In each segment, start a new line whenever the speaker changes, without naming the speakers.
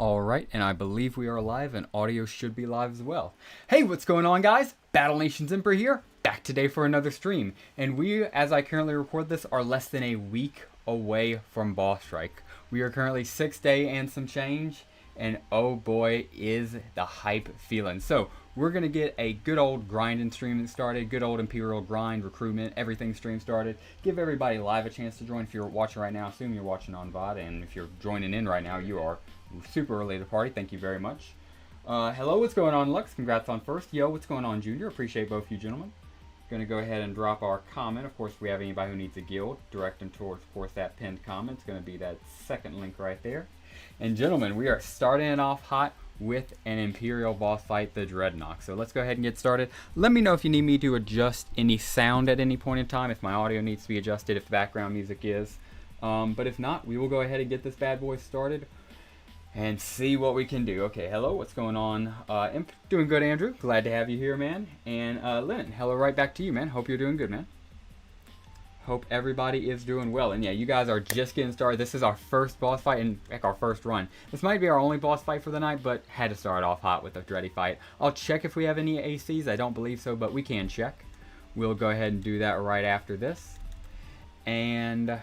Alright, and I believe we are live, and audio should be live as well. Hey, what's going on, guys? Battle Nations Emperor here, back today for another stream. And we, as I currently record this, are less than a week away from Boss Strike. We are currently 6 day and some change, and oh boy, is the hype feeling. So, we're going to get a good old grinding stream started, good old Imperial grind, recruitment, everything stream started. Give everybody live a chance to join. If you're watching right now, assume you're watching on VOD, and if you're joining in right now, you are super early to the party. Thank you very much. Hello, what's going on, Lux? Congrats on first. Yo, what's going on, Junior? Appreciate both you gentlemen. Going to go ahead and drop our comment. Of course, if we have anybody who needs a guild, direct them towards, of course, that pinned comment. It's going to be that second link right there. And gentlemen, we are starting it off hot with an Imperial boss fight, the Dreadnought. So let's go ahead and get started. Let me know if you need me to adjust any sound at any point in time, if my audio needs to be adjusted, if the background music is. But if not, we will go ahead and get this bad boy started and see what we can do. Okay, hello, what's going on? Imp, doing good, Andrew. Glad to have you here, man. And Lynn, hello, right back to you, man. Hope you're doing good, man. Hope everybody is doing well. And yeah, you guys are just getting started. This is our first boss fight and heck, our first run. This might be our only boss fight for the night, but had to start off hot with a Dreddy fight. I'll check if we have any ACs. I don't believe so, but we can check. We'll go ahead and do that right after this. And let's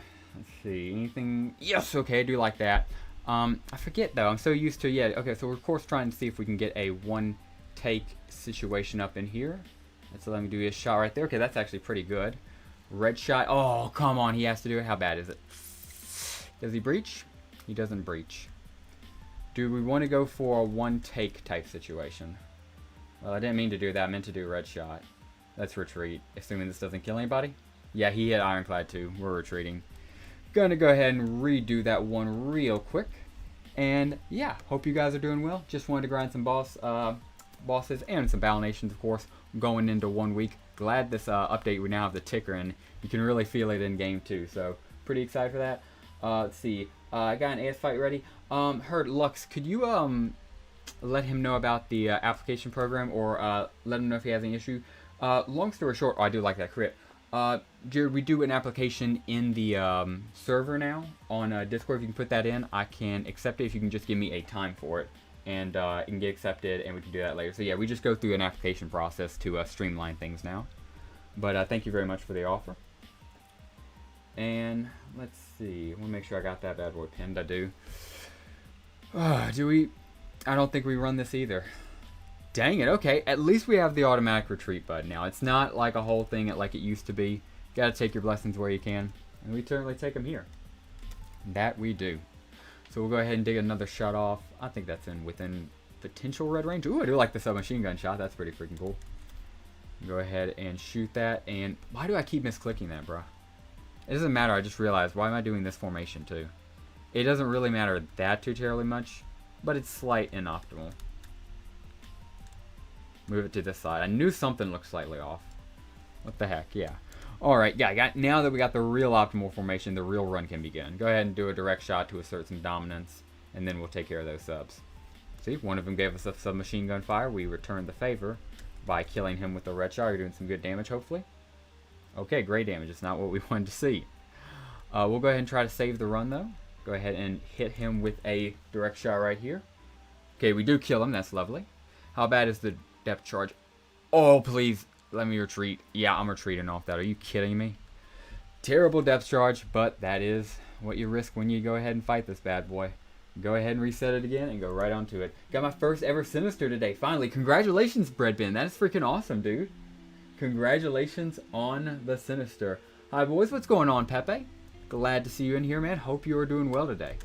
see, anything? Yes, okay, I do like that. I forget though, I'm so used to, yeah, okay, so we're of course trying to see if we can get a one take situation up in here. Let's let me do his shot right there. Okay, that's actually pretty good. Red shot, oh, come on, he has to do it. How bad is it? Does he breach? He doesn't breach. Do we want to go for a one take type situation? Well, I didn't mean to do that, I meant to do red shot. Let's retreat, assuming this doesn't kill anybody. Yeah, he hit Ironclad too, we're retreating. Gonna go ahead and redo that one real quick. And yeah, hope you guys are doing well. Just wanted to grind some bosses and some Battle Nations, of course, going into 1 week. Glad this update, we now have the ticker, and you can really feel it in game too. So pretty excited for that. Let's see. I got an AS fight ready. Heard Lux, could you let him know about the application program, or let him know if he has any issue? Long story short, oh, I do like that crit. Jared, we do an application in the server now on Discord. If you can put that in, I can accept it if you can just give me a time for it. And it can get accepted, and we can do that later. So yeah, we just go through an application process to streamline things now. But thank you very much for the offer. And let's see. I want to make sure I got that bad boy pinned. I do. Do we? I don't think we run this either. Dang it, okay. At least we have the automatic retreat button now. It's not like a whole thing like it used to be. Gotta take your blessings where you can. And we certainly take them here. That we do. So we'll go ahead and dig another shot off. I think that's within potential red range. Ooh, I do like the submachine gun shot. That's pretty freaking cool. Go ahead and shoot that. And why do I keep misclicking that, bro? It doesn't matter. I just realized, why am I doing this formation too? It doesn't really matter that too terribly much, but it's slight and optimal. Move it to this side. I knew something looked slightly off. What the heck, yeah. Alright, yeah, now that we got the real optimal formation, the real run can begin. Go ahead and do a direct shot to assert some dominance, and then we'll take care of those subs. See, one of them gave us a submachine gun fire. We returned the favor by killing him with a red shot. You're doing some good damage, hopefully. Okay, great damage. It's not what we wanted to see. We'll go ahead and try to save the run, though. Go ahead and hit him with a direct shot right here. Okay, we do kill him. That's lovely. How bad is the depth charge? Oh, please let me retreat. Yeah, I'm retreating off that. Are you kidding me? Terrible depth charge, but that is what you risk when you go ahead and fight this bad boy. Go ahead and reset it again and go right onto it. Got my first ever Sinister today. Finally, congratulations, Breadbin. That is freaking awesome, dude. Congratulations on the Sinister. Hi, boys. What's going on, Pepe? Glad to see you in here, man. Hope you are doing well today.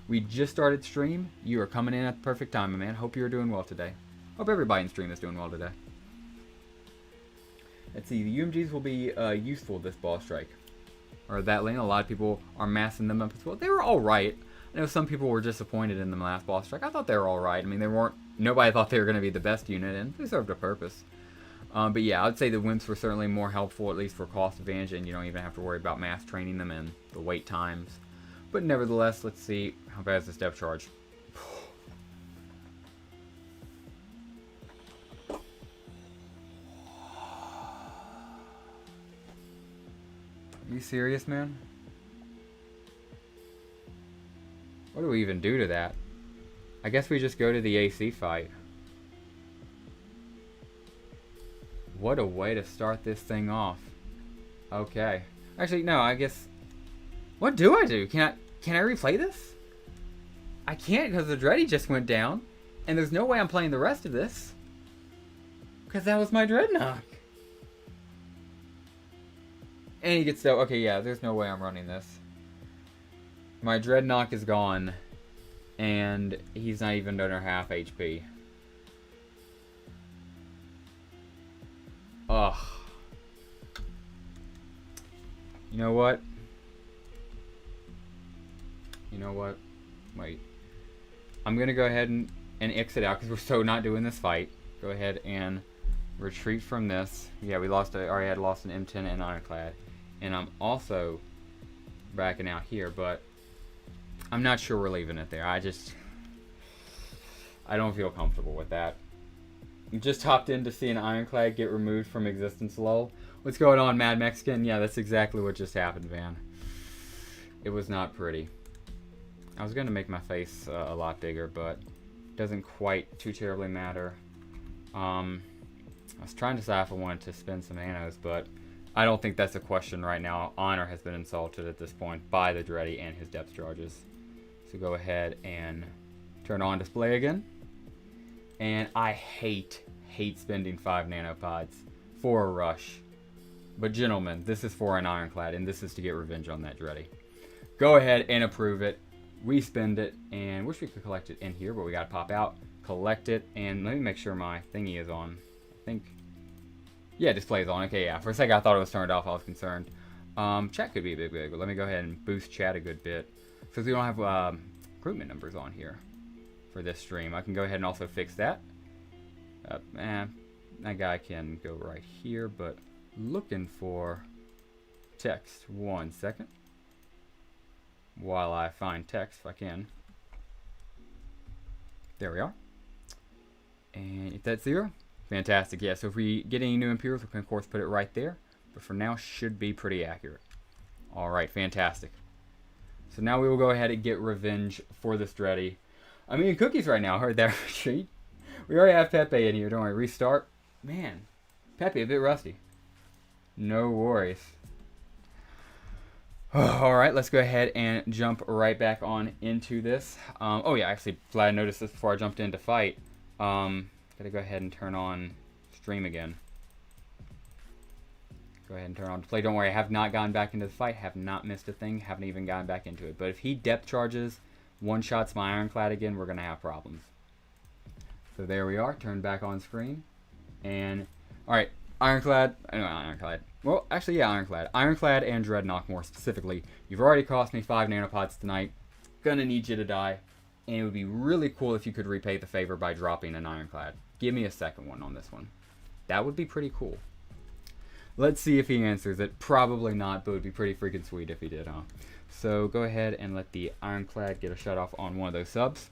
We just started stream. You are coming in at the perfect time, man. Hope you are doing well today. Hope everybody in stream is doing well today. Let's see, the UMGs will be useful this boss strike. Or that lane, a lot of people are massing them up as well. They were alright. I know some people were disappointed in the last boss strike. I thought they were alright. I mean, they weren't, nobody thought they were going to be the best unit, and they served a purpose. But yeah, I would say the wimps were certainly more helpful, at least for cost advantage, and you don't even have to worry about mass training them and the wait times. But nevertheless, let's see, how bad is this depth charge? Are you serious, man? What do we even do to that? I guess we just go to the AC fight. What a way to start this thing off. Okay. Actually, no, I guess... What do I do? Can I replay this? I can't because the Dreddy just went down. And there's no way I'm playing the rest of this. Because that was my Dreadnought. And he gets so... Okay, yeah, there's no way I'm running this. My Dreadnought is gone. And he's not even under half HP. Ugh. You know what? You know what? Wait. I'm going to go ahead and exit out because we're so not doing this fight. Go ahead and retreat from this. Yeah, we already had lost an M10 and Ironclad. And I'm also backing out here, but I'm not sure we're leaving it there. I don't feel comfortable with that. Just hopped in to see an Ironclad get removed from existence, lol. What's going on, Mad Mexican? Yeah, that's exactly what just happened, man. It was not pretty. I was going to make my face a lot bigger, but it doesn't quite too terribly matter. I was trying to decide if I wanted to spend some nanos, but I don't think that's a question right now. Honor has been insulted at this point by the Dreddy and his depth charges. So go ahead and turn on display again. And I hate spending 5 nanopods for a rush. But gentlemen, this is for an Ironclad, and this is to get revenge on that Dreddy. Go ahead and approve it. We spend it, and wish we could collect it in here, but we gotta pop out, collect it, and let me make sure my thingy is on. I think, yeah, display is on. Okay, yeah. For a second, I thought it was turned off. I was concerned. Chat could be a bit, but let me go ahead and boost chat a good bit. Since we don't have recruitment numbers on here for this stream, I can go ahead and also fix that. That guy can go right here, but looking for text. 1 second. While I find text, if I can. There we are. And if that's 0, fantastic. Yeah, so if we get any new Imperials, we can of course put it right there. But for now, should be pretty accurate. Alright, fantastic. So now we will go ahead and get revenge for this Dreddy. I'm eating cookies right now. Heard that retreat. We already have Pepe in here. Don't worry. Restart. Man, Pepe a bit rusty. No worries. Alright, let's go ahead and jump right back on into this. Oh yeah, actually, glad I noticed this before I jumped into fight. Gotta go ahead and turn on stream again. Go ahead and turn on display. Don't worry, I have not gone back into the fight. Have not missed a thing. Haven't even gotten back into it. But if he depth charges, one-shots my Ironclad again, we're going to have problems. So there we are. Turn back on screen. And, alright, Ironclad. No, Ironclad. Well, actually, yeah, Ironclad. Ironclad and Dreadnought more specifically. You've already cost me 5 nanopods tonight. Gonna need you to die. And it would be really cool if you could repay the favor by dropping an Ironclad. Give me a second one on this one. That would be pretty cool. Let's see if he answers it. Probably not, but it would be pretty freaking sweet if he did, huh? So go ahead and let the Ironclad get a shut off on one of those subs.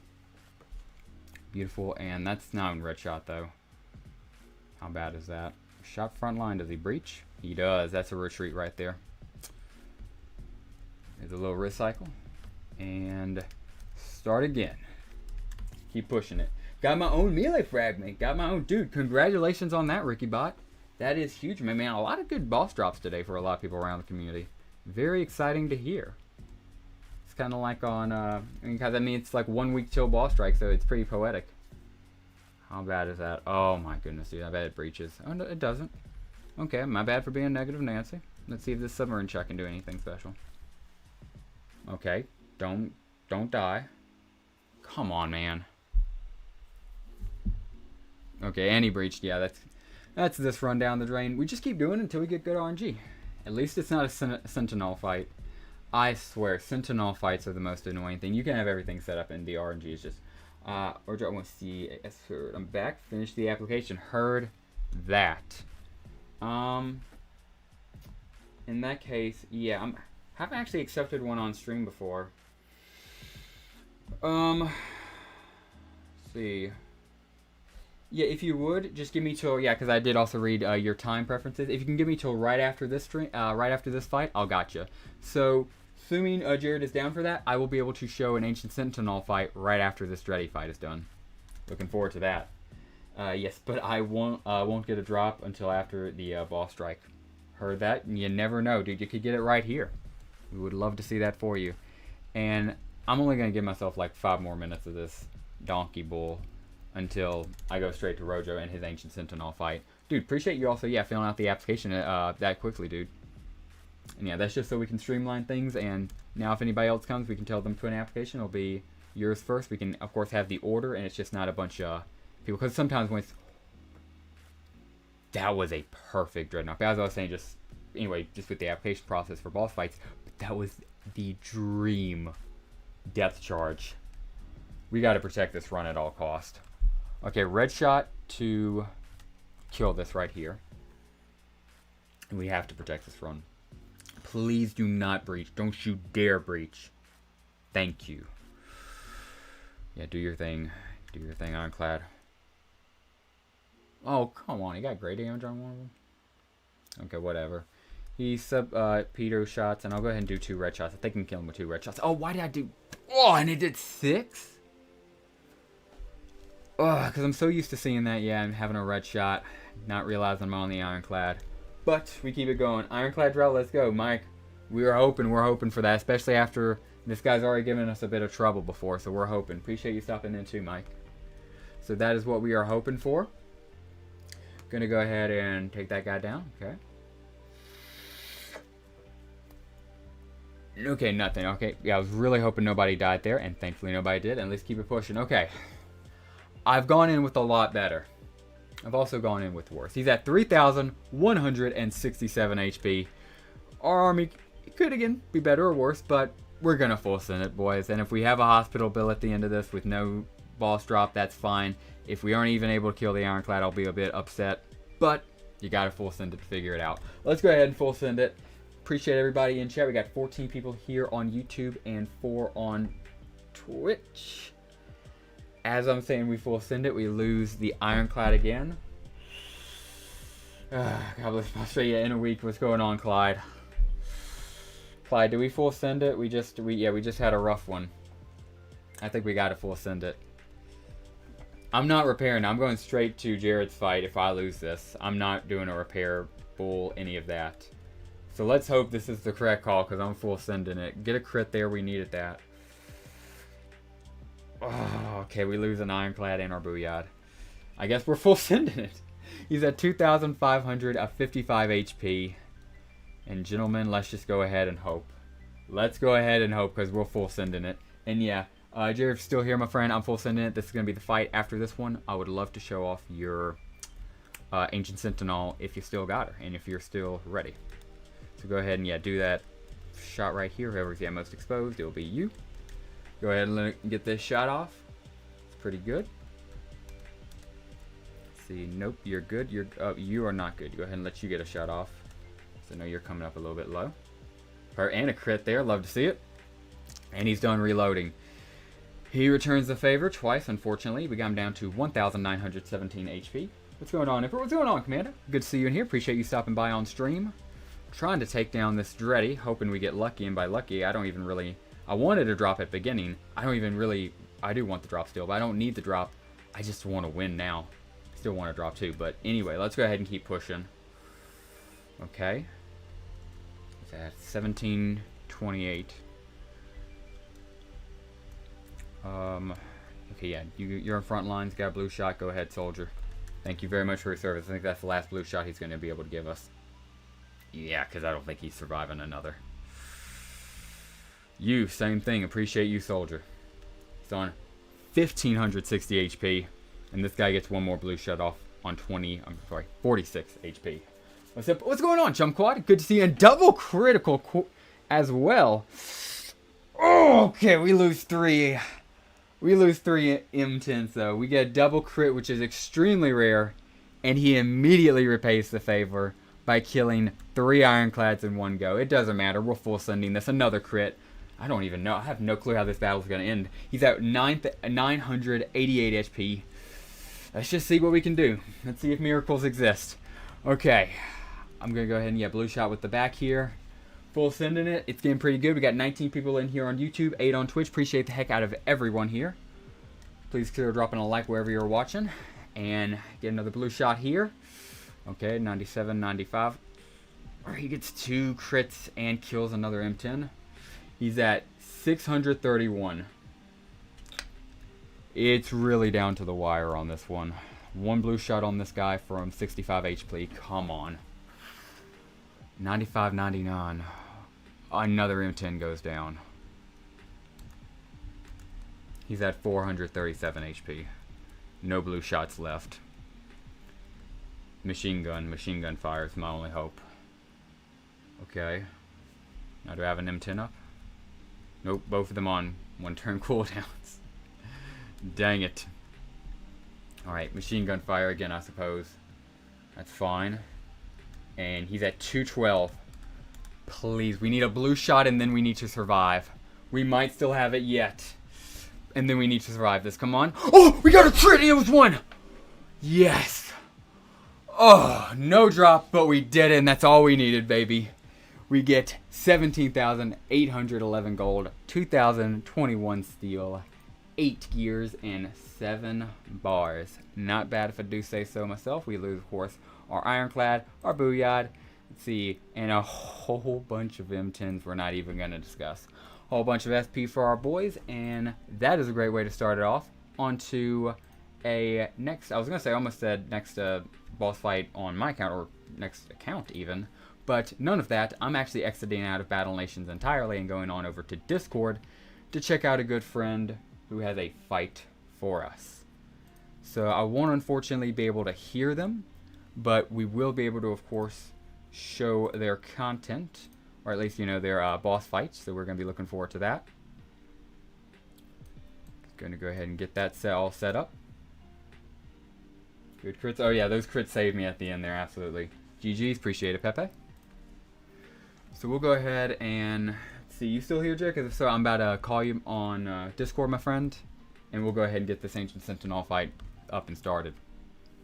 Beautiful, and that's now in red shot though. How bad is that? Shot front line, does he breach? He does. That's a retreat right there. There's a little recycle. And start again. Keep pushing it. Got my own melee fragment. Got my own. Dude, congratulations on that, Ricky Bot. That is huge, man. A lot of good boss drops today for a lot of people around the community. Very exciting to hear. It's kind of like on, because I mean, it's like 1 week till boss strike, so it's pretty poetic. How bad is that? Oh my goodness, dude. I bet it breaches. Oh, no, it doesn't. Okay, my bad for being negative Nancy. Let's see if this submarine check can do anything special. Okay, don't die. Come on, man. Okay, and he breached. Yeah, that's this run down the drain. We just keep doing it until we get good RNG. At least it's not a Sentinel fight. I swear, Sentinel fights are the most annoying thing. You can have everything set up and the RNG is just... or do I want to see... I'm back. Finished the application. Heard that. In that case, yeah, I haven't actually accepted one on stream before. Let's see. Yeah, if you would, just give me till, yeah, because I did also read your time preferences. If you can give me till right after this stream, right after this fight, I'll gotcha. So assuming Jared is down for that, I will be able to show an Ancient Sentinel fight right after this Dreddy fight is done. Looking forward to that. Yes, but I won't get a drop until after the boss strike. Heard that? You never know, dude. You could get it right here. We would love to see that for you. And I'm only going to give myself like 5 more minutes of this Donkey Bull until I go straight to Rojo and his Ancient Sentinel fight. Dude, appreciate you also, filling out the application that quickly, dude. And yeah, that's just so we can streamline things. And now if anybody else comes, we can tell them to put an application. It'll be yours first. We can, of course, have the order, and it's just not a bunch of people. Because sometimes when it's... That was a perfect Dreadnought. But as I was saying, just with the application process for boss fights, but that was the dream depth charge. We got to protect this run at all cost. Okay, red shot to kill this right here. And we have to protect this run. Please do not breach. Don't you dare breach. Thank you. Yeah, do your thing. Do your thing, Ironclad. Oh, come on. He got great damage on one of them. Okay, whatever. He pedo shots, and I'll go ahead and do 2 red shots. I think I can kill him with 2 red shots. Oh, why did I do... Oh, and it did 6? Oh, because I'm so used to seeing that. Yeah, I'm having a red shot. Not realizing I'm on the Ironclad. But we keep it going. Ironclad Drell, let's go. Mike, we're hoping for that, especially after this guy's already given us a bit of trouble before, so we're hoping. Appreciate you stopping in too, Mike. So that is what we are hoping for. Gonna go ahead and take that guy down. Okay. Okay, nothing. Okay, yeah, I was really hoping nobody died there, and thankfully nobody did, and let's keep it pushing. Okay. I've gone in with a lot better. I've also gone in with worse. He's at 3,167 HP. Our army could, again, be better or worse, but we're going to full send it, boys. And if we have a hospital bill at the end of this with no boss drop, that's fine. If we aren't even able to kill the Ironclad, I'll be a bit upset. But you got to full send it to figure it out. Let's go ahead and full send it. Appreciate everybody in chat. We got 14 people here on YouTube and 4 on Twitch. As I'm saying, we full send it. We lose the Ironclad again. God bless Australia in a week. What's going on, Clyde? Clyde, do we full send it? We just had a rough one. I think we got to full send it. I'm not repairing. I'm going straight to Jared's fight if I lose this. I'm not doing a repair bull, any of that. So let's hope this is the correct call because I'm full sending it. Get a crit there. We needed that. Oh, okay, we lose an Ironclad and our Booyah. I guess we're full sending it. He's at 2,555 HP. And gentlemen, let's just go ahead and hope. Let's go ahead and hope because we're full sending it. And yeah, Jared's still here, my friend. I'm full sending it. This is going to be the fight after this one. I would love to show off your Ancient Sentinel if you still got her and if you're still ready. So go ahead and do that shot right here. Whoever's most exposed, it'll be you. Go ahead and get this shot off. It's pretty good. Let's see, nope, you're good. You are not good. Go ahead and let you get a shot off. So I know you're coming up a little bit low. And a crit there. Love to see it. And he's done reloading. He returns the favor twice, unfortunately. We got him down to 1,917 HP. What's going on, Emperor? What's going on, Commander? Good to see you in here. Appreciate you stopping by on stream. Trying to take down this Dreddy, hoping we get lucky. And by lucky, I don't even really... I wanted to drop at beginning. I do want the drop still, but I don't need the drop. I just want to win now. Still want to drop too, but anyway, let's go ahead and keep pushing. Okay. It's at 1728. Okay, yeah, you're in front lines, got a blue shot. Go ahead, soldier. Thank you very much for your service. I think that's the last blue shot he's going to be able to give us. Yeah, because I don't think he's surviving another. You, same thing. Appreciate you, soldier. He's on 1,560 HP. And this guy gets one more blue shut off on 46 HP. What's going on, Chum Quad? Good to see you. And double critical as well. Oh, okay, we lose 3. We lose 3 M10s, though. We get a double crit, which is extremely rare. And he immediately repays the favor by killing 3 Ironclads in one go. It doesn't matter. We're full sending this. Another crit. I don't even know. I have no clue how this battle's going to end. He's at 988 HP. Let's just see what we can do. Let's see if miracles exist. Okay. I'm going to go ahead and blue shot with the back here. Full sending it. It's getting pretty good. We got 19 people in here on YouTube, 8 on Twitch. Appreciate the heck out of everyone here. Please consider dropping a like wherever you're watching. And get another blue shot here. Okay, 97, 95. He gets 2 crits and kills another M10. He's at 631. It's really down to the wire on this one. 1 blue shot on this guy from 65 HP. Come on. 95, 99. Another M10 goes down. He's at 437 HP. No blue shots left. Machine gun fire is my only hope. Okay. Now do I have an M10 up? Nope, both of them on 1 turn cooldowns. Dang it. Alright, machine gun fire again, I suppose. That's fine. And he's at 212. Please, we need a blue shot and then we need to survive. We might still have it yet. And then we need to survive this. Come on. Oh, we got a crit. It was 1. Yes. Oh, no drop, but we did it, and that's all we needed, baby. We get 17,811 gold, 2,021 steel, 8 gears, and 7 bars. Not bad if I do say so myself. We lose, of course, our Ironclad, our Booyah, let's see, and a whole bunch of M10s we're not even going to discuss. A whole bunch of SP for our boys, and that is a great way to start it off. On to a next, I was going to say, I almost said next boss fight on my account, or next account even, but none of that. I'm actually exiting out of Battle Nations entirely and going on over to Discord to check out a good friend who has a fight for us. So I won't unfortunately be able to hear them, but we will be able to, of course, show their content, or at least, you know, their boss fights, so we're going to be looking forward to that. Going to go ahead and get that all set up. Good crits. Oh yeah, those crits saved me at the end there, absolutely. GG's, appreciate it, Pepe. So we'll go ahead and see, you still here, Jake? Because if so, I'm about to call you on Discord, my friend, and we'll go ahead and get this Ancient Sentinel fight up and started.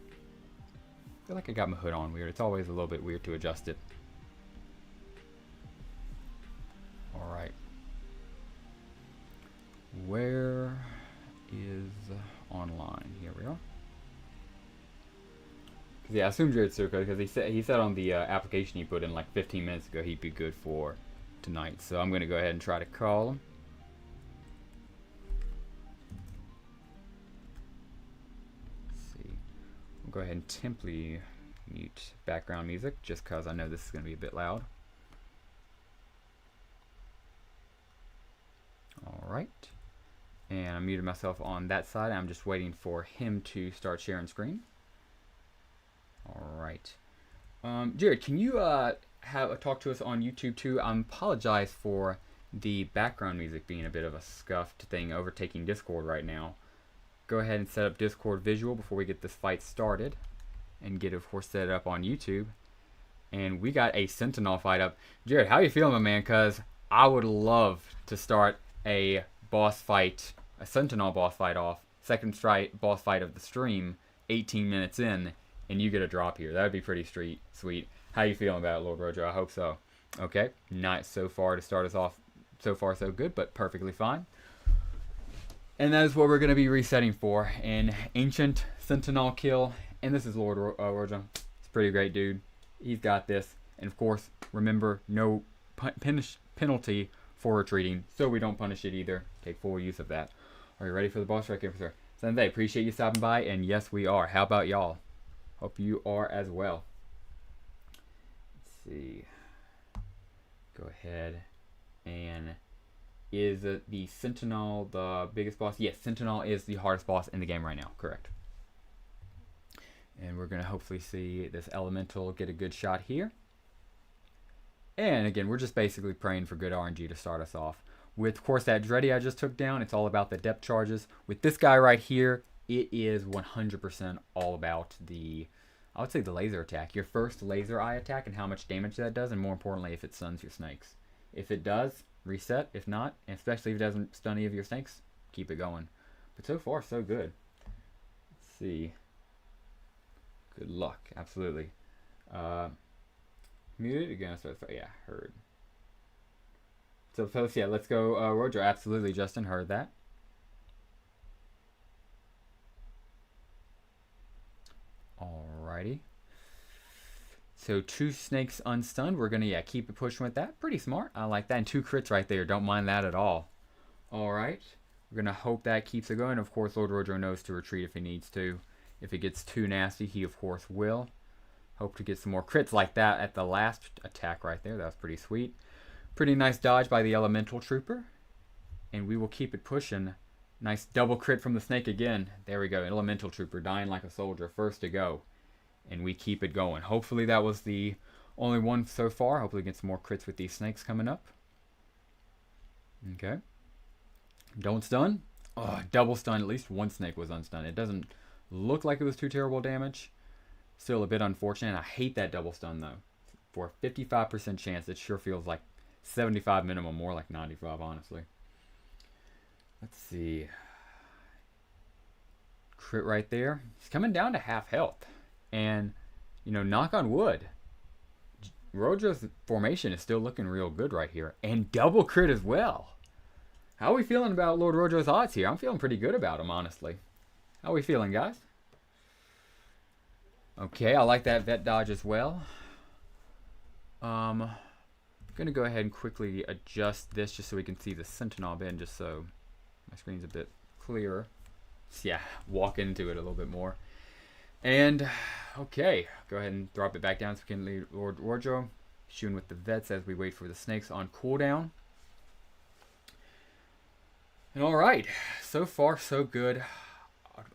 I feel like I got my hood on weird. It's always a little bit weird to adjust it. Alright. Where is online? Here we are. Yeah, I assume Jared Circo, because he said on the application he put in like 15 minutes ago he'd be good for tonight. So I'm going to go ahead and try to call him. Let's see. We'll go ahead and simply mute background music just because I know this is going to be a bit loud. Alright. And I muted myself on that side. I'm just waiting for him to start sharing screen. Alright. Jared, can you talk to us on YouTube too? I apologize for the background music being a bit of a scuffed thing overtaking Discord right now. Go ahead and set up Discord visual before we get this fight started. And get, of course, set it up on YouTube. And we got a Sentinel fight up. Jared, how you feeling, my man? Because I would love to start a boss fight, a Sentinel boss fight off, second strike boss fight of the stream, 18 minutes in, and you get a drop here. That would be pretty sweet. How you feeling about it, Lord Rojo? I hope so. Okay, nice so far to start us off. So far so good, but perfectly fine. And that is what we're going to be resetting for. An Ancient Sentinel kill. And this is Lord Rojo. He's a pretty great dude. He's got this. And of course, remember, no penalty for retreating, so we don't punish it either. Take full use of that. Are you ready for the boss strike, officer? Sensei, appreciate you stopping by, and yes, we are. How about y'all? Hope you are as well. Let's see. Go ahead. And is the Sentinel the biggest boss? Yes, Sentinel is the hardest boss in the game right now. Correct. And we're going to hopefully see this Elemental get a good shot here. And again, we're just basically praying for good RNG to start us off. With, of course, that Dreddy I just took down, it's all about the depth charges. With this guy right here, it is 100% all about the, I would say, the laser attack. Your first laser eye attack and how much damage that does, and more importantly, if it stuns your snakes. If it does, reset. If not, and especially if it doesn't stun any of your snakes, keep it going. But so far, so good. Let's see. Good luck, absolutely. Muted again, so yeah, heard. So yeah, let's go. Rojo, absolutely. Justin heard that. Alrighty. So 2 snakes unstunned. We're gonna keep it pushing with that. Pretty smart. I like that. And 2 crits right there. Don't mind that at all. All right. We're gonna hope that keeps it going. Of course, Lord Rojo knows to retreat if he needs to. If it gets too nasty, he of course will. Hope to get some more crits like that at the last attack right there. That was pretty sweet. Pretty nice dodge by the Elemental Trooper. And we will keep it pushing. Nice double crit from the snake again. There we go. Elemental Trooper dying like a soldier. First to go. And we keep it going. Hopefully that was the only one so far. Hopefully get some more crits with these snakes coming up. Okay. Don't stun. Oh, double stun. At least one snake was unstunned. It doesn't look like it was too terrible damage. Still a bit unfortunate. I hate that double stun though. For a 55% chance, it sure feels like 75 minimum, more like 95 honestly. Let's see. Crit right there. He's coming down to half health. And, you know, knock on wood, Rojo's formation is still looking real good right here. And double crit as well. How are we feeling about Lord Rojo's odds here? I'm feeling pretty good about him, honestly. How are we feeling, guys? Okay, I like that vet dodge as well. I'm going to go ahead and quickly adjust this just so we can see the Sentinel bin, just so my screen's a bit clearer. So yeah, walk into it a little bit more. And, okay, go ahead and drop it back down so we can leave Lord Rojo shooting with the vets as we wait for the snakes on cooldown. And alright, so far so good.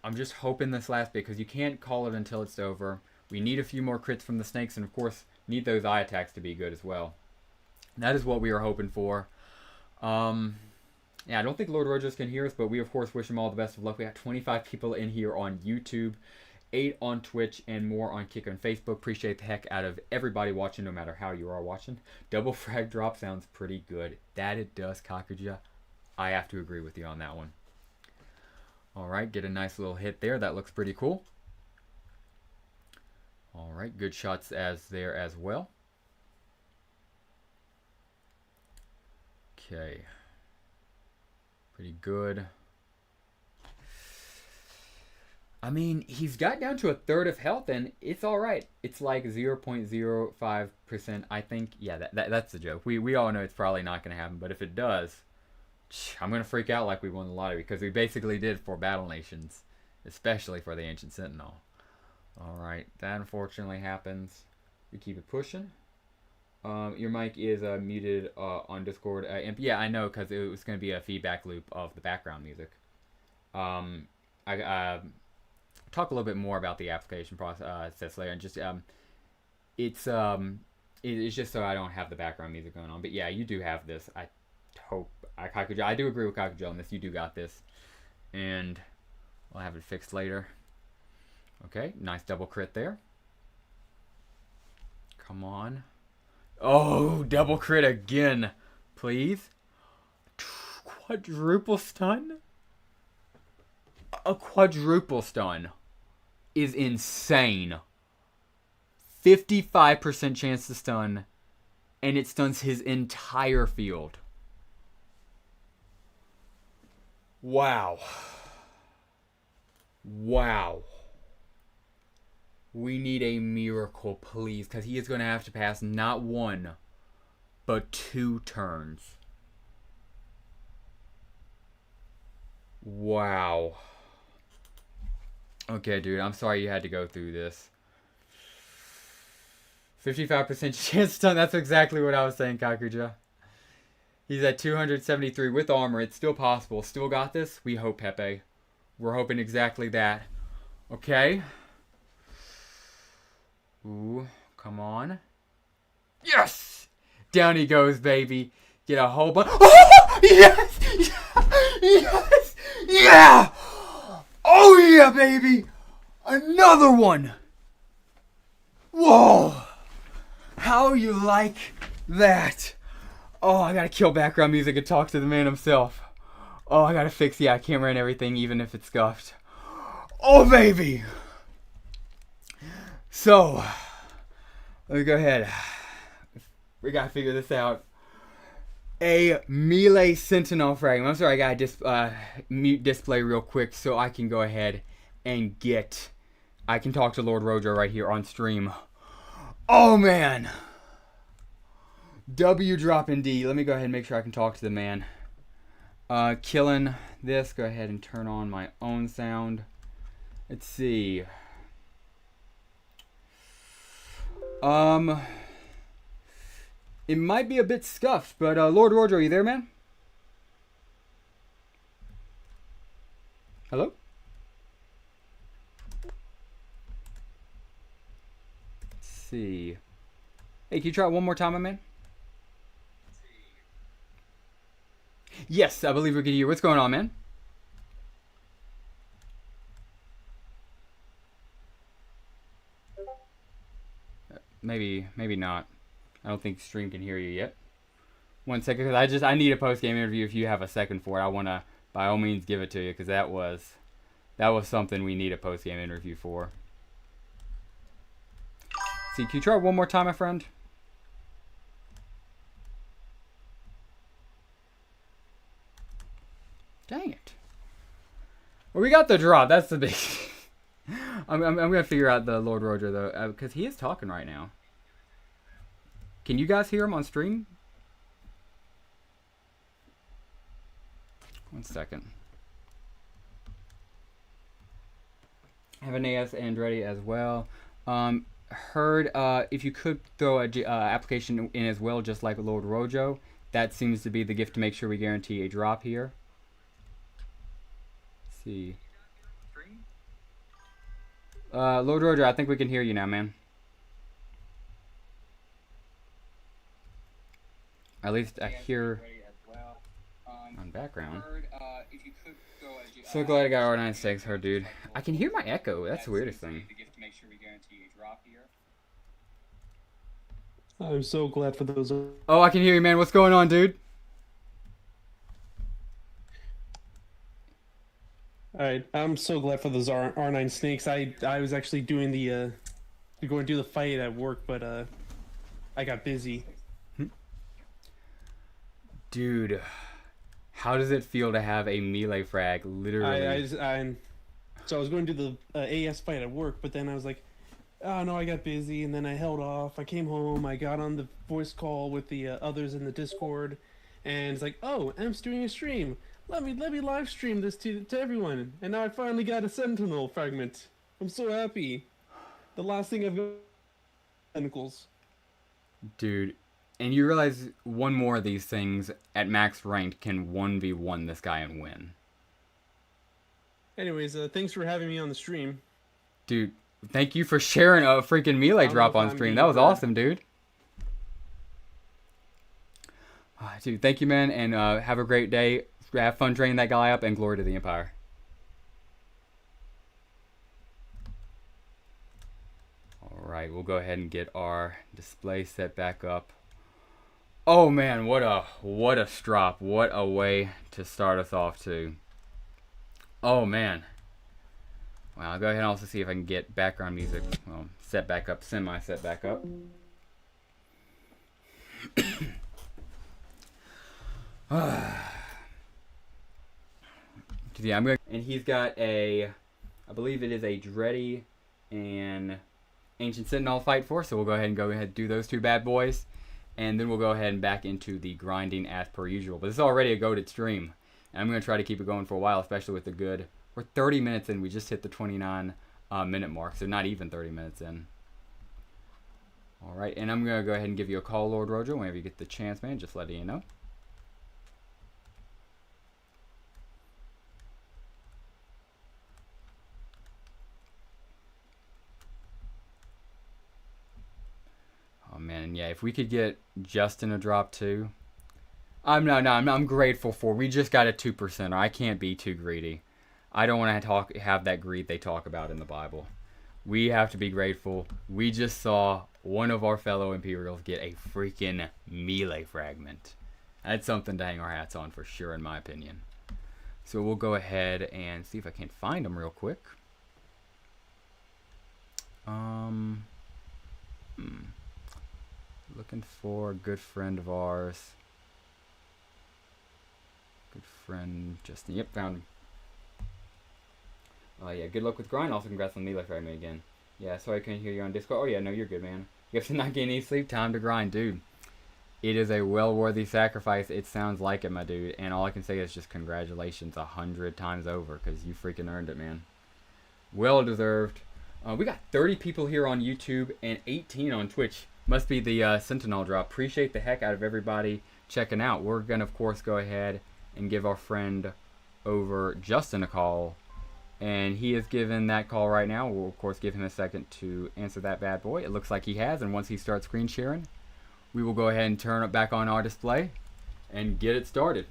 I'm just hoping this last bit because you can't call it until it's over. We need a few more crits from the snakes and of course need those eye attacks to be good as well. That is what we are hoping for. Yeah, I don't think Lord Rojo's can hear us, but we of course wish him all the best of luck. We got 25 people in here on YouTube, 8 on Twitch, and more on Kick on Facebook. Appreciate the heck out of everybody watching, no matter how you are watching. Double frag drop sounds pretty good. That it does, Kakuja. I have to agree with you on that one. Alright, get a nice little hit there. That looks pretty cool. Alright, good shots there as well. Okay. Pretty good. I mean, he's got down to a third of health, and it's alright. It's like 0.05%. I think, yeah, that's the joke. We all know it's probably not going to happen, but if it does, I'm going to freak out like we won the lottery, because we basically did for Battle Nations, especially for the Ancient Sentinel. Alright, that unfortunately happens. We keep it pushing. Your mic is muted on Discord. Yeah, I know, because it was going to be a feedback loop of the background music. I talk a little bit more about the application process later, and just it's just so I don't have the background music going on. But yeah, you do have this. I hope I do agree with Kakuja on this. You do got this, and we'll have it fixed later. Okay, nice double crit there. Come on. Oh, double crit again, please. Quadruple stun? A quadruple stun is insane. 55% chance to stun, and it stuns his entire field. Wow. Wow. We need a miracle, please, because he is going to have to pass not 1, but 2 turns. Wow. Okay, dude, I'm sorry you had to go through this. 55% chance stun, that's exactly what I was saying, Kakuja. He's at 273 with armor. It's still possible. Still got this? We hope, Pepe. We're hoping exactly that. Okay. Ooh, come on. Yes! Down he goes, baby. Get a whole bunch. Oh! Yes! Yes! Yeah! Oh, yeah, baby! Another one! Whoa! How you like that? Oh, I gotta kill background music and talk to the man himself. Oh, I gotta fix, camera and everything, even if it's scuffed. Oh, baby! So, let me go ahead. We gotta figure this out. A melee sentinel fragment. I'm sorry, I gotta mute display real quick so I can go ahead and get. I can talk to Lord Rojo right here on stream. Oh man! W drop in D. Let me go ahead and make sure I can talk to the man. Killing this. Go ahead and turn on my own sound. Let's see. It might be a bit scuffed, but Lord Rojo, are you there, man? Hello? Let's see. Hey, can you try it one more time, my man? Yes, I believe we can hear. What's going on, man? Maybe not. I don't think stream can hear you yet. 1 second, because I need a post game interview. If you have a second for it, I want to by all means give it to you, because that was something we need a post game interview for. See, can you try it one more time, my friend? Dang it. Well, we got the drop. That's the big. I'm gonna figure out the Lord Roger though, because he is talking right now. Can you guys hear him on stream? 1 second. Have an AS Andretti as well. Heard if you could throw a application in as well, just like Lord Rojo. That seems to be the gift to make sure we guarantee a drop here. Let's see. Lord Rojo, I think we can hear you now, man. At least I hear on background. So glad I got R96, her dude. I can hear my echo. That's the weirdest thing.
I'm so glad for those.
Oh, I can hear you, man. What's going on, dude?
Alright, I'm so glad for those R9 snakes. I was actually doing the going to do the fight at work, but I got busy.
Dude, how does it feel to have a melee frag literally?
So I was going to do the AS fight at work, but then I was like, oh no, I got busy, and then I held off. I came home, I got on the voice call with the others in the Discord, and it's like, oh, Emp's doing a stream. Let me live stream this to everyone. And now I finally got a Sentinel fragment. I'm so happy. The last thing I've got tentacles.
Dude, and you realize one more of these things at max ranked can 1v1 this guy and win.
Anyways, thanks for having me on the stream.
Dude, thank you for sharing a freaking melee drop on stream. That was awesome, dude. Dude, thank you, man, and have a great day. Have fun training that guy up, and glory to the Empire. Alright, we'll go ahead and get our display set back up. Oh man, what a strop. What a way to start us off too. Oh man. Well, I'll go ahead and also see if I can get background music set back up, semi-set back up. Yeah, and he's got I believe it is a Dreddy and Ancient Sentinel fight for, so we'll go ahead and do those two bad boys, and then we'll go ahead and back into the grinding as per usual. But this is already a goated stream, and I'm going to try to keep it going for a while, especially with the good. We're 30 minutes in. We just hit the 29 minute mark, so not even 30 minutes in. All right, and I'm going to go ahead and give you a call, Lord Rojo, whenever you get the chance, man, just letting you know. Oh man, yeah, if we could get Justin a drop too. I'm grateful for. We just got a 2%. I can't be too greedy. I don't want to have that greed they talk about in the Bible. We have to be grateful. We just saw one of our fellow Imperials get a freaking melee fragment. That's something to hang our hats on for sure, in my opinion. So we'll go ahead and see if I can find them real quick. Looking for a good friend of ours. Good friend Justin. Yep, found him. Oh yeah, good luck with grind. Also, congrats on Melee Fragment again. Yeah, sorry I couldn't hear you on Discord. Oh yeah, no, you're good, man. You have to not get any sleep. Time to grind, dude. It is a well-worthy sacrifice. It sounds like it, my dude. And all I can say is just congratulations 100 times over, because you freaking earned it, man. Well deserved. We got 30 people here on YouTube and 18 on Twitch. Must be the Sentinel drop. Appreciate the heck out of everybody checking out. We're going to, of course, go ahead and give our friend over Justin a call. And he is given that call right now. We'll, of course, give him a second to answer that bad boy. It looks like he has. And once he starts screen sharing, we will go ahead and turn it back on our display and get it started.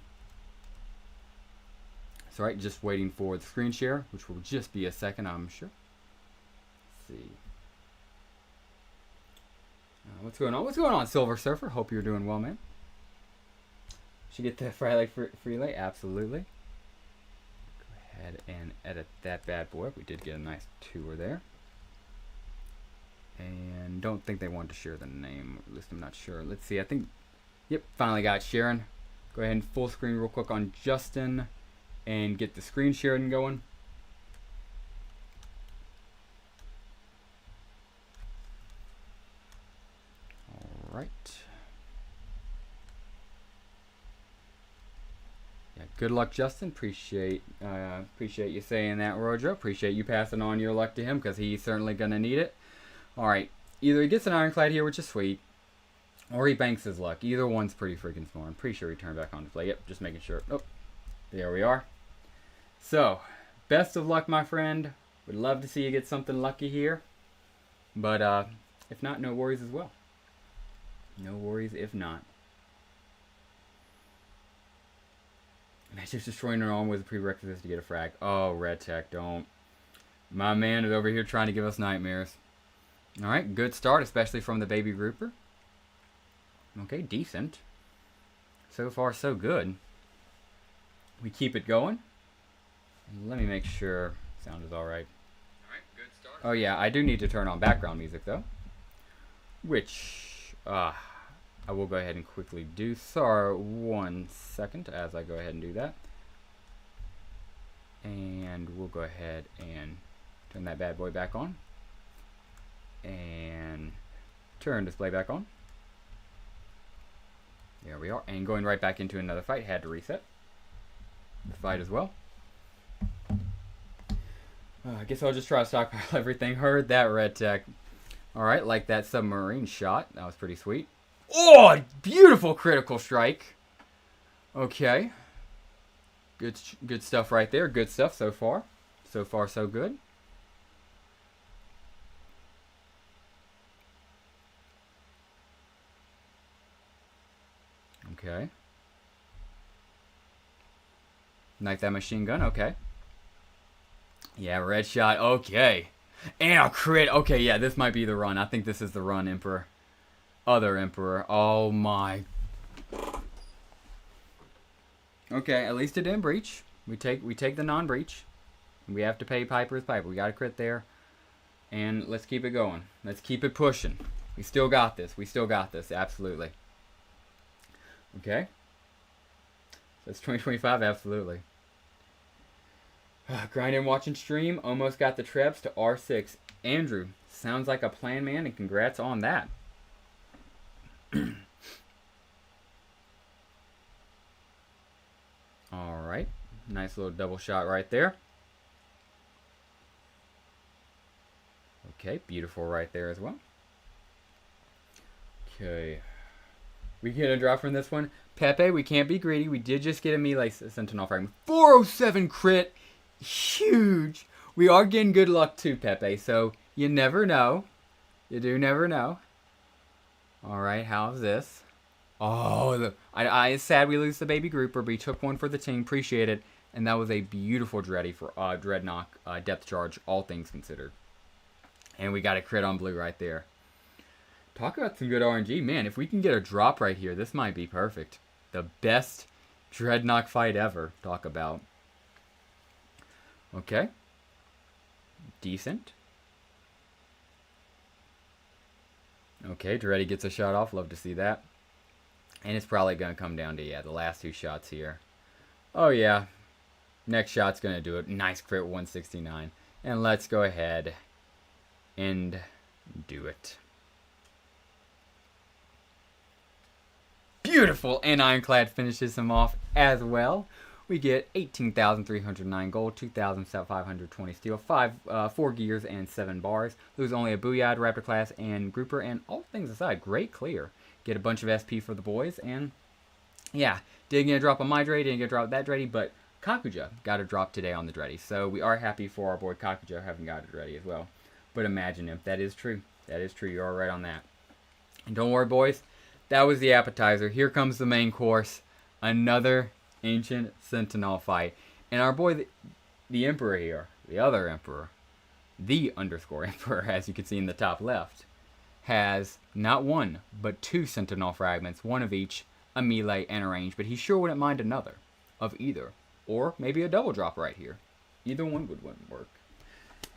So, right, just waiting for the screen share, which will just be a second, I'm sure. Let's see. What's going on? What's going on, Silver Surfer? Hope you're doing well, man. Should get the Friday Freelay? Absolutely. Go ahead and edit that bad boy. We did get a nice tour there. And don't think they wanted to share the name. At least I'm not sure. Let's see. I think, yep, finally got sharing. Go ahead and full screen real quick on Justin and get the screen sharing going. All right. Yeah, good luck, Justin. Appreciate you saying that, Rojo. Appreciate you passing on your luck to him, because he's certainly gonna need it. All right, either he gets an Ironclad here, which is sweet, or he banks his luck. Either one's pretty freaking smart. I'm pretty sure he turned back on display. Yep, just making sure. Oh, there we are. So, best of luck, my friend. Would love to see you get something lucky here. But if not, no worries as well. No worries if not. Matchups destroying an arm was a prerequisite to get a frag. Oh, Red Tech, don't. My man is over here trying to give us nightmares. Alright, good start, especially from the baby grouper. Okay, decent. So far, so good. We keep it going. Let me make sure sound is alright. Alright, good start. Oh yeah, I do need to turn on background music though. Which, I will go ahead and quickly do. Sorry, 1 second as I go ahead and do that. And we'll go ahead and turn that bad boy back on. And turn display back on. There we are. And going right back into another fight. Had to reset the fight as well. I guess I'll just try to stockpile everything. Heard that, Red Tech. Alright, like that submarine shot. That was pretty sweet. Oh, beautiful critical strike. Okay. Good stuff right there. Good stuff so far. So far, so good. Okay. Like that machine gun. Okay. Yeah, red shot. Okay. And a crit. Okay, yeah, this might be the run. I think this is the run, Emperor. Other Emperor. Oh, my. Okay, at least it didn't breach. We take the non-breach. We have to pay Piper's Piper. We got a crit there. And let's keep it going. Let's keep it pushing. We still got this. We still got this. Absolutely. Okay. That's 2025. Absolutely. Grind and watch and stream. Almost got the Trebs to R6. Andrew, sounds like a plan, man, and congrats on that. Alright. Nice little double shot right there. Okay, beautiful right there as well. Okay. We get a drop from this one. Pepe, we can't be greedy. We did just get a melee Sentinel fragment. 407 crit. Huge. We are getting good luck too, Pepe. So you never know. You do never know. Alright, how's this? Oh, it's sad we lose the baby grouper, but he took one for the team. Appreciate it. And that was a beautiful Dreddy for Dreadnought depth charge, all things considered. And we got a crit on blue right there. Talk about some good RNG. Man, if we can get a drop right here, this might be perfect. The best Dreadnought fight ever. Talk about. Okay. Decent. Okay, Dreddy gets a shot off. Love to see that. And it's probably going to come down to, yeah, the last two shots here. Oh yeah, next shot's gonna do it. Nice crit 169. And let's go ahead and do it. Beautiful, and Ironclad finishes him off as well. We get 18,309 gold, 2,520 steel, 4 gears, and 7 bars. Lose only a Booyah, Raptor class, and Grouper, and all things aside, great clear. Get a bunch of SP for the boys, and yeah, didn't get a drop on my Dreddy, didn't get a drop on that Dreddy, but Kakuja got a drop today on the Dreddy. So we are happy for our boy Kakuja having got a Dreddy as well. But imagine if that is true. That is true. You're right on that. And don't worry, boys. That was the appetizer. Here comes the main course. Another Ancient Sentinel fight. And our boy, the Emperor here, the other Emperor, the underscore Emperor, as you can see in the top left, has not one, but 2 Sentinel fragments, one of each, a melee and a range, but he sure wouldn't mind another of either. Or maybe a double drop right here. Either one would work.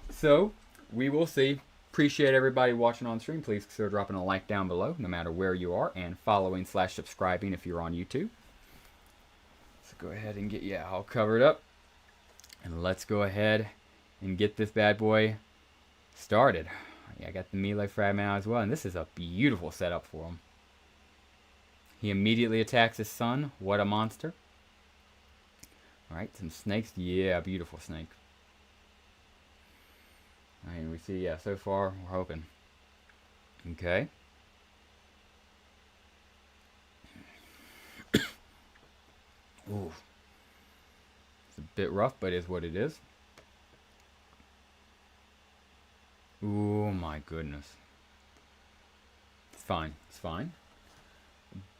So, we will see. Appreciate everybody watching on stream. Please consider dropping a like down below, no matter where you are, and following/subscribing if you're on YouTube. Let's go ahead and get all covered up. And let's go ahead and get this bad boy started. Yeah, I got the melee fragment out as well, and this is a beautiful setup for him. He immediately attacks his son. What a monster. Alright, some snakes. Yeah, beautiful snake. Alright, and we see, so far, we're hoping. Okay. Ooh. It's a bit rough, but is what it is. Oh my goodness. It's fine. It's fine.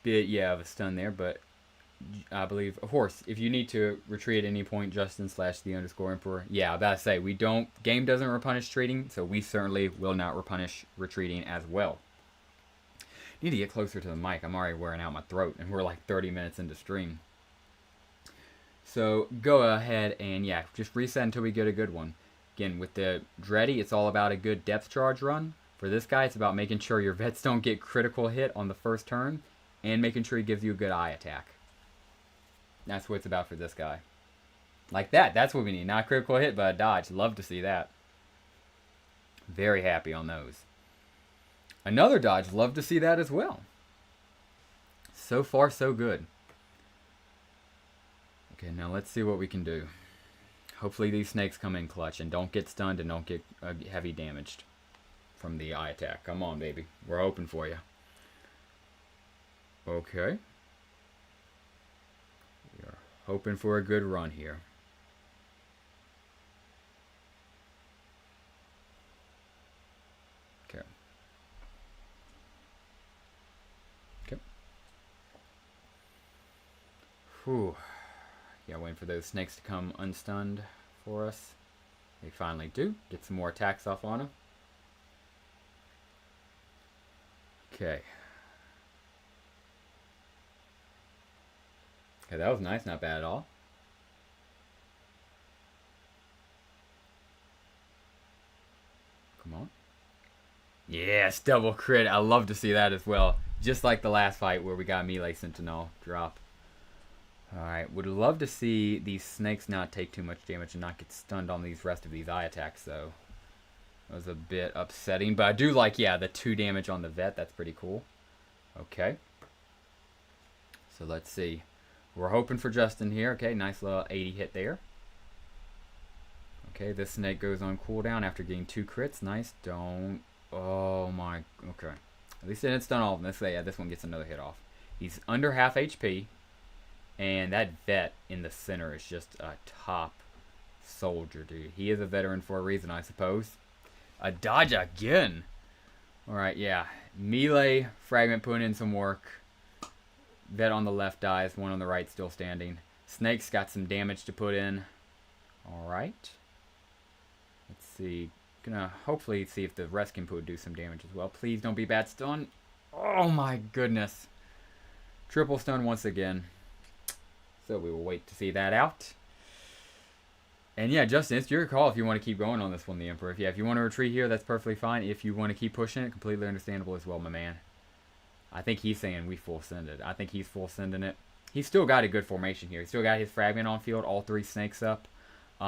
Bit, of a stun there, but I believe, of course, if you need to retreat at any point, Justin/the_Emperor. Yeah, I'm about to say, game doesn't repunish retreating, so we certainly will not repunish retreating as well. Need to get closer to the mic. I'm already wearing out my throat, and we're like 30 minutes into stream. So go ahead and, just reset until we get a good one. Again, with the Dreddy, it's all about a good depth charge run. For this guy, it's about making sure your vets don't get critical hit on the first turn, and making sure he gives you a good eye attack. That's what it's about for this guy. Like that. That's what we need. Not critical hit, but a dodge. Love to see that. Very happy on those. Another dodge. Love to see that as well. So far, so good. Okay, now let's see what we can do. Hopefully these snakes come in clutch and don't get stunned and don't get heavy damaged from the eye attack. Come on, baby. We're hoping for you. Okay. We are hoping for a good run here. Okay. Okay. Whew. Yeah, waiting for those snakes to come unstunned for us. They finally do. Get some more attacks off on them. Okay. Okay, that was nice. Not bad at all. Come on. Yes, double crit. I love to see that as well. Just like the last fight where we got melee sentinel drop. Alright, would love to see these snakes not take too much damage and not get stunned on these rest of these eye attacks, though. That was a bit upsetting, but I do like, the 2 damage on the vet. That's pretty cool. Okay. So let's see. We're hoping for Justin here. Okay, nice little 80 hit there. Okay, this snake goes on cooldown after getting 2 crits. Nice. Don't. Oh my. Okay. At least it didn't stun all of them. Let's say, this one gets another hit off. He's under half HP. And that vet in the center is just a top soldier, dude. He is a veteran for a reason, I suppose. A dodge again. Alright, melee fragment putting in some work. Vet on the left dies. One on the right still standing. Snake's got some damage to put in. Alright. Let's see. Gonna hopefully see if the rest can do some damage as well. Please don't be bad stun. Oh my goodness. Triple stun once again. So we will wait to see that out. And Justin, it's your call if you want to keep going on this one, the Emperor. If you want to retreat here, that's perfectly fine. If you want to keep pushing it, completely understandable as well, my man. I think he's saying we full send it. I think he's full sending it. he's still got a good formation here. He's still got his fragment on field, all 3 snakes up.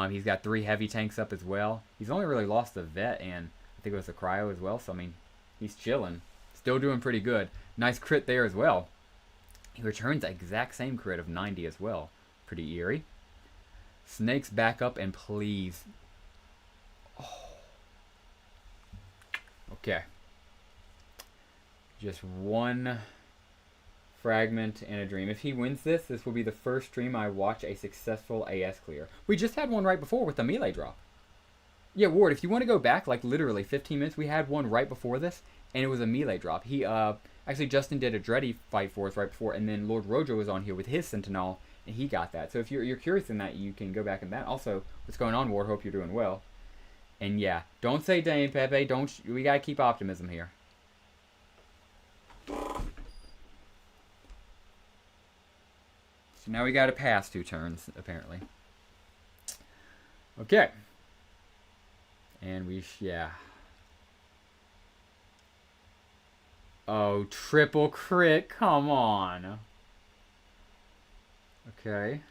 He's got 3 heavy tanks up as well. He's only really lost the vet and I think it was the cryo as well. So I mean, he's chilling, still doing pretty good. Nice crit there as well. He returns the exact same crit of 90 as well. Pretty eerie. Snakes back up and please. Oh. Okay. Just 1 fragment and a dream. If he wins this, this will be the first stream I watch a successful AS clear. We just had one right before with the melee drop. Yeah, Ward, if you want to go back, like literally 15 minutes, we had one right before this, and it was a melee drop. He, actually, Justin did a Dreddy fight for us right before, and then Lord Rojo was on here with his Sentinel, and he got that. So if you're curious in that, you can go back in that. Also, what's going on, Ward? Hope you're doing well. And yeah, don't say Dane, Pepe. We gotta keep optimism here. So now we gotta pass 2 turns, apparently. Okay. And yeah. Oh, triple crit, come on. Okay.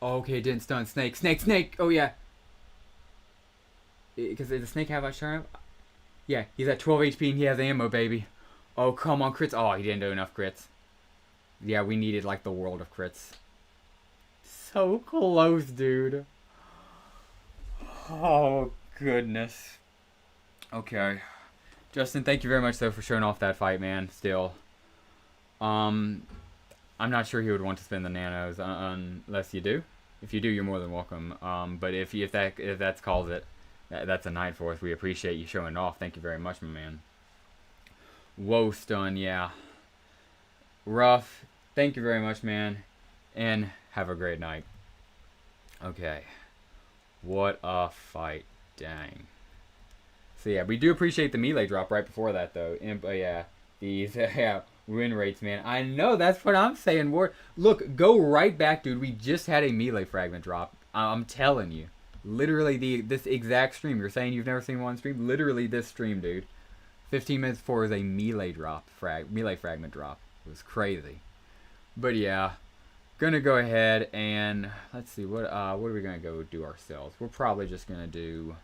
Okay, didn't stun snake. Snake! Oh, yeah. Because the snake have a turn? Yeah, he's at 12 HP and he has ammo, baby. Oh, come on, crits. Oh, he didn't do enough crits. Yeah, we needed, like, the world of crits. So close, dude. Oh, goodness. Okay. Justin, thank you very much, though, for showing off that fight, man. Still. I'm not sure he would want to spend the nanos unless you do. If you do, you're more than welcome. But if that's calls it, that's a night for us. We appreciate you showing off. Thank you very much, my man. Whoa, stun, yeah. Rough. Thank you very much, man. And have a great night. Okay. What a fight. Dang. So yeah, we do appreciate the melee drop right before that, though. Yeah, these win rates, man. I know, that's what I'm saying, Ward. Look, go right back, dude. We just had a melee fragment drop. I'm telling you. Literally this exact stream. You're saying you've never seen one stream? Literally this stream, dude. 15 minutes before was a melee drop, melee fragment drop. It was crazy. But yeah, gonna go ahead and let's see what are we gonna go do ourselves. We're probably just gonna do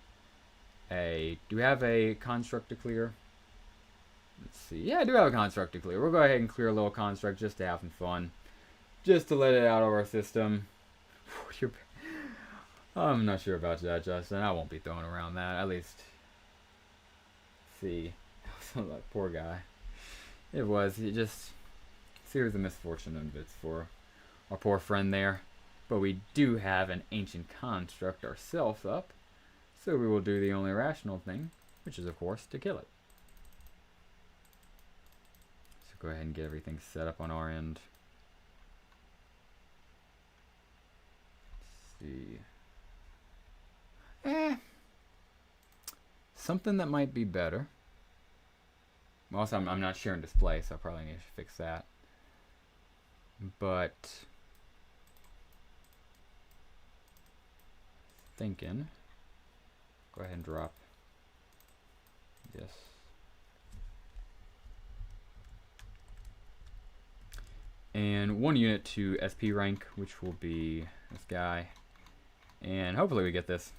do we have a construct to clear? Let's see. Yeah, I do have a construct to clear. We'll go ahead and clear a little construct just to have some fun, just to let it out of our system. I'm not sure about that, Justin. I won't be throwing around that. At least, see, that poor guy. It just series of misfortune and bits for our poor friend there. But we do have an ancient construct ourselves up, so we will do the only rational thing, which is of course to kill it. So go ahead and get everything set up on our end. Let's see. Something that might be better. Also, I'm not sharing display, so I probably need to fix that. But thinking, go ahead and drop this. And 1 unit to SP rank, which will be this guy. And hopefully we get this.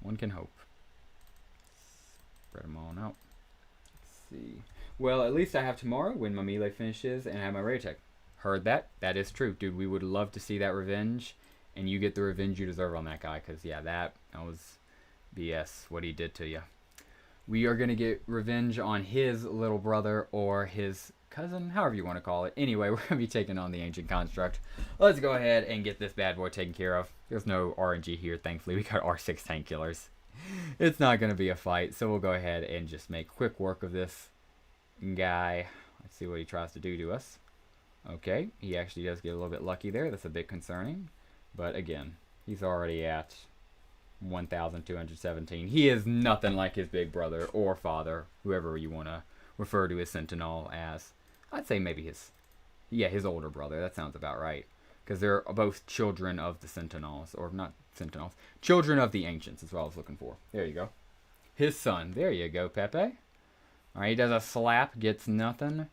One can hope. Spread them all out. Let's see. Well, at least I have tomorrow when my melee finishes and I have my rage attack. Heard that? That is true. Dude, we would love to see that revenge. And you get the revenge you deserve on that guy. Because, yeah, that was BS, what he did to you. We are going to get revenge on his little brother or his cousin, however you want to call it. Anyway, we're going to be taking on the Ancient Construct. Let's go ahead and get this bad boy taken care of. There's no RNG here, thankfully. We got R6 tank killers. It's not going to be a fight, so we'll go ahead and just make quick work of this guy. Let's see what he tries to do to us. Okay, he actually does get a little bit lucky there. That's a bit concerning. But again, he's already at 1,217. He is nothing like his big brother or father, whoever you want to refer to his Sentinel as. I'd say maybe his older brother. That sounds about right. Because they're both children of the Sentinels. Or not Sentinels. Children of the Ancients is what I was looking for. There you go. His son. There you go, Pepe. Alright, he does a slap. Gets nothing.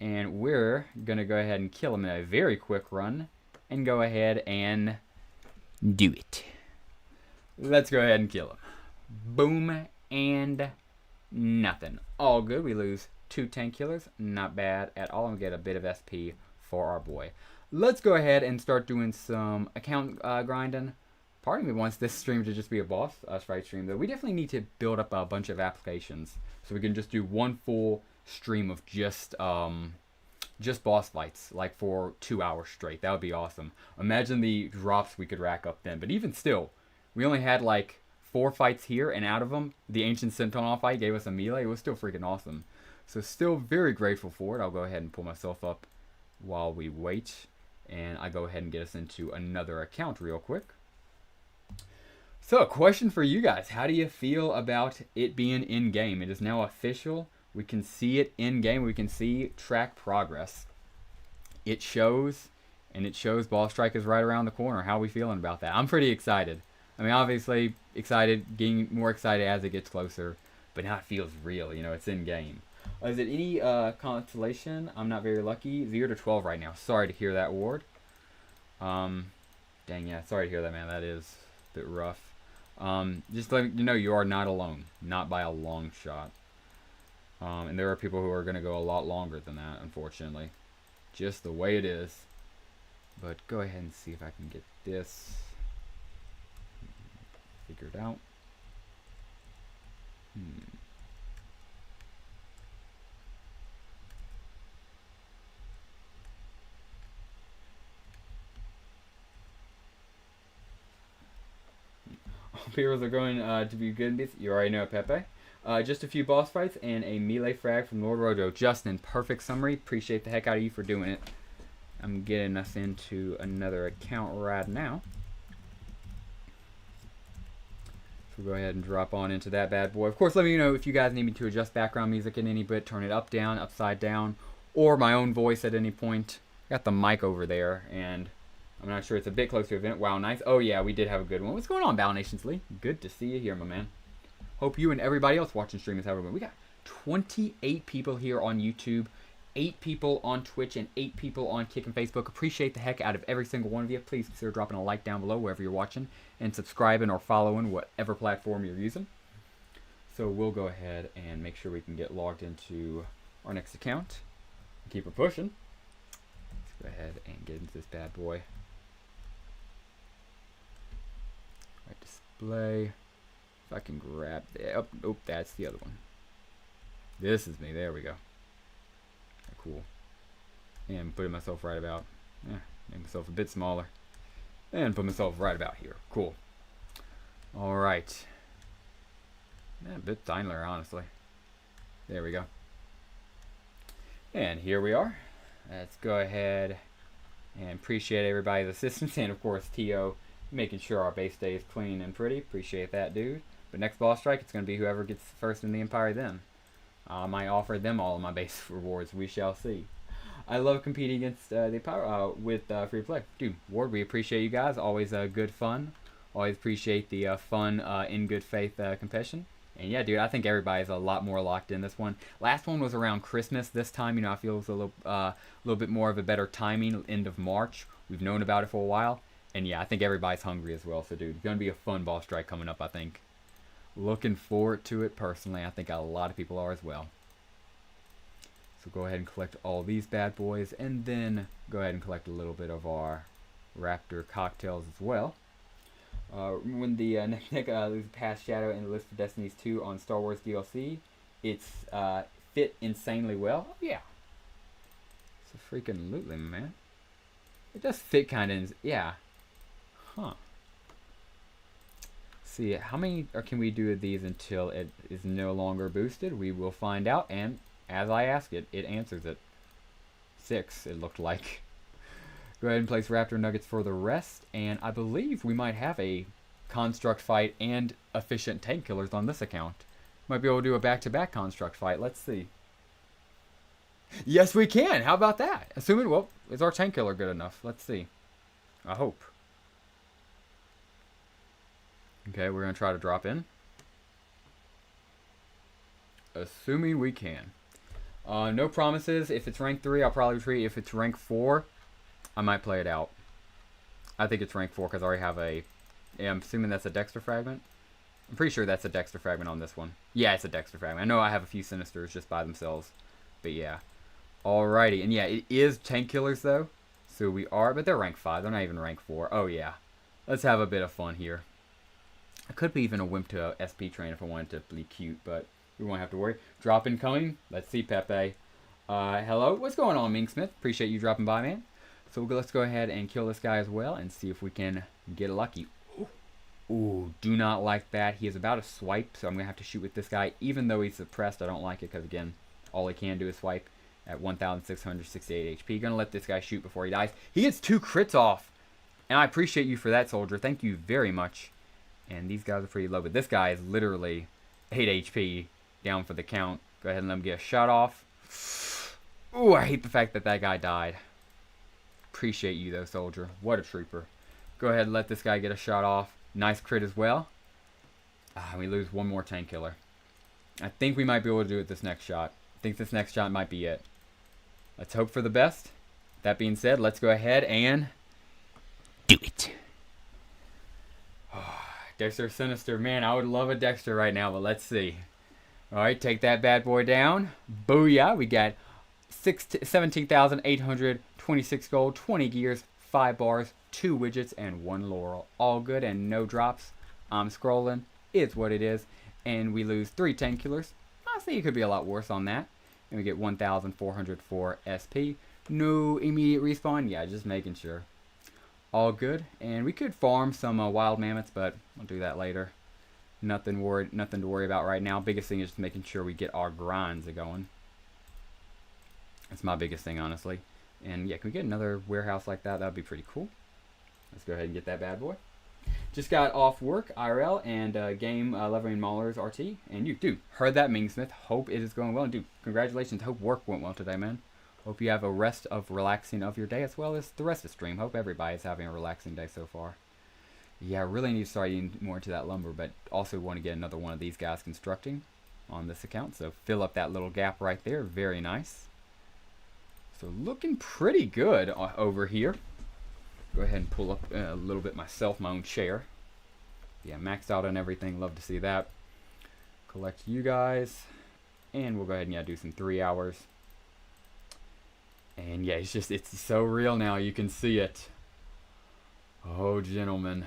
And we're going to go ahead and kill him in a very quick run. And go ahead and do it. Let's go ahead and kill him. Boom and nothing. All good. We lose 2 tank killers. Not bad at all. And we get a bit of SP for our boy. Let's go ahead and start doing some account grinding. Part of me wants this stream to just be a boss fight stream, though. We definitely need to build up a bunch of applications so we can just do one full stream of just boss fights, like for 2 hours straight. That would be awesome. Imagine the drops we could rack up then. But even still, we only had like 4 fights here, and out of them, the Ancient Sentinel fight gave us a melee. It was still freaking awesome. So still very grateful for it. I'll go ahead and pull myself up while we wait. And I go ahead and get us into another account real quick. So a question for you guys. How do you feel about it being in-game? It is now official. We can see it in-game. We can see track progress. It shows, and it shows Ball Strike is right around the corner. How are we feeling about that? I'm pretty excited. I mean, obviously excited, getting more excited as it gets closer. But now it feels real. You know, it's in-game. Is it any consolation? I'm not very lucky. 0 to 12 right now. Sorry to hear that, Ward. Dang, yeah. Sorry to hear that, man. That is a bit rough. Just let you know you are not alone. Not by a long shot. And there are people who are going to go a lot longer than that, unfortunately. Just the way it is. But go ahead and see if I can get this figured out. Heroes are going to be good. You already know Pepe. Just a few boss fights and a melee frag from Lord Rojo. Justin, perfect summary. Appreciate the heck out of you for doing it. I'm getting us into another account right now. So we'll go ahead and drop on into that bad boy. Of course, let me know if you guys need me to adjust background music in any bit. Turn it up, down, upside down, or my own voice at any point. Got the mic over there, and I'm not sure. It's a bit close to event. Wow, nice. Oh, yeah, we did have a good one. What's going on, Battle Nations Lee? Good to see you here, my man. Hope you and everybody else watching stream is having a good one. We got 28 people here on YouTube, 8 people on Twitch, and 8 people on Kick and Facebook. Appreciate the heck out of every single one of you. Please consider dropping a like down below wherever you're watching and subscribing or following whatever platform you're using. So we'll go ahead and make sure we can get logged into our next account. Keep it pushing. Let's go ahead and get into this bad boy. Right display. If I can grab that. Oh, nope, that's the other one. This is me. There we go. Cool. And putting myself right about. Make myself a bit smaller. And put myself right about here. Cool. Alright. A bit tinier, honestly. There we go. And here we are. Let's go ahead and appreciate everybody's assistance. And of course, T.O. making sure our base stays clean and pretty. Appreciate that, dude. But next boss strike, it's going to be whoever gets first in the Empire then. I might offer them all of my base rewards. We shall see. I love competing against the Empire with free play. Dude, Ward, we appreciate you guys. Always good fun. Always appreciate the fun in good faith competition. And yeah, dude, I think everybody's a lot more locked in this one. Last one was around Christmas. This time, you know, I feel it's a little bit more of a better timing, end of March. We've known about it for a while. And yeah, I think everybody's hungry as well. So, dude, it's going to be a fun boss strike coming up, I think. Looking forward to it personally. I think a lot of people are as well. So go ahead and collect all these bad boys. And then go ahead and collect a little bit of our Raptor cocktails as well. When the lose past Shadow in the list for Destinies 2 on Star Wars DLC, it's fit insanely well. Oh, yeah. It's a freaking lootly, man. It does fit kind of, yeah. Huh. See, how many can we do of these until it is no longer boosted? We will find out, and as I ask it, it answers it. 6, it looked like. Go ahead and place Raptor Nuggets for the rest, and I believe we might have a Construct fight and efficient tank killers on this account. Might be able to do a back-to-back Construct fight. Let's see. Yes, we can! How about that? Assuming, well, is our tank killer good enough? Let's see. I hope. Okay, we're going to try to drop in. Assuming we can. No promises. If it's rank 3, I'll probably retreat. If it's rank 4, I might play it out. I think it's rank 4 because I already have a... Yeah, I'm assuming that's a Dexter fragment. I'm pretty sure that's a Dexter fragment on this one. Yeah, it's a Dexter fragment. I know I have a few Sinisters just by themselves. But yeah. Alrighty. And yeah, it is tank killers though. So we are... But they're rank 5. They're not even rank 4. Oh yeah. Let's have a bit of fun here. I could be even a wimp to a SP train if I wanted to be cute, but we won't have to worry. Drop incoming. Let's see, Pepe. Hello. What's going on, Ming Smith? Appreciate you dropping by, man. So let's go ahead and kill this guy as well and see if we can get lucky. Ooh, do not like that. He is about to swipe, so I'm going to have to shoot with this guy. Even though he's suppressed, I don't like it because, again, all he can do is swipe at 1,668 HP. Going to let this guy shoot before he dies. He gets 2 crits off, and I appreciate you for that, soldier. Thank you very much. And these guys are pretty low, but this guy is literally 8 HP down for the count. Go ahead and let him get a shot off. Ooh, I hate the fact that that guy died. Appreciate you, though, soldier. What a trooper. Go ahead and let this guy get a shot off. Nice crit as well. We lose one more tank killer. I think we might be able to do it this next shot. I think this next shot might be it. Let's hope for the best. That being said, let's go ahead and do it. Dexter Sinister. Man, I would love a Dexter right now, but let's see. Alright, take that bad boy down. Booyah. We got 17,826 gold, 20 gears, 5 bars, 2 widgets, and 1 laurel. All good and no drops. I'm scrolling. It's what it is. And we lose 3 tank killers. I think it could be a lot worse on that. And we get 1,404 SP. No immediate respawn. Yeah, just making sure. All good. And we could farm some wild mammoths, but I'll do that later. Nothing to worry about right now. Biggest thing is just making sure we get our grinds going. That's my biggest thing, honestly. And yeah, can we get another warehouse like that? That would be pretty cool. Let's go ahead and get that bad boy. Just got off work, IRL, and game Levering Maulers RT. And you, dude, heard that, Ming Smith. Hope it is going well. And dude, congratulations. Hope work went well today, man. Hope you have a rest of relaxing of your day as well as the rest of the stream. Hope everybody's having a relaxing day so far. Yeah, I really need to start getting more into that lumber, but also want to get another one of these guys constructing on this account. So fill up that little gap right there. Very nice. So looking pretty good over here. Go ahead and pull up a little bit myself, my own chair. Yeah, maxed out on everything. Love to see that. Collect you guys. And we'll go ahead and do some 3 hours. And yeah, it's so real now. You can see it. Oh, gentlemen.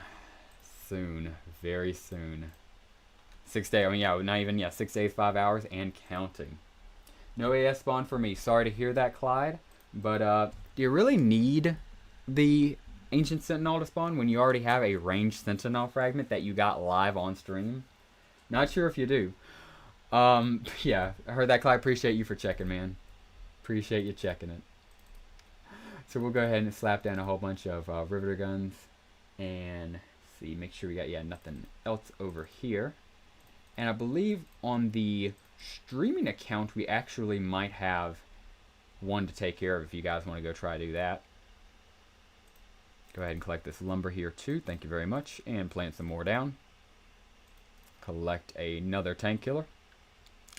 Soon. Very soon. 6 days. I mean, yeah, not even, 6 days, 5 hours, and counting. No AS spawn for me. Sorry to hear that, Clyde. But, do you really need the Ancient Sentinel to spawn when you already have a ranged Sentinel fragment that you got live on stream? Not sure if you do. Yeah, I heard that, Clyde. Appreciate you for checking, man. Appreciate you checking it. So we'll go ahead and slap down a whole bunch of Riveter guns. And see, make sure we got, nothing else over here. And I believe on the streaming account, we actually might have one to take care of if you guys want to go try to do that. Go ahead and collect this lumber here too. Thank you very much. And plant some more down. Collect another tank killer.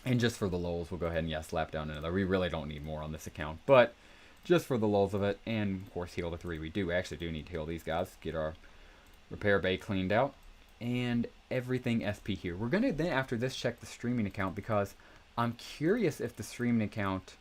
And just for the lulz, we'll go ahead and slap down another. We really don't need more on this account, but just for the lulz of it, and of course heal the 3 we do. We actually do need to heal these guys. Get our repair bay cleaned out. And everything SP here. We're going to then, after this, check the streaming account because I'm curious if the streaming account,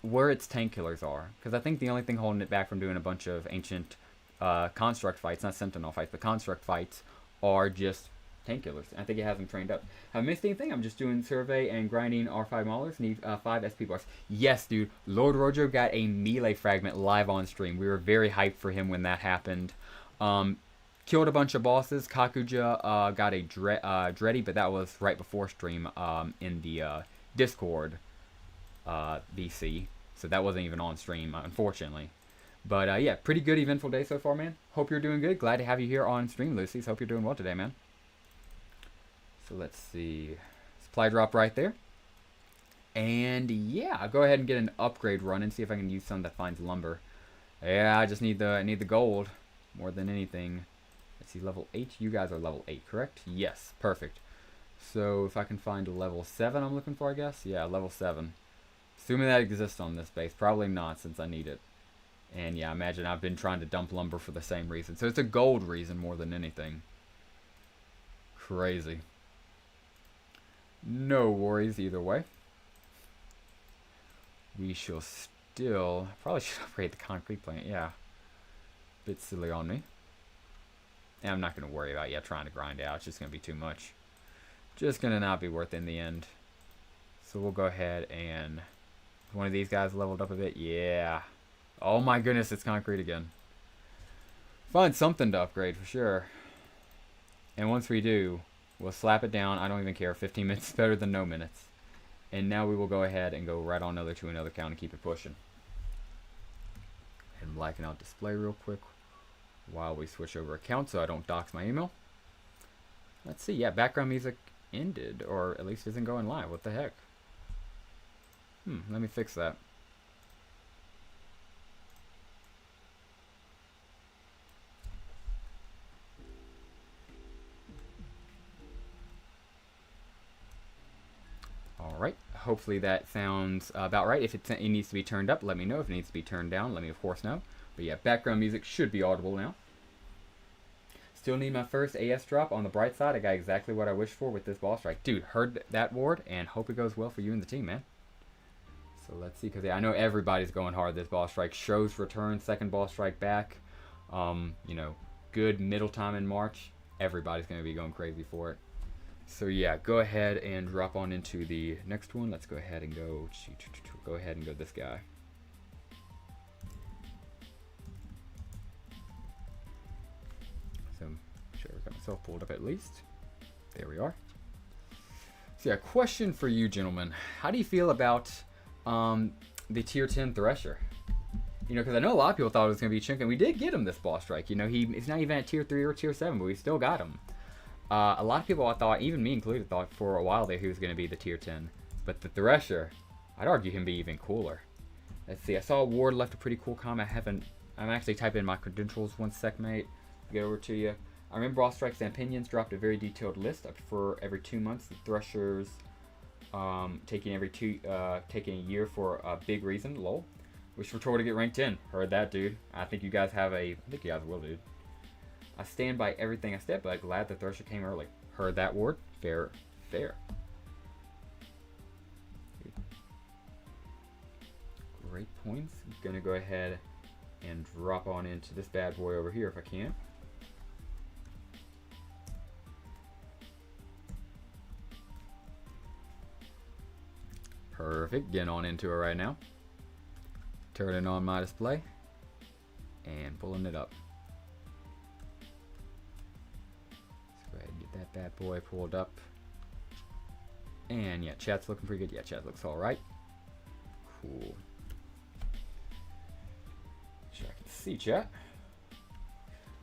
where its tank killers are. Because I think the only thing holding it back from doing a bunch of ancient construct fights, not sentinel fights, but construct fights, are just tank killers. I think it has them trained up. Haven't missed anything. I'm just doing survey and grinding R5 maulers. Need 5 SP bars. Yes, dude. Lord Rojo got a melee fragment live on stream. We were very hyped for him when that happened. Killed a bunch of bosses. Kakuja got a Dreddy, but that was right before stream in the Discord VC. So that wasn't even on stream, unfortunately. But yeah, pretty good eventful day so far, man. Hope you're doing good. Glad to have you here on stream, Lucy's. Hope you're doing well today, man. So let's see. Supply drop right there. And yeah, I'll go ahead and get an upgrade run and see if I can use some that finds lumber. Yeah, I just need the gold more than anything. Let's see, level 8. You guys are level 8, correct? Yes, perfect. So if I can find a level 7 I'm looking for, I guess. Yeah, level 7. Assuming that exists on this base. Probably not, since I need it. And yeah, imagine I've been trying to dump lumber for the same reason. So it's a gold reason more than anything. Crazy. No worries either way. We shall still... Probably should upgrade the concrete plant, yeah. Bit silly on me. And I'm not going to worry about, trying to grind out. It's just going to be too much. Just going to not be worth it in the end. So we'll go ahead and... One of these guys leveled up a bit. Yeah. Oh my goodness, it's concrete again. Find something to upgrade for sure. And once we do, we'll slap it down. I don't even care. 15 minutes is better than no minutes. And now we will go ahead and go right on to another count and keep it pushing. And blacken out display real quick while we switch over account so I don't dox my email. Let's see. Yeah, background music ended, or at least isn't going live. What the heck? Let me fix that. Alright, hopefully that sounds about right. If it needs to be turned up, let me know. If it needs to be turned down, let me of course know. But yeah, background music should be audible now. Still need my first AS drop. On the bright side, I got exactly what I wished for with this boss strike. Dude, heard that ward, and hope it goes well for you and the team, man. So let's see, because I know everybody's going hard this boss strike. Show's return, second boss strike back. You know, good middle time in March. Everybody's going to be going crazy for it. So yeah, go ahead and drop on into the next one. Let's go ahead and go this guy. So make sure I got myself pulled up at least. There we are. So yeah, question for you gentlemen. How do you feel about the tier 10 Thresher? You know, because I know a lot of people thought it was going to be Chink, and we did get him this boss strike. You know, he's not even at tier 3 or tier 7, but we still got him. A lot of people, I thought, even me included, thought for a while there he was going to be the tier 10. But the Thresher, I'd argue him be even cooler. Let's see, I saw Ward left a pretty cool comment. I'm actually typing in my credentials 1 sec, mate. Get over to you. I remember boss strikes and opinions dropped a very detailed list. I prefer every 2 months. The Threshers taking a year for a big reason. Lol. Wish for Tor to get ranked 10. Heard that, dude. I think you guys will, dude. I stand by everything I said, but I'm glad the Thresher came early. Heard that, Ward. Fair. Great points. I'm gonna go ahead and drop on into this bad boy over here if I can. Perfect. Getting on into it right now. Turning on my display and pulling it up. Let's go ahead and get that bad boy pulled up. And yeah, chat's looking pretty good. Yeah, chat looks all right. Cool. Sure, I can see chat.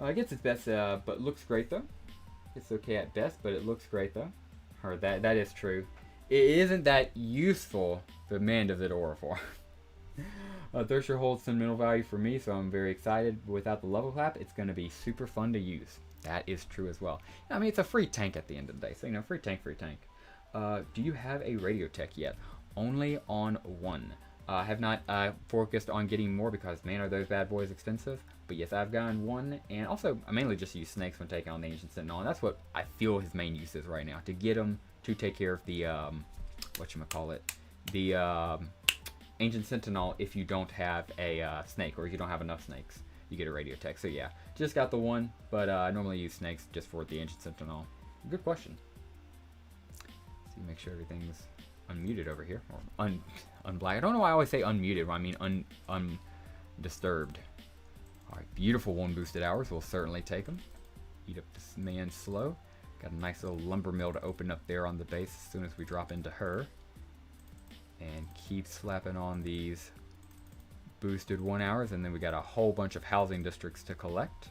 I guess it's best, but looks great though. It's okay at best, but it looks great though. Heard that. That is true. It isn't that useful, but man, does it Orifor. Thresher holds sentimental value for me, so I'm very excited. Without the level clap, it's going to be super fun to use. That is true as well. I mean, it's a free tank at the end of the day, so you know, free tank. Do you have a radio tech yet? Only on one. I have not focused on getting more because, man, are those bad boys expensive. But yes, I've gotten one, and also I mainly just use snakes when taking on the Ancient Sentinel, and that's what I feel his main use is right now, to get him to take care of the Ancient Sentinel. If you don't have a snake, or if you don't have enough snakes, you get a radio tech. So yeah, just got the one, but I normally use snakes just for the Ancient Sentinel. Good question. See, make sure everything's unmuted over here, or unblack. I don't know why I always say unmuted when I mean undisturbed. All right, beautiful 1 boosted hours. We'll certainly take them. Eat up this man slow. Got a nice little lumber mill to open up there on the base as soon as we drop into her. And keep slapping on these boosted 1 hours, and then we got a whole bunch of housing districts to collect.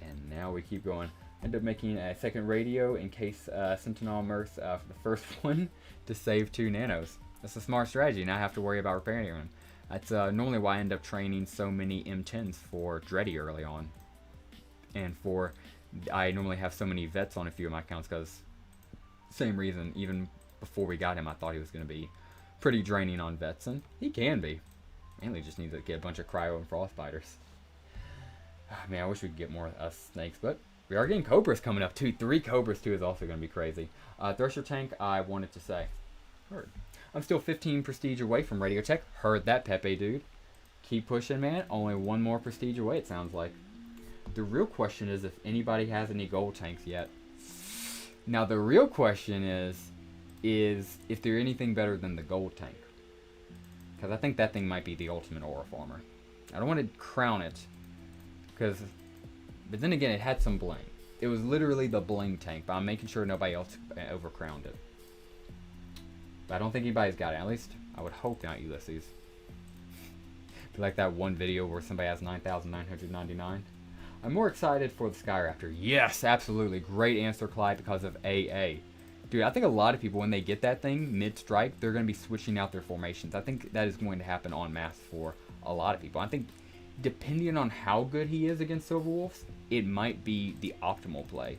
And now we keep going. End up making a second radio in case Sentinel Mirth for the first one to save 2 nanos. That's a smart strategy, not have to worry about repairing them. That's normally why I end up training so many M10s for Dreddy early on. And I normally have so many vets on a few of my accounts because same reason, even before we got him, I thought he was going to be pretty draining on vets, and he can be. Mainly just needs to get a bunch of cryo and frostbiters. Man, I wish we could get more snakes, but we are getting cobras coming up too. 3 cobras too is also going to be crazy. Thresher tank, I wanted to say. Heard. I'm still 15 prestige away from Radio Tech. Heard that, Pepe dude. Keep pushing, man. Only 1 more prestige away, it sounds like. The real question is if anybody has any gold tanks yet. Now, the real question is if they're anything better than the gold tank. Because I think that thing might be the ultimate aura farmer. I don't want to crown it. But then again, it had some bling. It was literally the bling tank, but I'm making sure nobody else overcrowned it. But I don't think anybody's got it. At least, I would hope not, Ulysses. Be like that one video where somebody has 9,999. I'm more excited for the Skyraptor. Yes, absolutely. Great answer, Clyde, because of AA. Dude, I think a lot of people, when they get that thing mid-strike, they're going to be switching out their formations. I think that is going to happen en masse for a lot of people. I think depending on how good he is against Silverwolves, it might be the optimal play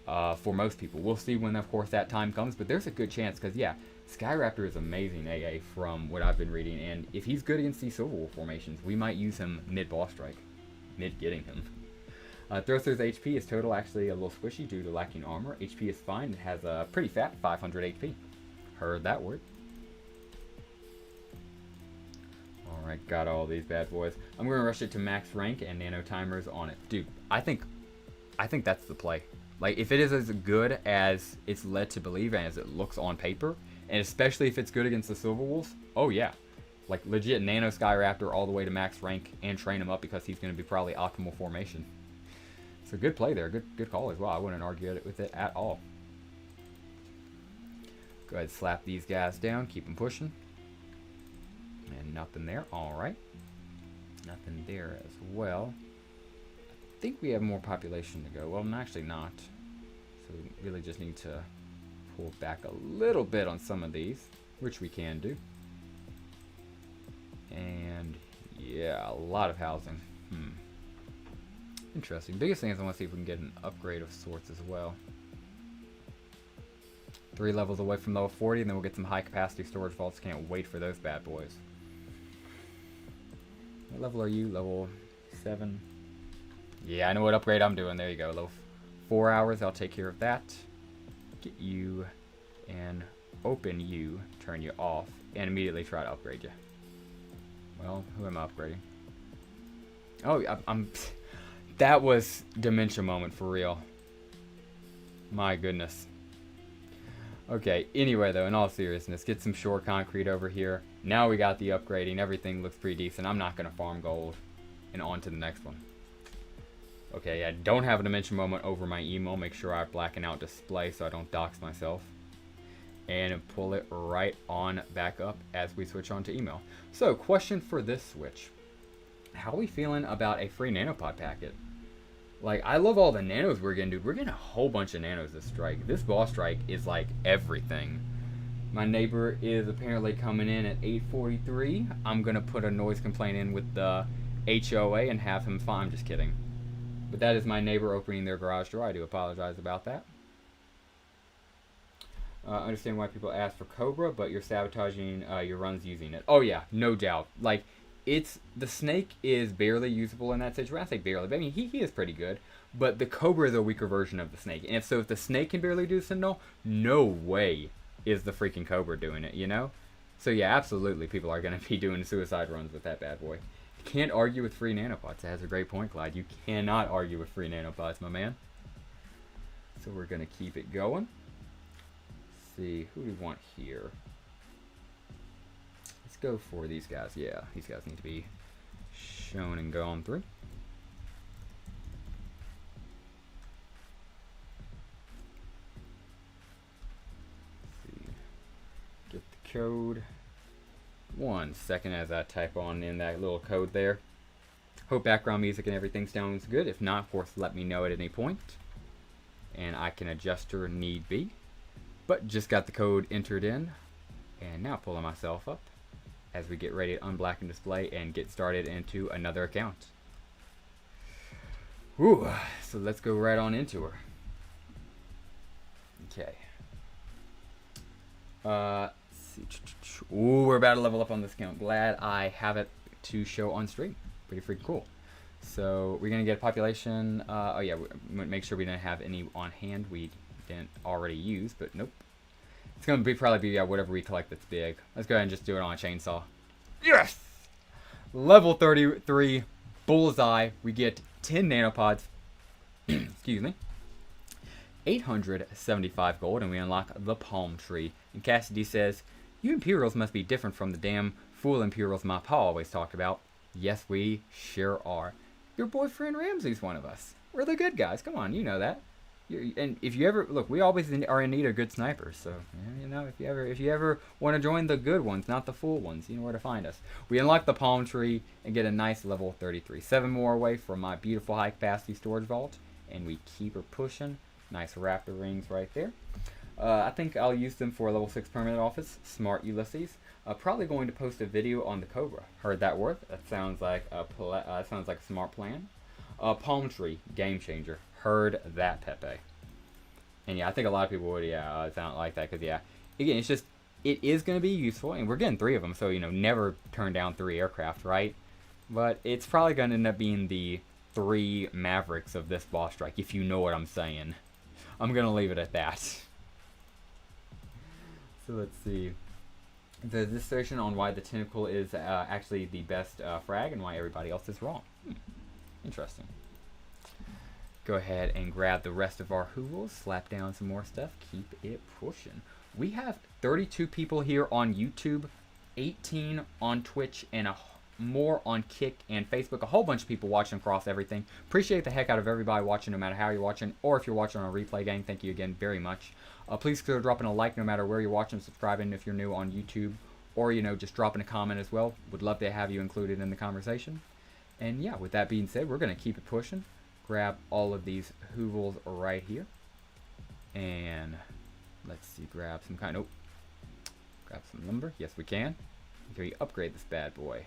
for most people. We'll see when, of course, that time comes, but there's a good chance because, yeah, Skyraptor is amazing AA from what I've been reading, and if he's good against these Silverwolf formations, we might use him mid-boss strike, mid-getting him. Throster's HP is total actually a little squishy due to lacking armor. HP is fine. It has a pretty fat 500 HP. Heard that word. Alright, got all these bad boys. I'm going to rush it to max rank and nano timers on it. Dude, I think that's the play. Like, if it is as good as it's led to believe and as it looks on paper, and especially if it's good against the Silverwolves, oh yeah. Like, legit nano Skyraptor all the way to max rank and train him up because he's going to be probably optimal formation. So good play there. Good call as well. I wouldn't argue with it at all. Go ahead and slap these guys down. Keep them pushing. And nothing there. Alright. Nothing there as well. I think we have more population to go. Well, actually not. So we really just need to pull back a little bit on some of these, which we can do. And yeah, a lot of housing. Interesting. Biggest thing is I want to see if we can get an upgrade of sorts as well. 3 levels away from level 40, and then we'll get some high capacity storage vaults. Can't wait for those bad boys. What level are you? Level 7? Yeah, I know what upgrade I'm doing. There you go. Level 4 hours. I'll take care of that. Get you and open you. Turn you off. And immediately try to upgrade you. Well, who am I upgrading? Oh, I'm that was dementia moment for real. My goodness. Okay, anyway though, in all seriousness, get some shore concrete over here. Now we got the upgrading. Everything looks pretty decent. I'm not going to farm gold. And on to the next one. Okay, I don't have a dementia moment over my emo. Make sure I blacken out display so I don't dox myself. And pull it right on back up as we switch on to emo. So, question for this switch. How are we feeling about a free nanopod packet? Like, I love all the nanos we're getting, dude. We're getting a whole bunch of nanos this strike. This boss strike is like everything. My neighbor is apparently coming in at 8:43. I'm going to put a noise complaint in with the HOA and have him fine. I'm just kidding. But that is my neighbor opening their garage door. I do apologize about that. Understand why people ask for Cobra, but you're sabotaging your runs using it. Oh yeah, no doubt. Like, the snake is barely usable in that situation. I say barely, but I mean he is pretty good. But the Cobra is a weaker version of the snake. And if the snake can barely do Sentinel, no way is the freaking Cobra doing it, you know? So yeah, absolutely people are gonna be doing suicide runs with that bad boy. You can't argue with free nanopods. That has a great point, Clyde. You cannot argue with free nanopods, my man. So we're gonna keep it going. See, who do we want here? Let's go for these guys. Yeah, these guys need to be shown and gone through. Let's see. Get the code. 1 second as I type on in that little code there. Hope background music and everything sounds good. If not, of course, let me know at any point. And I can adjust or need be. But just got the code entered in, and now pulling myself up as we get ready to unblacken display and get started into another account. Whew, so let's go right on into her. Okay. see. Ooh, we're about to level up on this account. Glad I have it to show on stream. Pretty freaking cool. So we're gonna get a population. Oh yeah, make sure we didn't have any on hand we didn't already use, but nope. It's gonna probably be whatever we collect that's big. Let's go ahead and just do it on a chainsaw. Yes! Level 33, bullseye. We get 10 nanopods. Excuse me. 875 gold, and we unlock the palm tree. And Cassidy says, "You Imperials must be different from the damn fool Imperials my pa always talked about." Yes, we sure are. Your boyfriend Ramsey's one of us. We're the good guys. Come on, you know that. And if you ever look, we always are in need of good snipers. So you know, if you ever want to join the good ones, not the fool ones, you know where to find us. We unlock the palm tree and get a nice level 33. 7 more away from my beautiful high capacity storage vault, and we keep her pushing. Nice raptor rings right there. I think I'll use them for a level 6 permanent office. Smart Ulysses. Probably going to post a video on the Cobra. Heard that word? That sounds like a smart plan. Palm tree, game changer. Heard that, Pepe. And yeah, I think a lot of people would, sound like that, because yeah, again, it is going to be useful, and we're getting 3 of them, so you know, never turn down 3 aircraft, right? But it's probably going to end up being the 3 Mavericks of this boss strike, if you know what I'm saying. I'm going to leave it at that. So let's see. The discussion on why the tentacle is actually the best frag and why everybody else is wrong. Interesting. Go ahead and grab the rest of our hoovels, slap down some more stuff, keep it pushing. We have 32 people here on YouTube, 18 on Twitch, and more on Kick and Facebook. A whole bunch of people watching across everything. Appreciate the heck out of everybody watching, no matter how you're watching, or if you're watching on a replay, gang, thank you again very much. Please consider dropping a like no matter where you're watching, subscribing if you're new on YouTube, or, you know, just dropping a comment as well. Would love to have you included in the conversation. And yeah, with that being said, we're going to keep it pushing. Grab all of these hoovels right here. And let's see, grab some grab some lumber. Yes, we can. Can we upgrade this bad boy?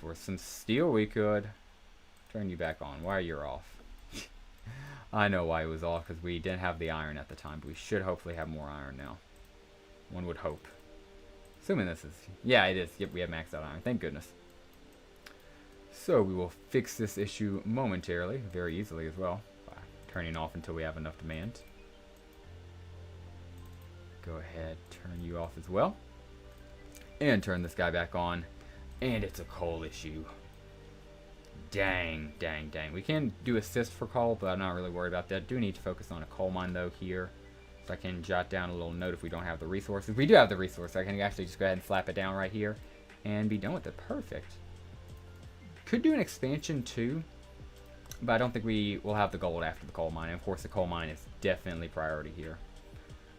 For some steel, we could. Turn you back on. Why you're off? I know why it was off, because we didn't have the iron at the time, but we should hopefully have more iron now. One would hope. Assuming this is... Yeah, it is. Yep, we have maxed out iron. Thank goodness. So we will fix this issue momentarily, very easily as well, by turning off until we have enough demand. Go ahead, turn you off as well. And turn this guy back on. And it's a coal issue. Dang, dang, dang. We can do assist for coal, but I'm not really worried about that. Do need to focus on a coal mine, though, here. So I can jot down a little note if we don't have the resources. We do have the resources. I can actually just go ahead and slap it down right here and be done with it. Perfect. Could do an expansion, too. But I don't think we will have the gold after the coal mine. And, of course, the coal mine is definitely priority here.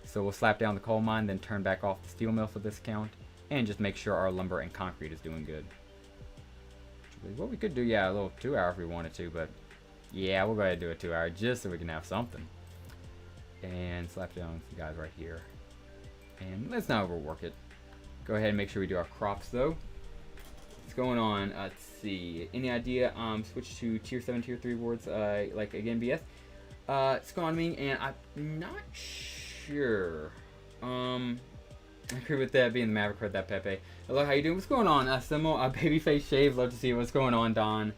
So we'll slap down the coal mine, then turn back off the steel mill for this count. And just make sure our lumber and concrete is doing good. What we could do, yeah, a little 2 hour if we wanted to, but yeah, we'll go ahead and do a 2 hour just so we can have something. And slap down some guys right here. And let's not overwork it. Go ahead and make sure we do our crops, though. What's going on? Let's see. Any idea? Switch to tier 7, tier 3 wards, like again, BS. It's going on me, and I'm not sure. I agree with that being the Maverick. Heard that, Pepe. Hello, how you doing? What's going on? Simo, Babyface Shave. Love to see what's going on, Don.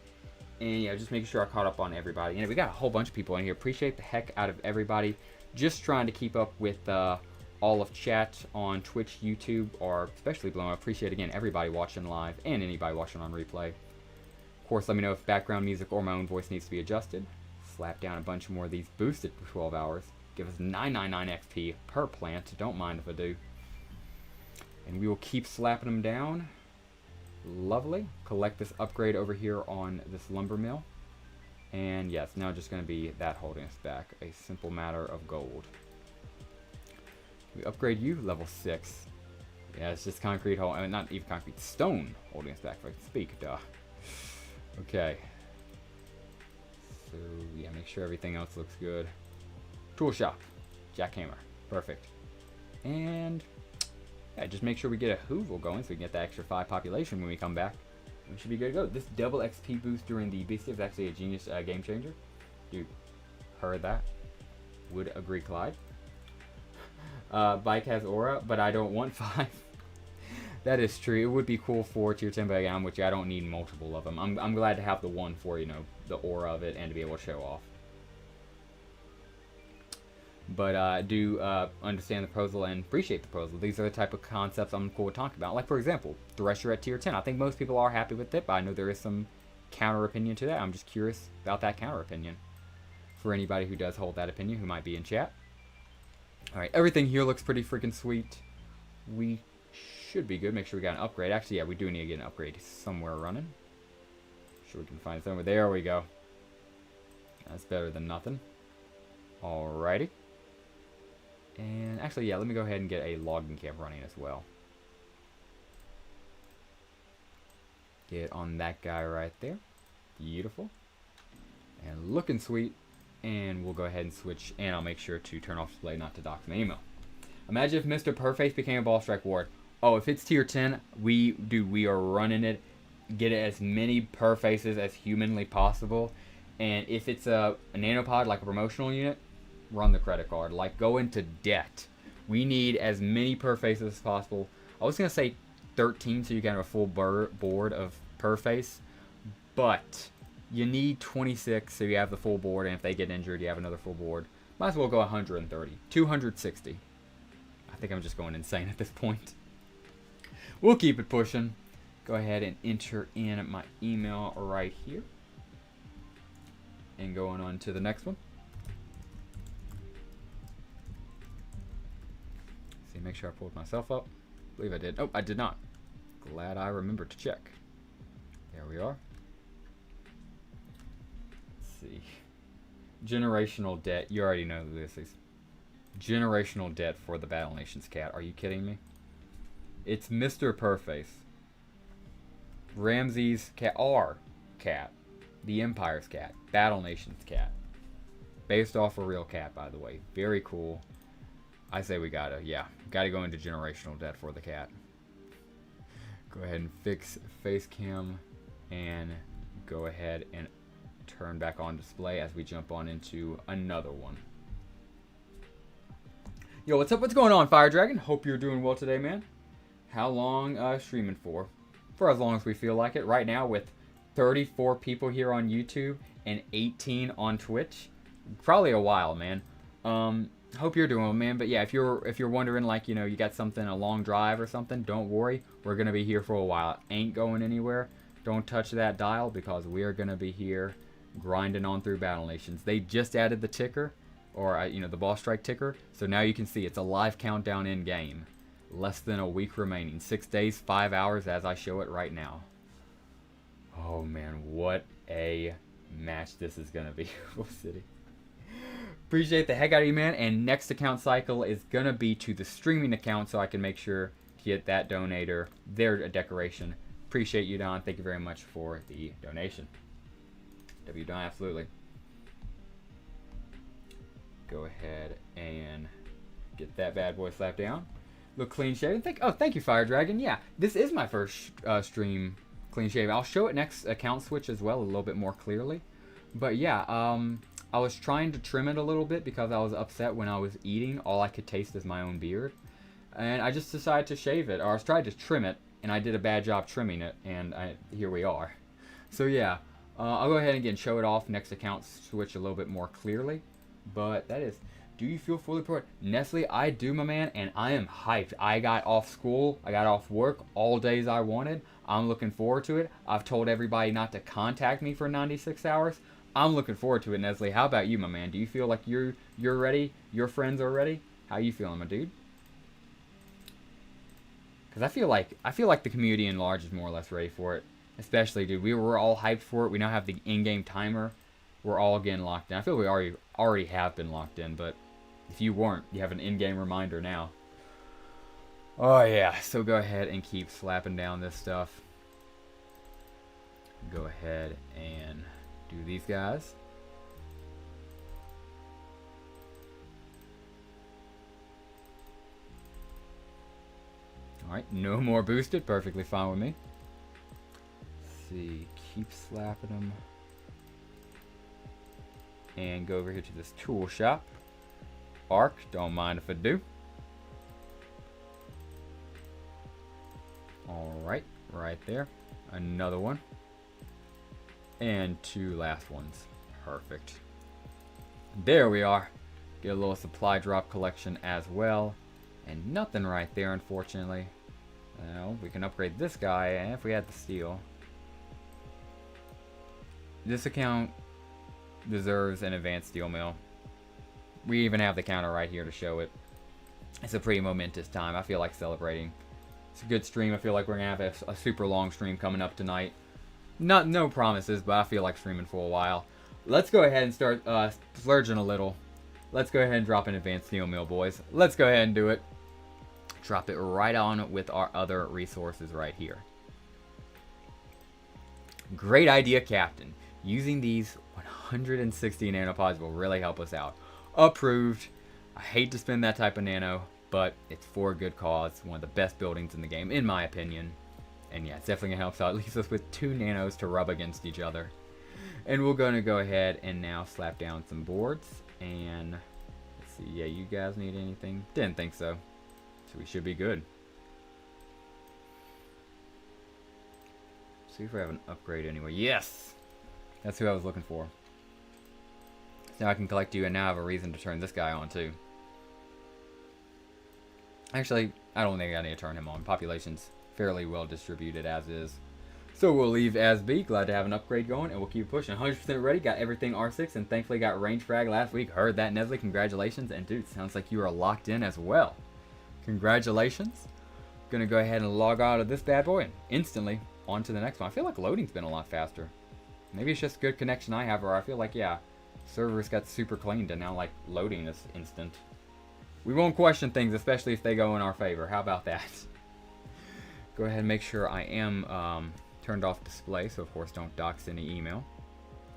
And yeah, just making sure I caught up on everybody. And we got a whole bunch of people in here. Appreciate the heck out of everybody. Just trying to keep up with all of chat on Twitch, YouTube, or especially Blow. I appreciate, again, everybody watching live and anybody watching on replay. Of course, let me know if background music or my own voice needs to be adjusted. Slap down a bunch more of these boosted for 12 hours. Give us 999 XP per plant. Don't mind if I do. And we will keep slapping them down. Lovely. Collect this upgrade over here on this lumber mill. And yes, now just going to be that holding us back. A simple matter of gold. We upgrade you, level 6. Yeah, it's just concrete, not even concrete, stone holding us back, if I can speak, duh. Okay. So, yeah, make sure everything else looks good. Tool shop. Jackhammer. Perfect. And... yeah, just make sure we get a hoovel going so we can get the extra 5 population when we come back. We should be good to go. This double XP boost during the BC is actually a genius game changer. Dude, heard that. Would agree, Clyde. Bike has aura, but I don't want 5. That is true. It would be cool for tier 10, but again, I'm with you. I don't need multiple of them. I'm glad to have the one for, you know, the aura of it and to be able to show off. But I do understand the proposal and appreciate the proposal. These are the type of concepts I'm cool with talking about. Like, for example, Thresher at tier 10. I think most people are happy with it, but I know there is some counter opinion to that. I'm just curious about that counter opinion. For anybody who does hold that opinion, who might be in chat. Alright, everything here looks pretty freaking sweet. We should be good. Make sure we got an upgrade. Actually, yeah, we do need to get an upgrade somewhere running. Sure we can find somewhere. There we go. That's better than nothing. Alrighty. And actually, yeah, let me go ahead and get a logging camp running as well. Get on that guy right there. Beautiful. And looking sweet. And we'll go ahead and switch, and I'll make sure to turn off display not to dox my email. Imagine if Mr. Perfect became a Ball Strike Ward. Oh, if it's tier 10, we are running it. Get it as many Perfaces as humanly possible. And if it's a nanopod, like a promotional unit, run the credit card. Like, go into debt. We need as many Perfaces as possible. I was going to say 13, so you can have a full board of Perface. But you need 26, so you have the full board, and if they get injured, you have another full board. Might as well go 130. 260. I think I'm just going insane at this point. We'll keep it pushing. Go ahead and enter in my email right here. And going on to the next one. See, make sure I pulled myself up. I believe I did. Oh, I did not. Glad I remembered to check. There we are. See. Generational debt. You already know who this is. Generational debt for the Battle Nations cat. Are you kidding me? It's Mr. Perface. Ramses cat. R cat. The Empire's cat. Battle Nations cat. Based off a real cat, by the way. Very cool. I say we gotta go into generational debt for the cat. Go ahead and fix face cam and go ahead and turn back on display as we jump on into another one. Yo, what's up? What's going on, Fire Dragon? Hope you're doing well today, man. How long streaming for? For as long as we feel like it. Right now with 34 people here on YouTube and 18 on Twitch. Probably a while, man. Hope you're doing well, man. But yeah, if you're wondering, like, you know, you got something, a long drive or something, don't worry. We're gonna be here for a while. Ain't going anywhere. Don't touch that dial because we are gonna be here grinding on through Battle Nations. They just added the ticker, or you know, the Ball Strike ticker. So now you can see it's a live countdown in game. Less than a week remaining. 6 days, 5 hours as I show it right now. Oh man, what a match this is gonna be. Wolf City. Appreciate the heck out of you, man. And next account cycle is gonna be to the streaming account, so I can make sure to get that donator their decoration. Appreciate you, Don. Thank you very much for the donation. W Don, absolutely. Go ahead and get that bad boy slapped down. Look clean shaven. Thank you, Fire Dragon. Yeah, this is my first stream clean shaven. I'll show it next account switch as well, a little bit more clearly. But yeah, I was trying to trim it a little bit because I was upset when I was eating. All I could taste is my own beard. And I just decided to shave it, or I was trying to trim it, and I did a bad job trimming it, and here we are. So yeah, I'll go ahead and again show it off next account switch a little bit more clearly. But that is, do you feel fully prepared? Nestle, I do, my man, and I am hyped. I got off school, I got off work all days I wanted. I'm looking forward to it. I've told everybody not to contact me for 96 hours. I'm looking forward to it, Nestle. How about you, my man? Do you feel like you're ready? Your friends are ready? How you feeling, my dude? Because I feel like the community in large is more or less ready for it. Especially, dude, we're all hyped for it. We now have the in-game timer. We're all getting locked in. I feel we already have been locked in, but if you weren't, you have an in-game reminder now. Oh yeah, so go ahead and keep slapping down this stuff. Go ahead and do these guys. Alright, no more boosted. Perfectly fine with me. Let's see, keep slapping them. And go over here to this tool shop. Arc, don't mind if I do. Alright, right there. Another one. And 2 last ones. Perfect. There we are. Get a little supply drop collection as well. And nothing right there, unfortunately. Well, we can upgrade this guy if we had the steel. This account deserves an advanced steel mill. We even have the counter right here to show it. It's a pretty momentous time. I feel like celebrating. It's a good stream. I feel like we're going to have a super long stream coming up tonight. No promises, but I feel like streaming for a while. Let's go ahead and start splurging a little. Let's go ahead and drop an advanced steel mill, boys. Let's go ahead and do it. Drop it right on with our other resources right here. Great idea, Captain. Using these 160 nanopods will really help us out. Approved. I hate to spend that type of nano, but it's for a good cause. One of the best buildings in the game, in my opinion. And yeah, it's definitely going to help us out. It leaves us with 2 nanos to rub against each other. And we're going to go ahead and now slap down some boards. And let's see. Yeah, you guys need anything? Didn't think so. So we should be good. See if we have an upgrade anywhere. Yes! That's who I was looking for. So now I can collect you, and now I have a reason to turn this guy on too. Actually, I don't think I need to turn him on. Population's fairly well distributed as is. So we'll leave as be. Glad to have an upgrade going, and we'll keep pushing. 100% ready. Got everything R6, and thankfully got range frag last week. Heard that, Nestle. Congratulations. And dude, sounds like you are locked in as well. Congratulations. Gonna go ahead and log out of this bad boy and instantly on to the next one. I feel like loading's been a lot faster. Maybe it's just good connection I have, or I feel like, yeah, servers got super cleaned and now like loading is instant. We won't question things, especially if they go in our favor. How about that? Go ahead and make sure I am turned off display, so of course don't dox any email.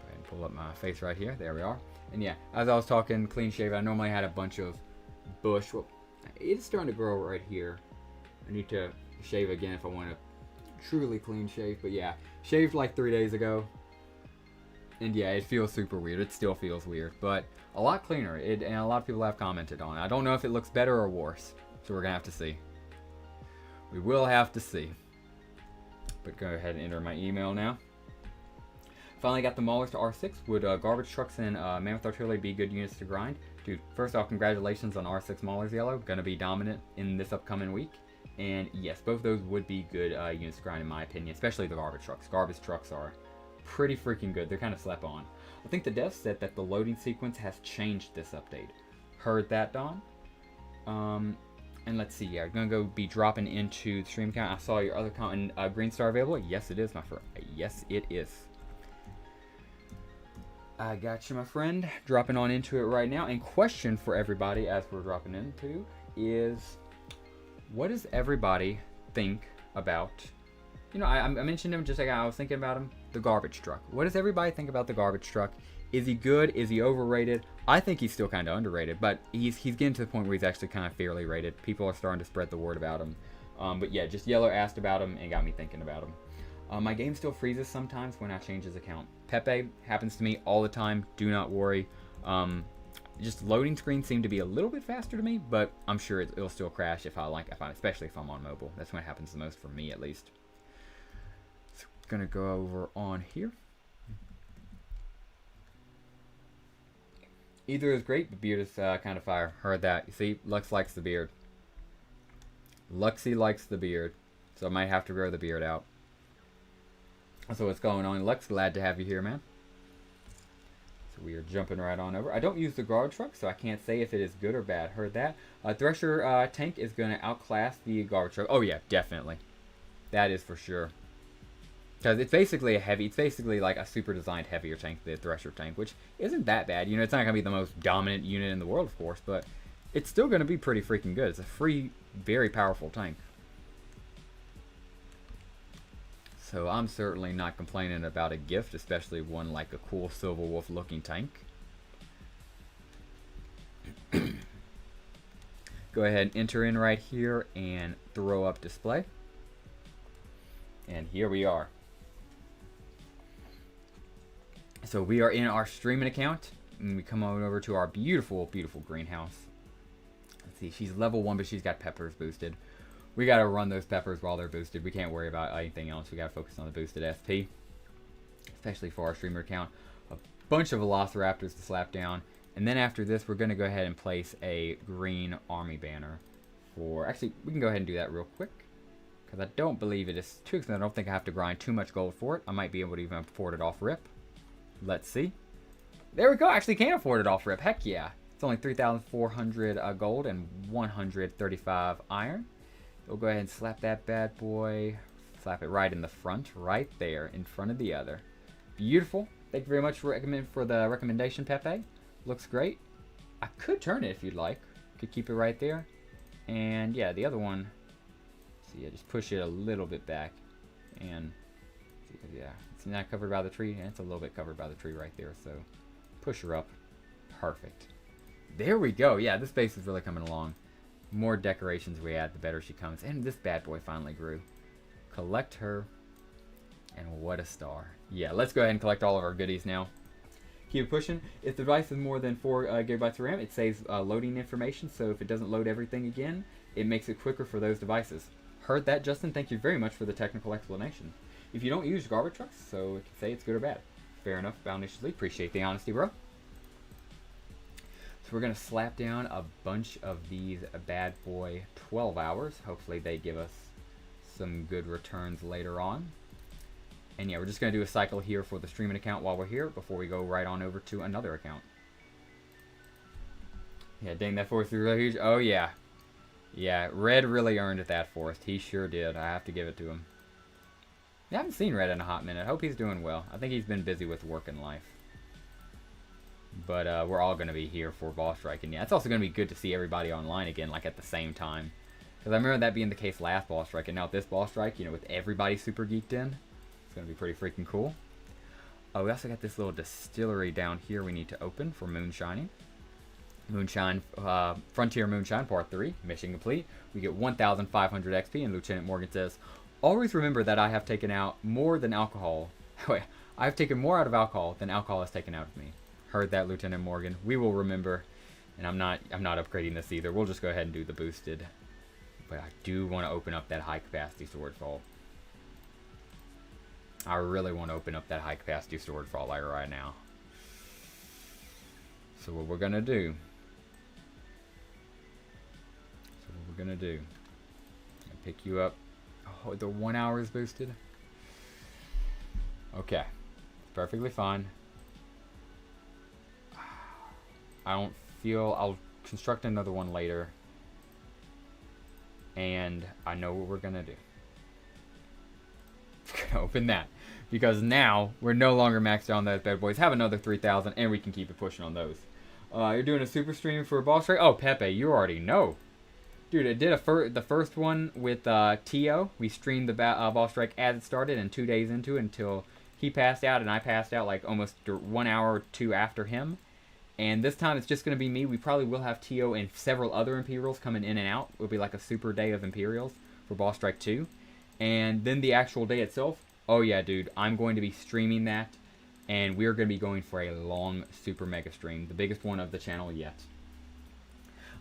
Go ahead and pull up my face right here. There we are. And yeah, as I was talking, clean shave, I normally had a bunch of bush. Well, it's starting to grow right here. I need to shave again if I want to truly clean shave. But yeah, shaved like 3 days ago. And yeah, it feels super weird. It still feels weird, but a lot cleaner. And a lot of people have commented on it. I don't know if it looks better or worse. So we're going to have to see. We will have to see. But go ahead and enter my email now. Finally got the Maulers to R6. Would garbage trucks and Mammoth Artillery be good units to grind? Dude, first off, congratulations on R6 Maulers Yellow. Gonna be dominant in this upcoming week. And yes, both of those would be good units to grind in my opinion, especially the garbage trucks. Garbage trucks are pretty freaking good. They're kind of slept on. I think the dev said that the loading sequence has changed this update. Heard that, Don? And let's see, yeah, I'm gonna go be dropping into the stream account. I saw your other account, Green Star available. Yes, it is, my friend. Yes, it is. I got you, my friend. Dropping on into it right now. And question for everybody as we're dropping into is, what does everybody think about, you know, I mentioned him just like I was thinking about him, the garbage truck. What does everybody think about the garbage truck? Is he good? Is he overrated? I think he's still kind of underrated, but he's getting to the point where he's actually kind of fairly rated. People are starting to spread the word about him. But yeah, just Yellow asked about him and got me thinking about him. My game still freezes sometimes when I change his account. Pepe happens to me all the time. Do not worry. Just loading screens seem to be a little bit faster to me, but I'm sure it'll still crash especially if I'm on mobile. That's when it happens the most for me, at least. So gonna go over on here. Either is great, but beard is kind of fire. Heard that. You see, Lux likes the beard. Luxy likes the beard, so I might have to grow the beard out. So what's going on, Lux? Glad to have you here, man. So we are jumping right on over. I don't use the garbage truck, so I can't say if it is good or bad. Heard that. Thresher tank is going to outclass the garbage truck. Oh yeah, definitely. That is for sure. Because it's basically it's basically like a super designed heavier tank, the Thresher tank, which isn't that bad. You know, it's not going to be the most dominant unit in the world, of course, but it's still going to be pretty freaking good. It's a free, very powerful tank. So I'm certainly not complaining about a gift, especially one like a cool Silver Wolf looking tank. Go ahead and enter in right here and throw up display. And here we are. So we are in our streaming account, and we come on over to our beautiful, beautiful greenhouse. Let's see, she's level 1, but she's got peppers boosted. We gotta run those peppers while they're boosted. We can't worry about anything else. We gotta focus on the boosted SP, especially for our streamer account. A bunch of Velociraptors to slap down, and then after this, we're gonna go ahead and place a green army banner. For actually, we can go ahead and do that real quick because I don't believe it is too expensive. I don't think I have to grind too much gold for it. I might be able to even afford it off rip. Let's see. There we go. Actually, can afford it off rip. Heck yeah! It's only 3,400 gold and 135 iron. We'll go ahead and slap that bad boy. Slap it right in the front, right there, in front of the other. Beautiful. Thank you very much for the recommendation, Pepe. Looks great. I could turn it if you'd like. Could keep it right there. And yeah, the other one. So yeah, just push it a little bit back. And yeah, it's not covered by the tree, and it's a little bit covered by the tree right there. So push her up. Perfect. There we go. Yeah, this base is really coming along. More decorations we add, the better she comes. And this bad boy finally grew. Collect her. And what a star. Yeah, let's go ahead and collect all of our goodies now. Keep pushing. If the device is more than 4 gigabytes of RAM, it saves loading information. So if it doesn't load everything again, it makes it quicker for those devices. Heard that, Justin? Thank you very much for the technical explanation. If you don't use garbage trucks, so it can say it's good or bad. Fair enough, Boundlessly. Appreciate the honesty, bro. So we're going to slap down a bunch of these bad boy 12 hours. Hopefully they give us some good returns later on. And yeah, we're just going to do a cycle here for the streaming account while we're here before we go right on over to another account. Yeah, dang, that forest is really huge. Oh, yeah. Yeah, Red really earned that forest. He sure did. I have to give it to him. I haven't seen Red in a hot minute. I hope he's doing well. I think he's been busy with work and life. But we're all going to be here for Boss Strike. And yeah, it's also going to be good to see everybody online again, like at the same time. Because I remember that being the case last Boss Strike. And now this Boss Strike, you know, with everybody super geeked in, it's going to be pretty freaking cool. Oh, we also got this little distillery down here we need to open for moonshining. Moonshine, Frontier Moonshine Part 3, mission complete. We get 1,500 XP, and Lieutenant Morgan says, always remember that I have taken out more than alcohol. Wait, I've taken more out of alcohol than alcohol has taken out of me. Heard that, Lieutenant Morgan. We will remember, and I'm not upgrading this either. We'll just go ahead and do the boosted. But I do want to open up that high capacity sword fall. I really want to open up that high capacity sword fall like right now. So what we're gonna do. Pick you up. Oh, the 1 hour is boosted. Okay, perfectly fine. I don't feel I'll construct another one later. And I know what we're gonna do. Gonna open that. Because now we're no longer maxed on those bad boys. Have another 3,000 and we can keep it pushing on those. You're doing a super stream for Boss Strike? Oh, Pepe, you already know. Dude, I did the first one with Tio. We streamed the Boss Strike as it started and 2 days into it until he passed out and I passed out like almost 1 hour or two after him. And this time it's just going to be me. We probably will have Tio and several other Imperials coming in and out. It'll be like a super day of Imperials for Boss Strike 2. And then the actual day itself, oh yeah, dude, I'm going to be streaming that. And we're going to be going for a long super mega stream. The biggest one of the channel yet.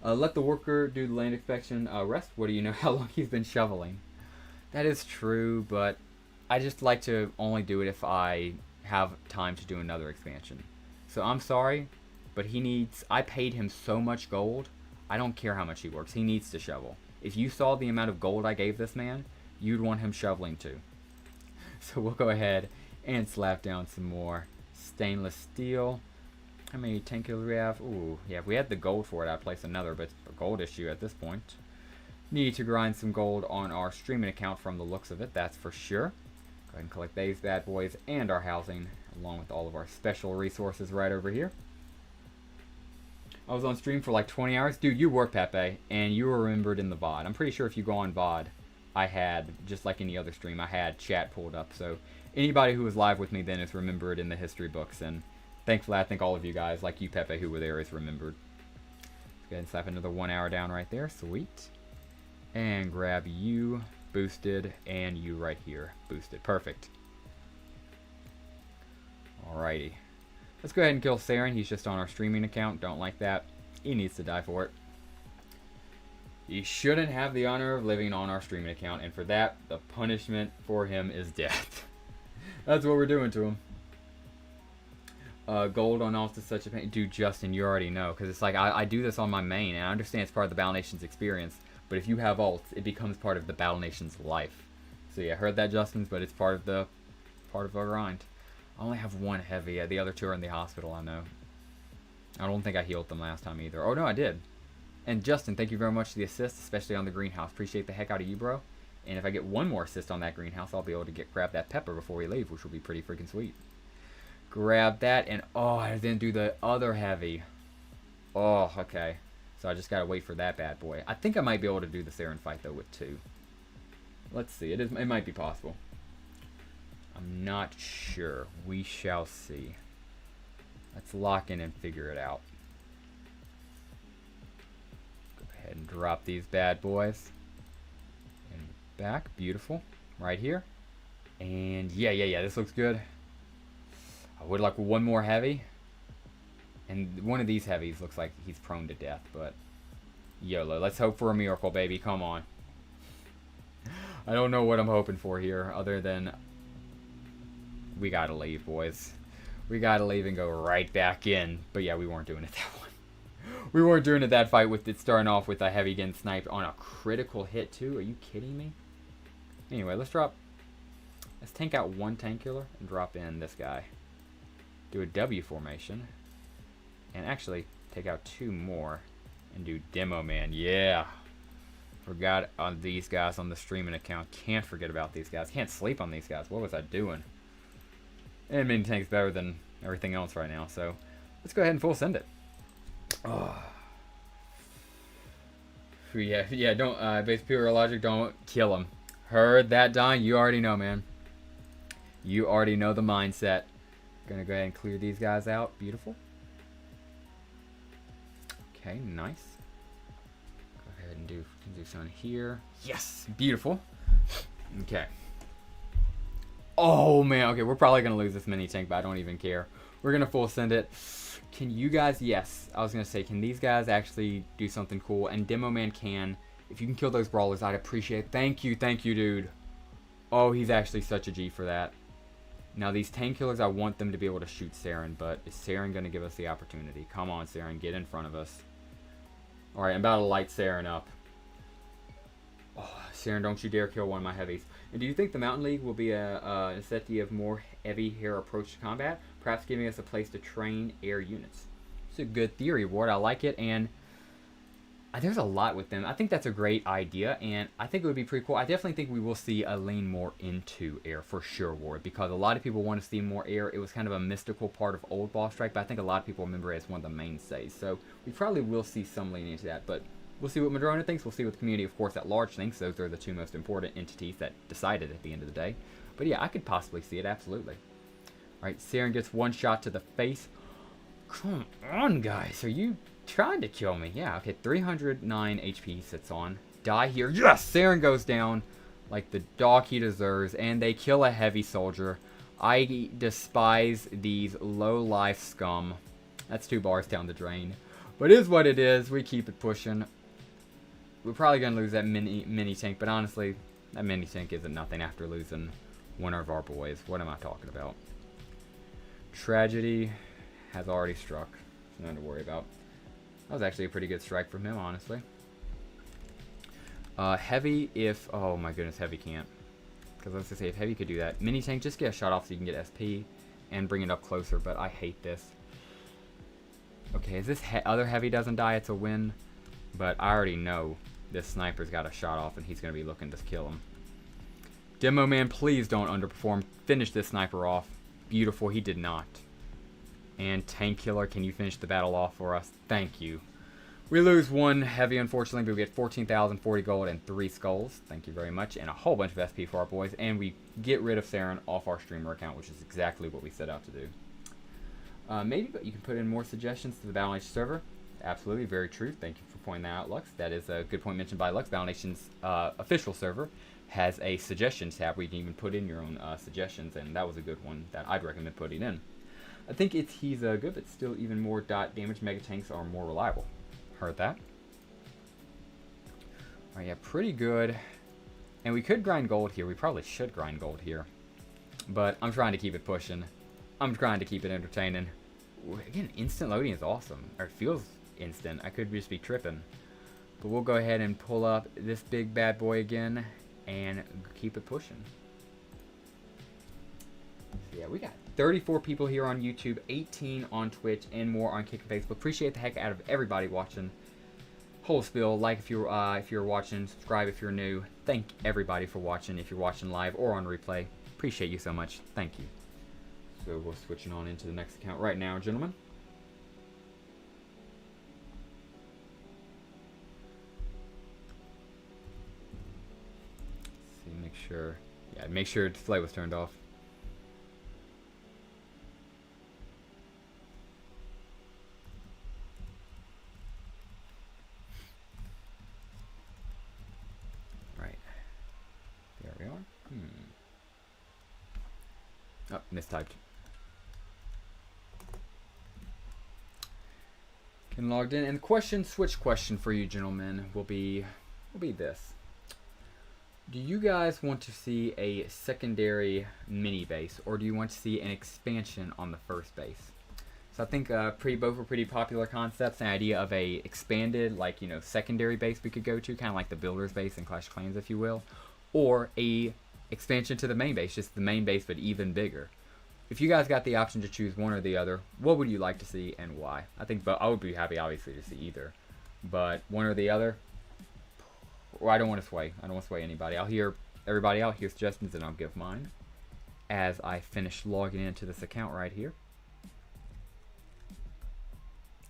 Let the worker do the land inspection rest. What do you know how long he's been shoveling? That is true, but I just like to only do it if I have time to do another expansion. So I'm sorry, but I paid him so much gold. I don't care how much he works. He needs to shovel. If you saw the amount of gold I gave this man, you'd want him shoveling too. So we'll go ahead and slap down some more stainless steel. How many 10 kills we have? Ooh, yeah, if we had the gold for it, I'd place another, but it's a gold issue at this point. Need to grind some gold on our streaming account from the looks of it, that's for sure. Go ahead and collect these bad boys and our housing, along with all of our special resources right over here. I was on stream for like 20 hours. Dude, you were, Pepe, and you were remembered in the VOD. I'm pretty sure if you go on VOD, I had, just like any other stream, I had chat pulled up. So anybody who was live with me then is remembered in the history books. And thankfully, I think all of you guys, like you, Pepe, who were there, is remembered. Let's go ahead and slap another 1 hour down right there. Sweet. And grab you, boosted, and you right here, boosted. Perfect. Alrighty. Let's go ahead and kill Saren. He's just on our streaming account. Don't like that. He needs to die for it. He shouldn't have the honor of living on our streaming account, and for that, the punishment for him is death. That's what we're doing to him. Gold on alts is such a pain. Dude, Justin, you already know. Because it's like, I do this on my main, and I understand it's part of the Battle Nations experience. But if you have alts, it becomes part of the Battle Nations life. So yeah, heard that, Justin, but it's part of our grind. I only have one heavy. The other two are in the hospital, I know. I don't think I healed them last time either. Oh, no, I did. And Justin, thank you very much for the assist, especially on the greenhouse. Appreciate the heck out of you, bro. And if I get one more assist on that greenhouse, I'll be able to grab that pepper before we leave, which will be pretty freaking sweet. Grab that, and oh, I didn't do the other heavy. Oh, okay. So I just gotta wait for that bad boy. I think I might be able to do the Saren fight though with 2. Let's see. It might be possible. I'm not sure. We shall see. Let's lock in and figure it out. Go ahead and drop these bad boys. And back. Beautiful. Right here. And yeah. This looks good. I would like one more heavy. And one of these heavies looks like he's prone to death, but YOLO. Let's hope for a miracle, baby. Come on. I don't know what I'm hoping for here, other than we gotta leave, boys. We gotta leave and go right back in. But yeah, we weren't doing it that one. We weren't doing it that fight with it starting off with a heavy getting sniped on a critical hit too. Are you kidding me? Anyway, let's tank out one tank killer and drop in this guy. Do a W formation. And actually take out 2 more and do Demo Man. Yeah. Forgot on these guys on the streaming account. Can't forget about these guys. Can't sleep on these guys. What was I doing? And mini tank's better than everything else right now. So let's go ahead and full send it. Oh. Yeah, don't, base pure logic, don't kill him. Heard that, Don? You already know, man. You already know the mindset. Gonna go ahead and clear these guys out. Beautiful. Okay, nice. Go ahead and do some here. Yes, beautiful. Okay. Oh man, okay, we're probably gonna lose this mini tank, but I don't even care. We're gonna full send it. Can you guys? Yes, I was gonna say, can these guys actually do something cool? And Demo Man can. If you can kill those brawlers, I'd appreciate it. Thank you, dude. Oh, he's actually such a G for that. Now these tank killers, I want them to be able to shoot Saren, but is Saren gonna give us the opportunity? Come on, Saren, get in front of us. All right, I'm about to light Saren up. Oh, Saren, don't you dare kill one of my heavies. And do you think the Mountain League will be a necessity of more heavy air approach to combat? Perhaps giving us a place to train air units. It's a good theory, Ward. I like it, and there's a lot with them. I think that's a great idea, and I think it would be pretty cool. I definitely think we will see a lean more into air for sure, Ward, because a lot of people want to see more air. It was kind of a mystical part of old Boss Strike, but I think a lot of people remember it as one of the mainstays. So we probably will see some lean into that, but we'll see what Madrona thinks. We'll see what the community, of course, at large thinks. Those are the 2 most important entities that decided at the end of the day. But yeah, I could possibly see it, absolutely. All right, Saren gets 1 shot to the face. Come on, guys. Are you trying to kill me? Yeah, okay, 309 HP he sits on. Die here. Yes! Saren goes down like the dog he deserves, and they kill a heavy soldier. I despise these low-life scum. That's 2 bars down the drain. But it is what it is. We keep it pushing. We're probably going to lose that mini tank, but honestly, that mini tank isn't nothing after losing one of our boys. What am I talking about? Tragedy has already struck. Nothing to worry about. That was actually a pretty good strike from him, honestly. Heavy if... Oh my goodness, Heavy can't. Because let's just say if Heavy could do that. Mini tank, just get a shot off so you can get SP and bring it up closer, but I hate this. Okay, if this other Heavy doesn't die, it's a win. But I already know this sniper's got a shot off and he's going to be looking to kill him. Demo Man, please don't underperform. Finish this sniper off. Beautiful, he did not. And Tank Killer, can you finish the battle off for us? Thank you. We lose 1 heavy, unfortunately, but we get 14,040 gold and 3 skulls. Thank you very much. And a whole bunch of SP for our boys. And we get rid of Saren off our streamer account, which is exactly what we set out to do. Maybe, but you can put in more suggestions to the Battle Nation server. Absolutely, very true. Thank you for pointing that out, Lux. That is a good point mentioned by Lux. Battle Nation's official server has a suggestions tab where you can even put in your own suggestions, and that was a good one that I'd recommend putting in. I think he's good, but still even more dot damage mega tanks are more reliable. Heard that. Alright, yeah, pretty good. And we could grind gold here. We probably should grind gold here. But I'm trying to keep it pushing. I'm trying to keep it entertaining. Ooh, again, instant loading is awesome. Or it feels instant. I could just be tripping. But we'll go ahead and pull up this big bad boy again and keep it pushing. So yeah, we got 34 people here on YouTube, 18 on Twitch, and more on Kick and Facebook. Appreciate the heck out of everybody watching. Whole spill, like if you're watching, subscribe if you're new. Thank everybody for watching if you're watching live or on replay. Appreciate you so much. Thank you. So we're switching on into the next account right now, gentlemen. Let's see, make sure. Yeah, make sure display was turned off. Oh, mistyped. Can logged in, and the question, switch question for you gentlemen will be this. Do you guys want to see a secondary mini base, or do you want to see an expansion on the first base? So I think both are pretty popular concepts. An idea of a expanded, like, secondary base we could go to, kind of like the builder's base in Clash of Clans, if you will, or a expansion to the main base, just the main base but even bigger. If you guys got the option to choose one or the other, what would you like to see and why? I think, but I would be happy obviously to see either, but one or the other. Well, I don't want to sway. I don't want to sway anybody. I'll hear everybody out, hear suggestions, and I'll give mine as I finish logging into this account right here.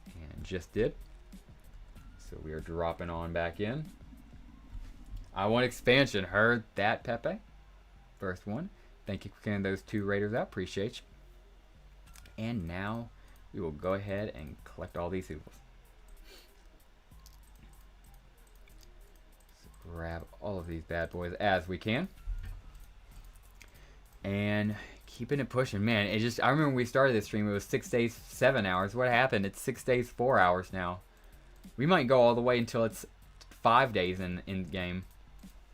And just did. So we are dropping on back in. I want expansion. Heard that, Pepe? First one. Thank you for getting those 2 raiders out. Appreciate you. And now we will go ahead and collect all these oodles. So grab all of these bad boys as we can. And keeping it pushing. Man, I remember when we started this stream, it was 6 days, 7 hours. What happened? It's 6 days, 4 hours now. We might go all the way until it's 5 days in game.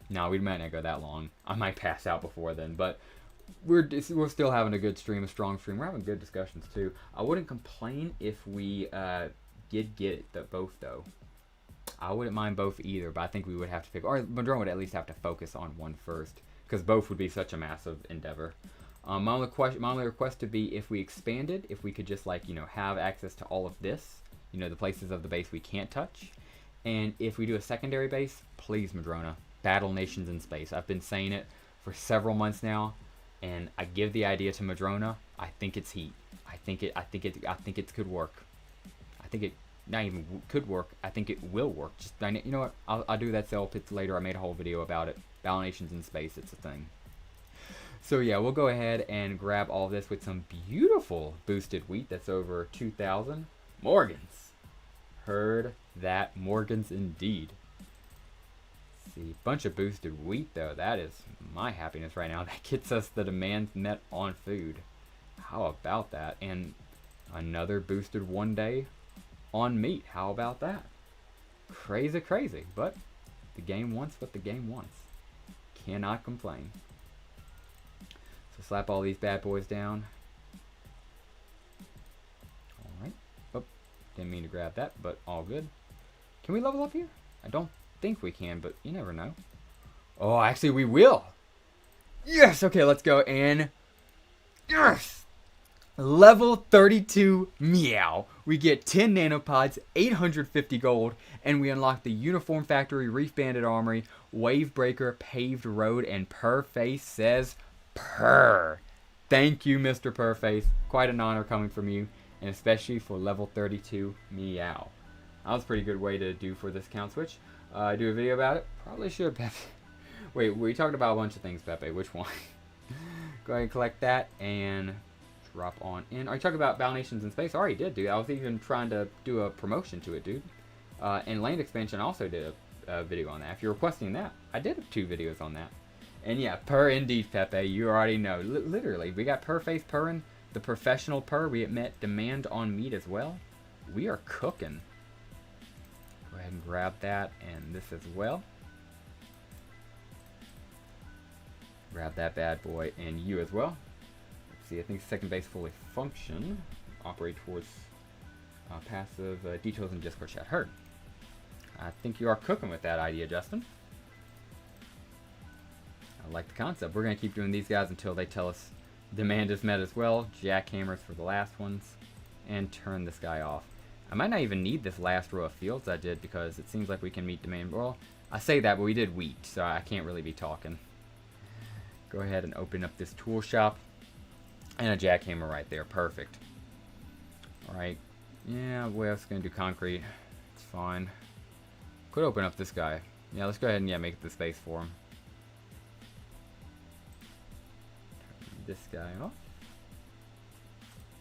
No, we might not go that long. I might pass out before then, but we're still having a good stream, a strong stream. We're having good discussions too. I wouldn't complain if we did get both though. I wouldn't mind both either, but I think we would have to pick, or Madrone would at least have to focus on one first, because both would be such a massive endeavor. My only request would be if we expanded, if we could just have access to all of this, the places of the base we can't touch, and if we do a secondary base, please Madrona. Battle Nations in Space. I've been saying it for several months now, and I give the idea to Madrona. I think it's heat. I think it could work. I think it not even could work. I think it will work. Just you know what? I'll do that sale pitch later. I made a whole video about it. Battle Nations in Space. It's a thing. So yeah, we'll go ahead and grab all this with some beautiful boosted wheat. That's over 2,000 Morgans. Heard that, Morgans indeed. See, bunch of boosted wheat though. That is my happiness right now. That gets us the demands met on food. How about that? And another boosted 1 day on meat. How about that? Crazy, crazy. But the game wants what the game wants. Cannot complain. So slap all these bad boys down. Alright. Oh, didn't mean to grab that, but all good. Can we level up here? I don't think we can, but you never know. Oh, actually we will. Yes. Okay, let's go. And yes, level 32 meow. We get 10 nanopods, 850 gold, and we unlock the Uniform Factory, Reef Bandit Armory, Wave Breaker, Paved Road, and Purrface says purr. Thank you, Mr. Purrface. Quite an honor coming from you, and especially for level 32 meow. That was a pretty good way to do for this count switch. Do a video about it? Probably should, Pepe. Wait, we talked about a bunch of things, Pepe. Which one? Go ahead and collect that and drop on in. Are you talking about Battle Nations in Space? I already did, dude. I was even trying to do a promotion to it, dude. And Land Expansion, I also did a video on that. If you're requesting that, I did 2 videos on that. And yeah, purr indeed, Pepe. You already know. Literally, we got Purrface purring, the professional purr. We met demand on meat as well. We are cooking. Go ahead and grab that and this as well. Grab that bad boy and you as well. Let's see, I think second base fully function. Operate towards passive details in Discord chat. Heard. I think you are cooking with that idea, Justin. I like the concept. We're going to keep doing these guys until they tell us demand is met as well. Jackhammers for the last ones. And turn this guy off. I might not even need this last row of fields I did because it seems like we can meet demand. Well, I say that, but we did wheat, so I can't really be talking. Go ahead and open up this tool shop. And a jackhammer right there. Perfect. Alright. Yeah, we're just going to do concrete. It's fine. Could open up this guy. Yeah, let's go ahead and make the space for him. Turn this guy off.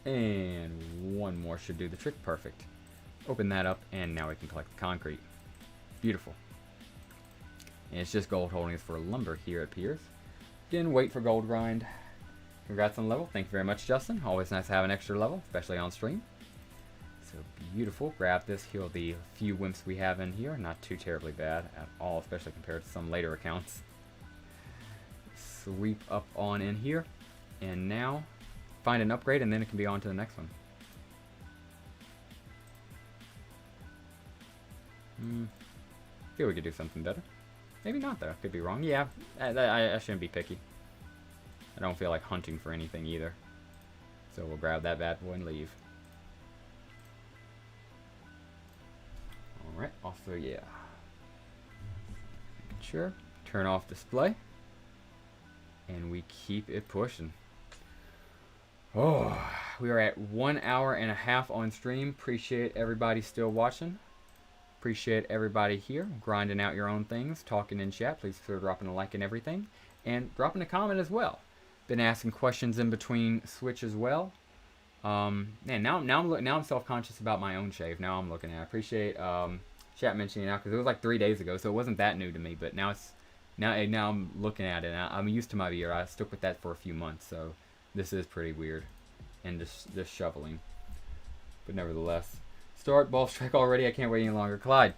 And one more should do the trick. Perfect. Open that up, and now we can collect the concrete. Beautiful. And it's just gold holdings for lumber here, it appears. Didn't wait for gold grind. Congrats on the level. Thank you very much, Justin. Always nice to have an extra level, especially on stream. So beautiful. Grab this, heal the few wimps we have in here. Not too terribly bad at all, especially compared to some later accounts. Sweep up on in here. And now, find an upgrade, and then it can be on to the next one. I feel we could do something better. Maybe not, though. Could be wrong. Yeah, I shouldn't be picky. I don't feel like hunting for anything either. So we'll grab that bad boy and leave. Alright, also, yeah. Making sure. Turn off display. And we keep it pushing. Oh, we are at 1 hour and a half on stream. Appreciate everybody still watching. Appreciate everybody here grinding out your own things, talking in chat. Please consider dropping a like and everything, and dropping a comment as well. Been asking questions in between Switch as well. Man, now I'm self-conscious about my own shave. Now I'm looking at it. I appreciate chat mentioning it now because it was like 3 days ago, so it wasn't that new to me. But now now I'm looking at it. And I'm used to my beard. I stuck with that for a few months, so this is pretty weird. And just shoveling, but nevertheless. Start ball strike already. I can't wait any longer. Clyde,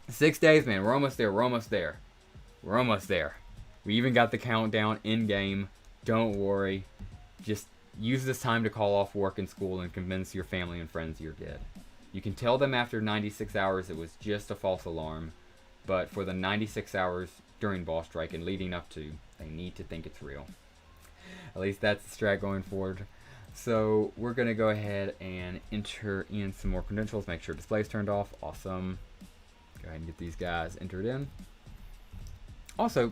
6 days, man. We're almost there. We're almost there. We're almost there. We even got the countdown in game. Don't worry. Just use this time to call off work and school and convince your family and friends you're dead. You can tell them after 96 hours it was just a false alarm, but for the 96 hours during ball strike and leading up to, they need to think it's real. At least that's the strat going forward. So we're going to go ahead and enter in some more credentials. Make sure display's turned off. Awesome. Go ahead and get these guys entered in. Also,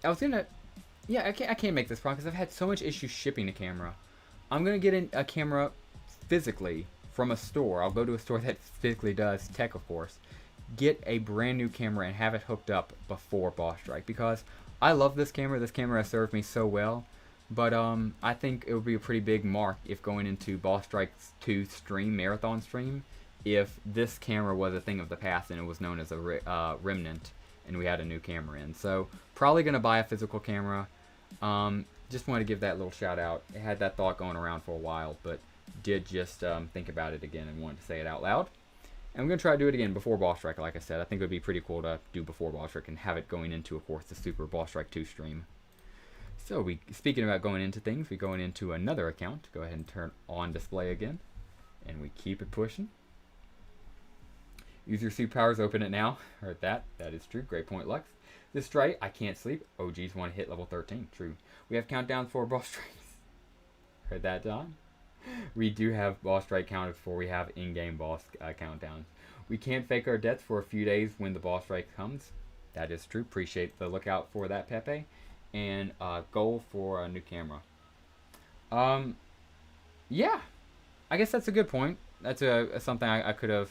I was going to... Yeah, I can't make this problem because I've had so much issue shipping a camera. I'm going to get a camera physically from a store. I'll go to a store that physically does tech, of course. Get a brand new camera and have it hooked up before Boss Strike because I love this camera. This camera has served me so well. But I think it would be a pretty big mark if going into Boss Strike 2 stream, marathon stream, if this camera was a thing of the past and it was known as a remnant and we had a new camera in. So probably going to buy a physical camera. Just want to give that little shout out. I had that thought going around for a while, but did just think about it again and wanted to say it out loud. And I'm going to try to do it again before Boss Strike, like I said. I think it would be pretty cool to do before Boss Strike and have it going into, of course, the Super Boss Strike 2 stream. So speaking about going into things, we're going into another account. Go ahead and turn on display again. And we keep it pushing. Use your superpowers, open it now. Heard that. That is true. Great point, Lux. This strike, I can't sleep. OGs want to hit level 13. True. We have countdowns for boss strikes. Heard that, Don? We do have boss strike counted for. We have in-game boss countdowns. We can't fake our deaths for a few days when the boss strike comes. That is true. Appreciate the lookout for that, Pepe. And goal for a new camera. Yeah, I guess that's a good point. That's something I could have,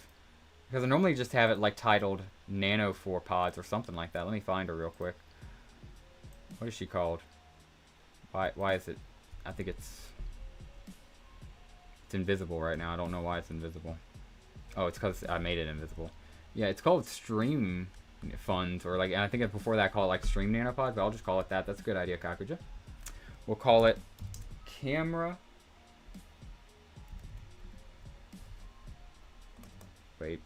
because I normally just have it like titled Nano 4 Pods or something like that. Let me find her real quick. What is she called? Why is it? I think it's invisible right now. I don't know why it's invisible. Oh, it's because I made it invisible. Yeah, it's called Stream Funds, or like, and I think before that I call it like Stream Nanopods, but I'll just call it that. That's a good idea, Kakuja. We'll call it Camera. Wait,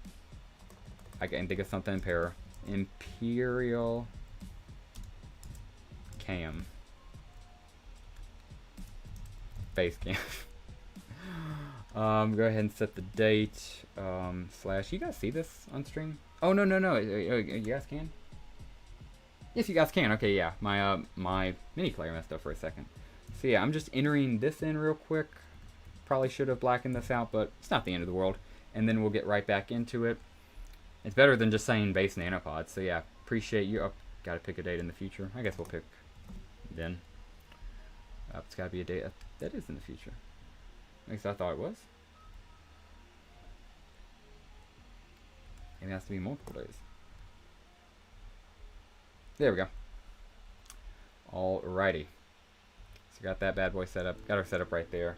I can think of something. Imperial cam. Base cam. Go ahead and set the date. Slash. You guys see this on stream? Oh no. You guys can. Yes, you guys can. Okay, yeah. My mini player messed up for a second. So yeah, I'm just entering this in real quick. Probably should have blackened this out, but it's not the end of the world. And then we'll get right back into it. It's better than just saying base nanopods. So yeah, appreciate you. Oh, gotta pick a date in the future. I guess we'll pick then. It's gotta be a date that is in the future. At least I thought it was. It has to be multiple days. There we go. Alrighty. So got that bad boy set up. Got our setup right there.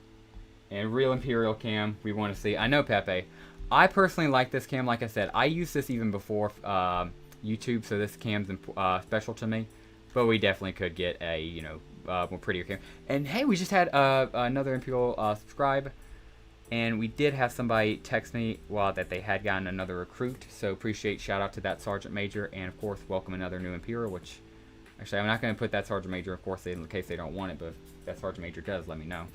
And real Imperial cam we want to see. I know Pepe. I personally like this cam. Like I said, I used this even before YouTube, so this cam's special to me. But we definitely could get a, you know, more prettier cam. And hey, we just had another Imperial subscribe. And we did have somebody text me that they had gotten another recruit. So appreciate, shout out to that Sergeant Major. And of course, welcome another new Imperial, which actually I'm not going to put that Sergeant Major, of course, in case they don't want it. But if that Sergeant Major does, let me know.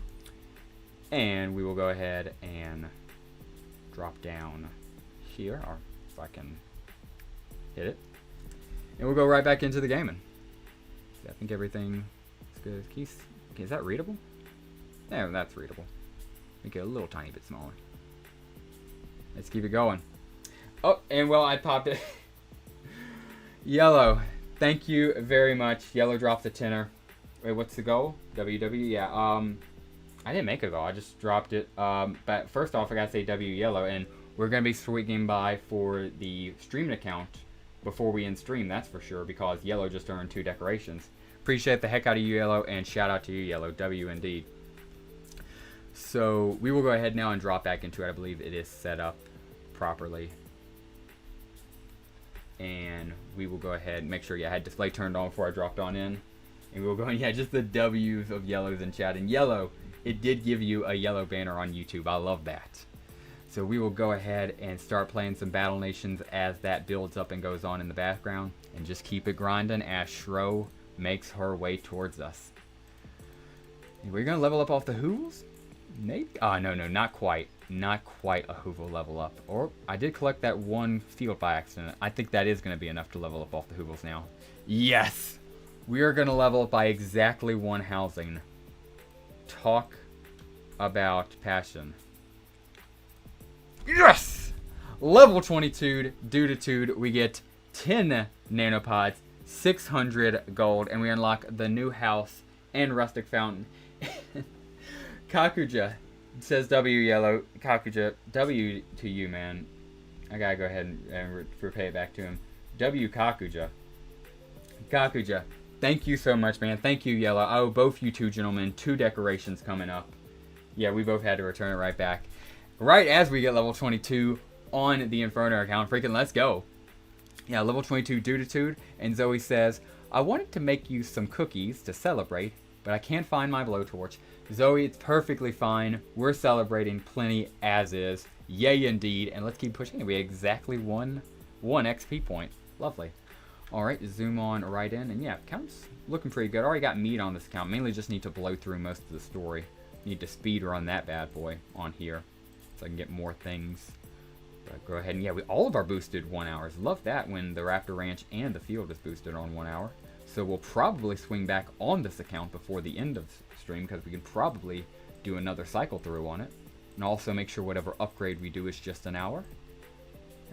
And we will go ahead and drop down here, or if I can hit it. And we'll go right back into the gaming. I think everything is good. Okay, is that readable? Yeah, that's readable. Make it a little tiny bit smaller. Let's keep it going. Oh, and well, I popped it. Yellow, thank you very much. Yellow dropped a tenner. Wait, what's the goal? WW, yeah. I didn't make a goal. I just dropped it. But first off, I gotta say W Yellow, and we're gonna be swinging by for the streaming account before we end stream. That's for sure, because Yellow just earned 2 decorations. Appreciate the heck out of you, Yellow, and shout out to you, Yellow. W indeed. So we will go ahead now and drop back into it. I believe it is set up properly. And we will go ahead and make sure, I had display turned on before I dropped on in. And we'll go, just the W's of Yellows in chat. And Yellow, it did give you a yellow banner on YouTube. I love that. So we will go ahead and start playing some Battle Nations as that builds up and goes on in the background. And just keep it grinding as Shro makes her way towards us. And we're going to level up off the Hoovles? Maybe? No, not quite. Not quite a Hoovle level up. Or, I did collect that one field by accident. I think that is going to be enough to level up off the Hoovles now. Yes! We are going to level up by exactly 1 housing. Talk about passion. Yes! Level 22, Duditude, we get 10 nanopods, 600 gold, and we unlock the new house and rustic fountain. Kakuja says W Yellow. Kakuja, W to you, man. I gotta go ahead and repay it back to him. W Kakuja. Kakuja, thank you so much, man. Thank you, Yellow. I owe both you two gentlemen 2 decorations coming up. Yeah, we both had to return it right back. Right as we get level 22 on the Inferno account. Freaking let's go. Yeah, level 22 Duditude. And Zoe says, I wanted to make you some cookies to celebrate, but I can't find my blowtorch. Zoe, it's perfectly fine. We're celebrating plenty as is. Yay indeed. And let's keep pushing. We have exactly one XP point. Lovely. Alright, zoom on right in. And yeah, account's looking pretty good. Already got meat on this account. Mainly just need to blow through most of the story. Need to speed run that bad boy on here, so I can get more things. But go ahead and yeah, all of our boosted 1 hours. Love that when the Raptor Ranch and the field is boosted on 1 hour. So we'll probably swing back on this account before the end of stream, because we can probably do another cycle through on it. And also make sure whatever upgrade we do is just an hour.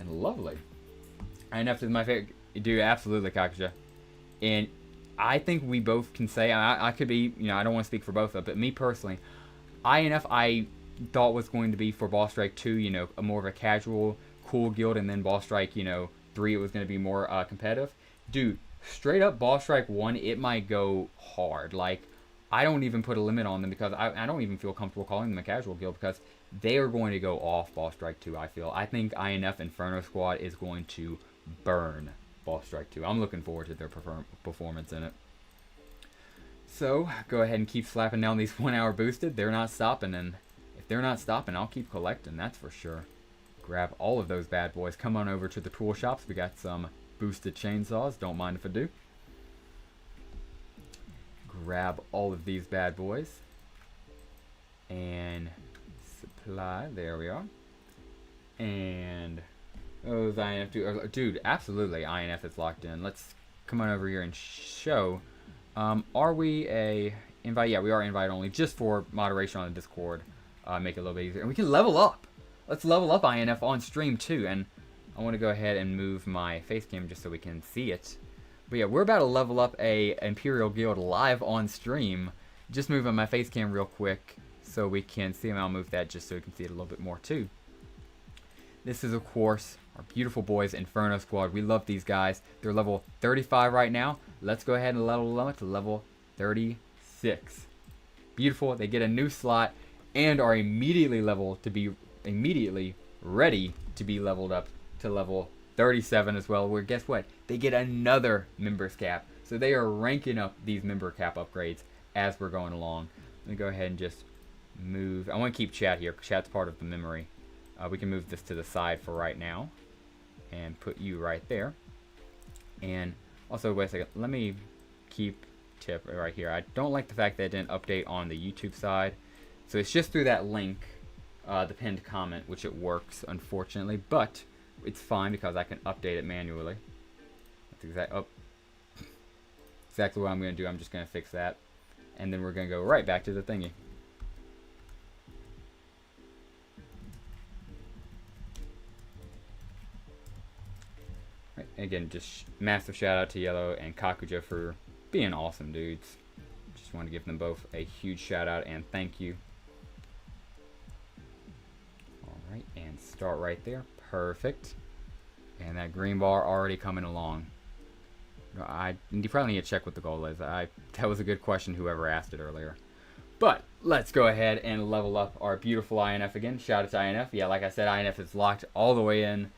And lovely. INF is my favorite. Dude, absolutely, Kakuja. And I think we both can say, I could be, I don't want to speak for both of them, but me personally, INF I thought was going to be for Boss Strike 2, a more of a casual, cool guild, and then Boss Strike, 3 it was going to be more competitive. Dude, straight up Boss Strike 1, it might go hard. Like, I don't even put a limit on them, because I don't even feel comfortable calling them a casual guild, because they are going to go off Boss Strike 2, I feel. I think INF Inferno Squad is going to burn Boss Strike 2. I'm looking forward to their performance in it. So, go ahead and keep slapping down these 1 hour boosted. They're not stopping, and if they're not stopping, I'll keep collecting, that's for sure. Grab all of those bad boys. Come on over to the tool shops. We got some boosted chainsaws. Don't mind if I do. grab all of these bad boys. And supply. There we are. And those INF dude, absolutely INF is locked in. Let's come on over here and show. Are we a invite? Yeah, we are invite only, just for moderation on the Discord. Make it a little bit easier, and we can level up. Let's level up INF on stream too. And I want to go ahead and move my face cam just so we can see it. But yeah, we're about to level up a Imperial Guild live on stream. Just moving my face cam real quick so we can see him. I'll move that just so we can see it a little bit more too. This is, of course, our beautiful boys, Inferno Squad. We love these guys. They're level 35 right now. Let's go ahead and level them up to level 36. Beautiful. They get a new slot and are immediately ready to be leveled up to level 37 as well. Where guess what? They get another members cap. So they are ranking up these member cap upgrades as we're going along. Let me go ahead and just move. I want to keep chat here. Chat's part of the memory. We can move this to the side for right now and put you right there. And also, wait a second, let me keep tip right here. I don't like the fact that it didn't update on the YouTube side. So it's just through that link, the pinned comment, which it works, unfortunately. But it's fine because I can update it manually. That's exactly what I'm going to do. I'm just going to fix that. And then we're going to go right back to the thingy. Right, again, just massive shout out to Yellow and Kakuja for being awesome dudes. Just want to give them both a huge shout out and thank you. Alright, and start right there. Perfect. And that green bar already coming along. You probably need to check what the goal is. That was a good question, whoever asked it earlier. But let's go ahead and level up our beautiful INF again. Shout out to INF. Yeah, like I said, INF is locked all the way in.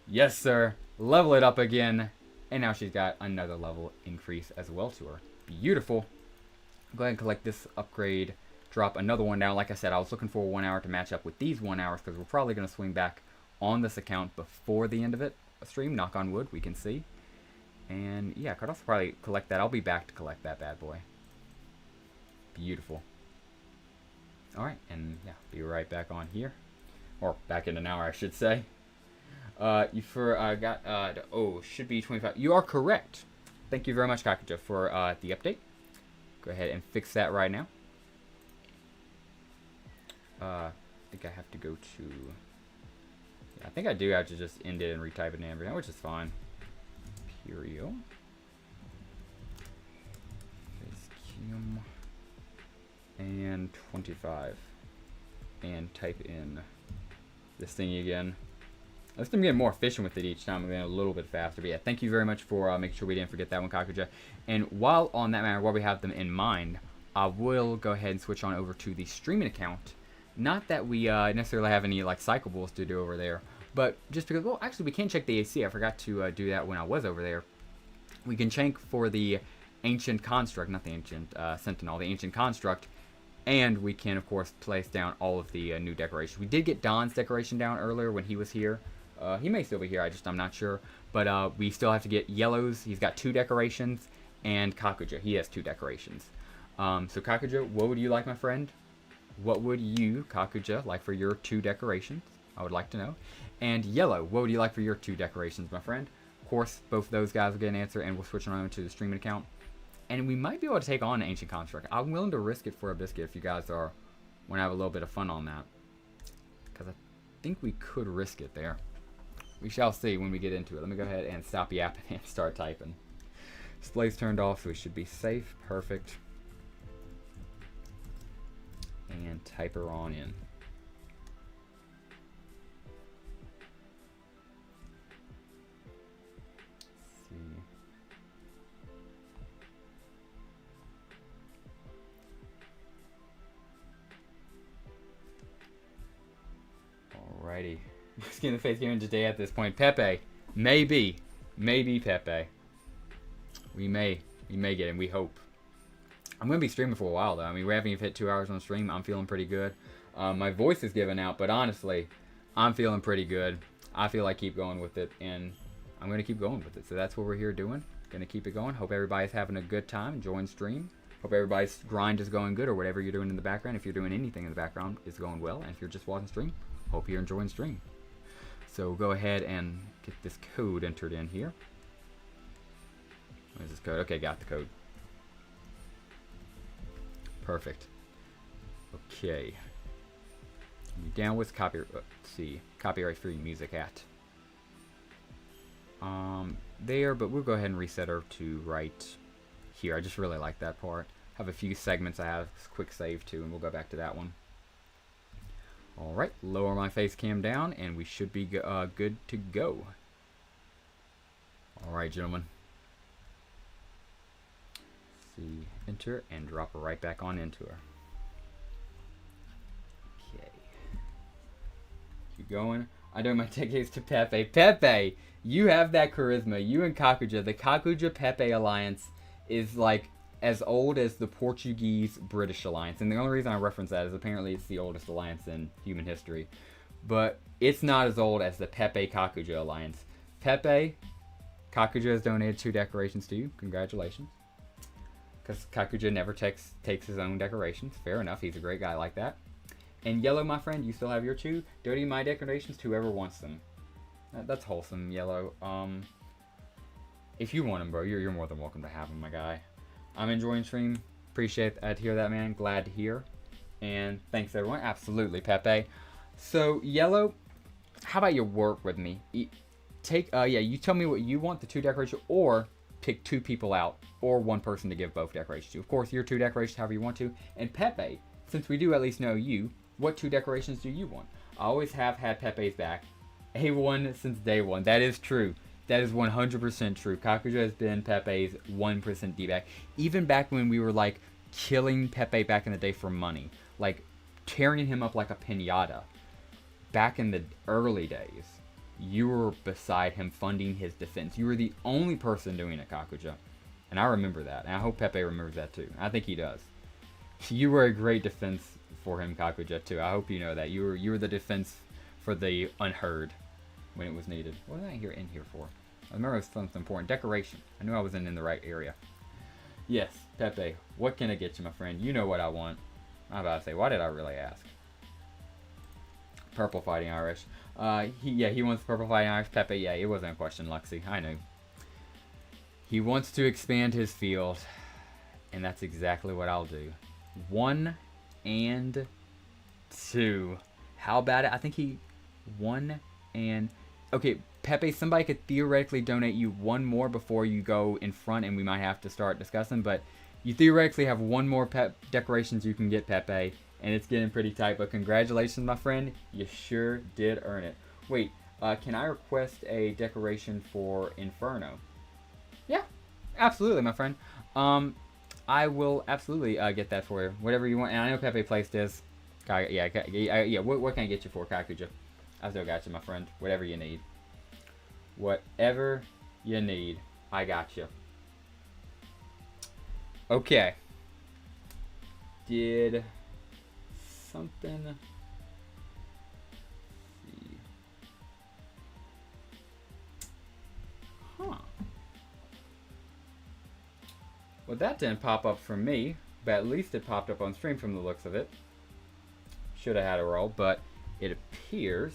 Yes, sir. Level it up again. And now she's got another level increase as well to her. Beautiful. Go ahead and collect this upgrade. Drop another one down. Like I said, I was looking for 1 hour to match up with these 1 hours because we're probably going to swing back on this account before the end of it. A stream, knock on wood, we can see. And yeah, I could also probably collect that. I'll be back to collect that bad boy. Beautiful. Alright, and yeah, be right back on here. Or back in an hour, I should say. Should be 25. You are correct. Thank you very much, Kakuja, for the update. Go ahead and fix that right now. I think I have to go to... Yeah, I think I do have to just end it and retype it and everything, which is fine. Imperial. And 25. And type in this thing again. At least I'm getting more efficient with it each time. I'm getting a little bit faster. But yeah, thank you very much for making sure we didn't forget that one, Kakuja. And while on that matter, while we have them in mind, I will go ahead and switch on over to the streaming account. Not that we necessarily have any like cyclables to do over there, but just because, well, actually we can check the AC. I forgot to do that when I was over there. We can check for the Ancient Construct, not the Ancient Sentinel, the Ancient Construct, and we can, of course, place down all of the new decorations. We did get Don's decoration down earlier when he was here. He may still be here, I'm not sure. But we still have to get Yellow's. He's got 2 decorations, and Kakuja. He has 2 decorations. So Kakuja, what would you like, my friend? What would you, Kakuja, like for your 2 decorations? I would like to know. And Yellow, what would you like for your 2 decorations, my friend? Of course, both of those guys will get an answer, and we'll switch on over to the streaming account. And we might be able to take on an Ancient Construct. I'm willing to risk it for a biscuit if you guys want to have a little bit of fun on that. Because I think we could risk it there. We shall see when we get into it. Let me go ahead and stop yapping and start typing. Display's turned off, so we should be safe. Perfect. And type her on in. Alrighty. Skin the face game today at this point. Pepe. Maybe Pepe. We may get him. We hope. I'm going to be streaming for a while, though. I mean, we haven't even hit 2 hours on stream. I'm feeling pretty good. My voice is giving out, but honestly, I'm feeling pretty good. I feel like keep going with it, and I'm going to keep going with it. So that's what we're here doing. Going to keep it going. Hope everybody's having a good time, enjoying stream. Hope everybody's grind is going good, or whatever you're doing in the background. If you're doing anything in the background, is going well. And if you're just watching stream, hope you're enjoying stream. So go ahead and get this code entered in here. What is this code? Okay, got the code. Perfect. Okay. Down with copyright. Let's see, copyright-free music at. There, but we'll go ahead and reset her to right here. I just really like that part. Have a few segments I have quick save to, and we'll go back to that one. All right, lower my face cam down, and we should be good to go. All right, gentlemen. See, enter and drop her right back on into her. Okay. Keep going. I do my decades to Pepe. Pepe, you have that charisma. You and Kakuja. The Kakuja-Pepe alliance is like as old as the Portuguese-British alliance. And the only reason I reference that is apparently it's the oldest alliance in human history. But it's not as old as the Pepe-Kakuja alliance. Pepe, Kakuja has donated 2 decorations to you. Congratulations. Because Kakuja never takes his own decorations. Fair enough. He's a great guy like that. And Yellow, my friend, you still have your 2. Donate my decorations to whoever wants them. That's wholesome, Yellow. If you want them, bro, you're more than welcome to have them, my guy. I'm enjoying stream. Appreciate to hear that, man. Glad to hear. And thanks, everyone. Absolutely, Pepe. So, Yellow, how about you work with me? You tell me what you want, the 2 decorations, or pick 2 people out, or 1 person to give both decorations to. Of course, your 2 decorations, however you want to. And Pepe, since we do at least know you, what 2 decorations do you want? I always have had Pepe's back. A1 since day 1. That is true. That is 100% true. Kakuja has been Pepe's 1% D-back. Even back when we were, like, killing Pepe back in the day for money. Like, tearing him up like a piñata. Back in the early days, you were beside him funding his defense. You were the only person doing it, Kakuja. And I remember that. And I hope Pepe remembers that, too. I think he does. You were a great defense for him, Kakuja, too. I hope you know that. You were the defense for the unheard when it was needed. What did I in here for? I remember it was something important. Decoration. I knew I was in the right area. Yes, Pepe. What can I get you, my friend? You know what I want. I'm about to say, why did I really ask? Purple Fighting Irish. He wants Purple Fighting Irish. Pepe, yeah, it wasn't a question, Luxie. I knew. He wants to expand his field. And that's exactly what I'll do. 1 and 2. How about it? I think 1 and... Okay, Pepe, somebody could theoretically donate you 1 more before you go in front, and we might have to start discussing, but you theoretically have 1 more decorations you can get, Pepe, and it's getting pretty tight, but congratulations, my friend. You sure did earn it. Wait, can I request a decoration for Inferno? Yeah, absolutely, my friend. I will absolutely get that for you. Whatever you want. And I know Pepe placed this. Yeah. What can I get you for, Kakuja? I still got you, my friend. Whatever you need. Whatever you need, I got you. Okay. Did something... Let's see. Huh. Well, that didn't pop up for me, but at least it popped up on stream from the looks of it. Should have had a roll, but it appears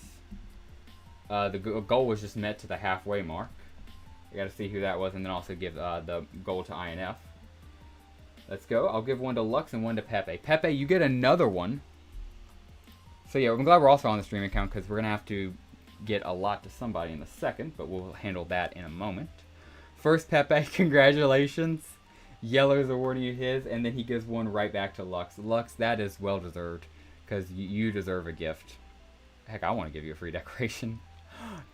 the goal was just met to the halfway mark. I gotta see who that was, and then also give the goal to INF. Let's go. I'll give 1 to Lux and 1 to Pepe. Pepe, you get another one. So yeah, I'm glad we're also on the stream account, because we're gonna have to get a lot to somebody in a second, but we'll handle that in a moment. First, Pepe, congratulations. Yellow's awarding you his, and then he gives 1 right back to Lux. Lux, that is well deserved, because you deserve a gift. Heck, I want to give you a free decoration.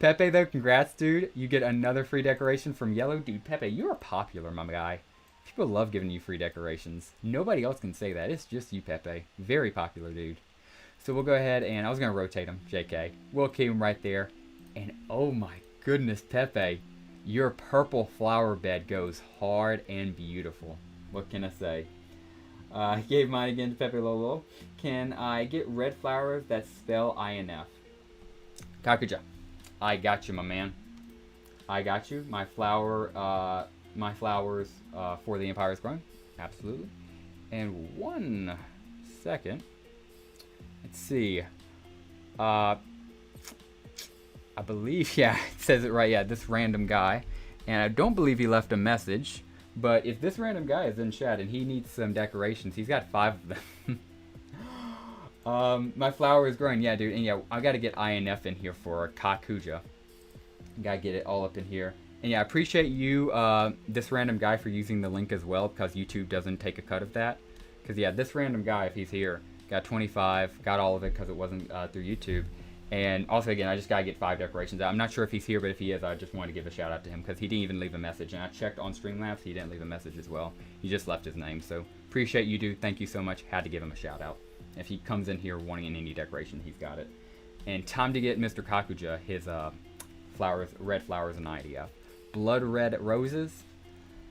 Pepe, though, congrats, dude. You get another free decoration from Yellow. Dude, Pepe, you are popular, my guy. People love giving you free decorations. Nobody else can say that. It's just you, Pepe. Very popular, dude. So we'll go ahead and... I was going to rotate him, JK. We'll keep him right there. And oh my goodness, Pepe. Your purple flower bed goes hard and beautiful. What can I say? I gave mine again to Pepe Lolo. Can I get red flowers that spell INF? Kakuja, I got you, my man. I got you. My flowers for the Empire is growing. Absolutely. And 1 second. Let's see. I believe, yeah, it says it right. Yeah, this random guy. And I don't believe he left a message. But if this random guy is in chat and he needs some decorations, he's got 5 of them. My flower is growing. Yeah, dude. And yeah, I got to get INF in here for Kakuja. Got to get it all up in here. And yeah, I appreciate you, this random guy, for using the link as well, because YouTube doesn't take a cut of that. Because yeah, this random guy, if he's here, got 25, got all of it because it wasn't through YouTube. And also, again, I just got to get 5 decorations. I'm not sure if he's here, but if he is, I just want to give a shout out to him because he didn't even leave a message. And I checked on Streamlabs, he didn't leave a message as well. He just left his name. So appreciate you, dude. Thank you so much. Had to give him a shout out. If he comes in here wanting an indie decoration, he's got it. And time to get Mr. Kakuja his flowers, red flowers and IDF. Blood red roses.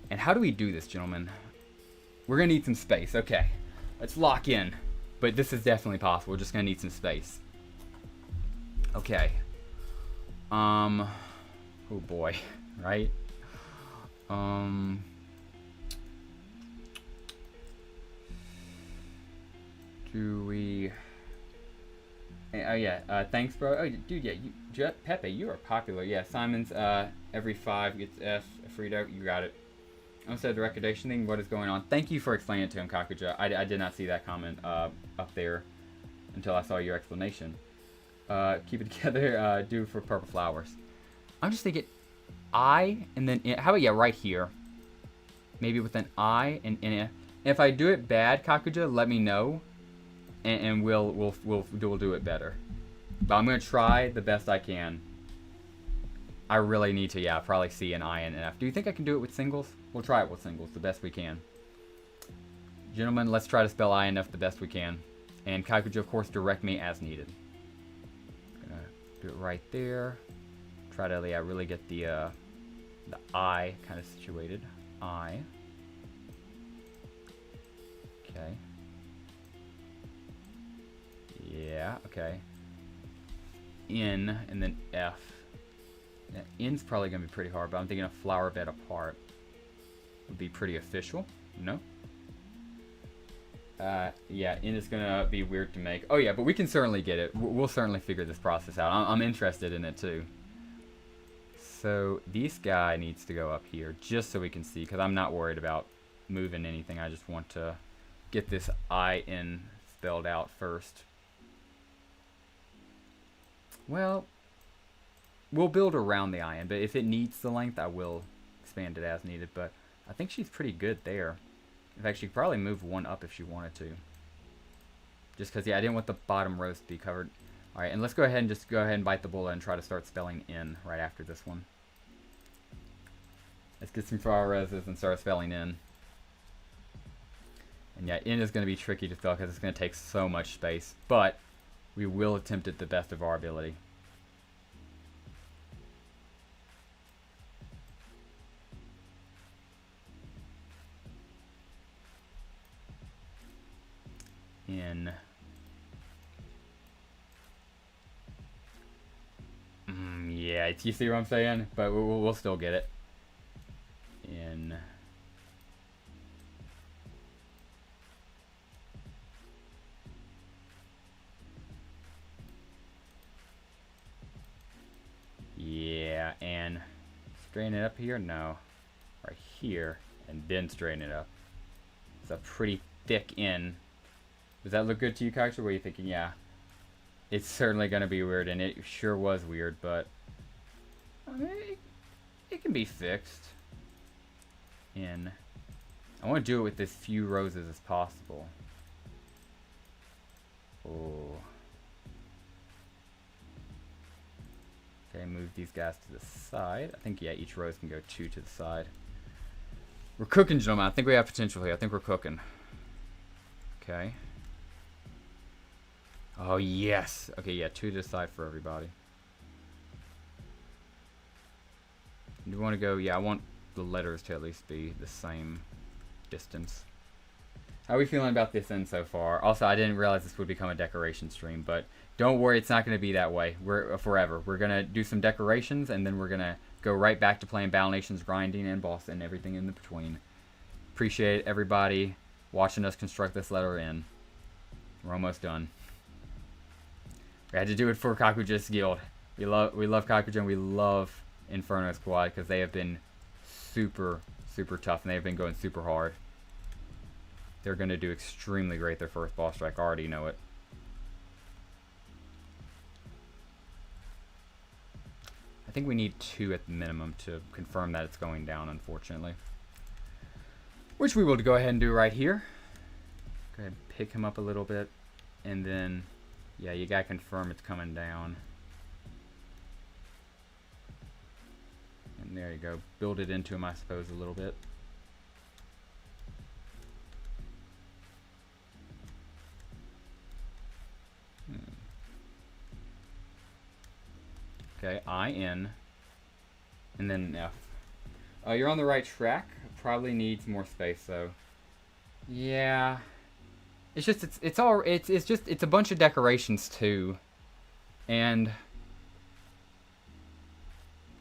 And how do we do this, gentlemen? We're going to need some space. Okay. Let's lock in. But this is definitely possible. We're just going to need some space. Okay. Oh boy, right? Do we? Oh yeah. Thanks, bro. Oh, dude, yeah. Pepe, you are popular. Yeah. Simon's every 5 gets S. Frito, you got it. I said the recommendation thing. What is going on? Thank you for explaining it to him, Kakuja. I did not see that comment up there until I saw your explanation. Keep it together, do for purple flowers. I'm just thinking I, and then, how about, yeah, right here. Maybe with an I, and if I do it bad, Kakuja, let me know, and we'll do it better. But I'm going to try the best I can. I really need to, yeah, probably C and I and F. Do you think I can do it with singles? We'll try it with singles the best we can. Gentlemen, let's try to spell I and F the best we can. And Kakuja, of course, direct me as needed. Do it right there. Try to, yeah, really get the I kind of situated. I. Okay. Yeah, okay. N, and then F. Now, N's probably going to be pretty hard, but I'm thinking a flower bed apart would be pretty official. No? Yeah, N is gonna be weird to make. Oh yeah, but we can certainly get it. We'll certainly figure this process out. I'm interested in it too. So this guy needs to go up here just so we can see, because I'm not worried about moving anything. I just want to get this I-N spelled out first. Well, we'll build around the I-N, but if it needs the length, I will expand it as needed. But I think she's pretty good there. In fact, she could probably move 1 up if she wanted to. Just because, yeah, I didn't want the bottom rows to be covered. Alright, and let's go ahead and just go ahead and bite the bullet and try to start spelling in right after this one. Let's get some flower roses and start spelling in. And yeah, in is going to be tricky to spell because it's going to take so much space. But we will attempt it the best of our ability. In. Yeah, you see what I'm saying? But we'll still get it. In. Yeah, and straighten it up here? No. Right here, and then straighten it up. It's a pretty thick in. Does that look good to you, Cox, or what are you thinking? Yeah. It's certainly going to be weird, and it sure was weird, but I mean, it can be fixed. In. I want to do it with as few roses as possible. Oh. Okay, move these guys to the side. I think, yeah, each rose can go 2 to the side. We're cooking, gentlemen. I think we have potential here. I think we're cooking. Okay. Oh, yes. Okay, yeah, 2 to the side for everybody. You want to go, yeah, I want the letters to at least be the same distance. How are we feeling about this end so far? Also, I didn't realize this would become a decoration stream, but don't worry, it's not going to be that way. We're forever. We're going to do some decorations, and then we're going to go right back to playing Battle Nations, grinding, and boss, and everything in the between. Appreciate everybody. watching us construct this letter N. We're almost done. We had to do it for Kakuja's guild. We love Kakuja, and we love Inferno Squad because they have been super tough, and they've been going super hard. They're going to do extremely great their first boss strike. I already know it. I think we need 2 at the minimum to confirm that it's going down, unfortunately. Which we will go ahead and do right here. Go ahead and pick him up a little bit. And then, yeah, you gotta confirm it's coming down. And there you go. Build it into him, I suppose, a little bit. Okay, I-N, and then F. You're on the right track. Probably needs more space, though. Yeah, it's just it's a bunch of decorations too, and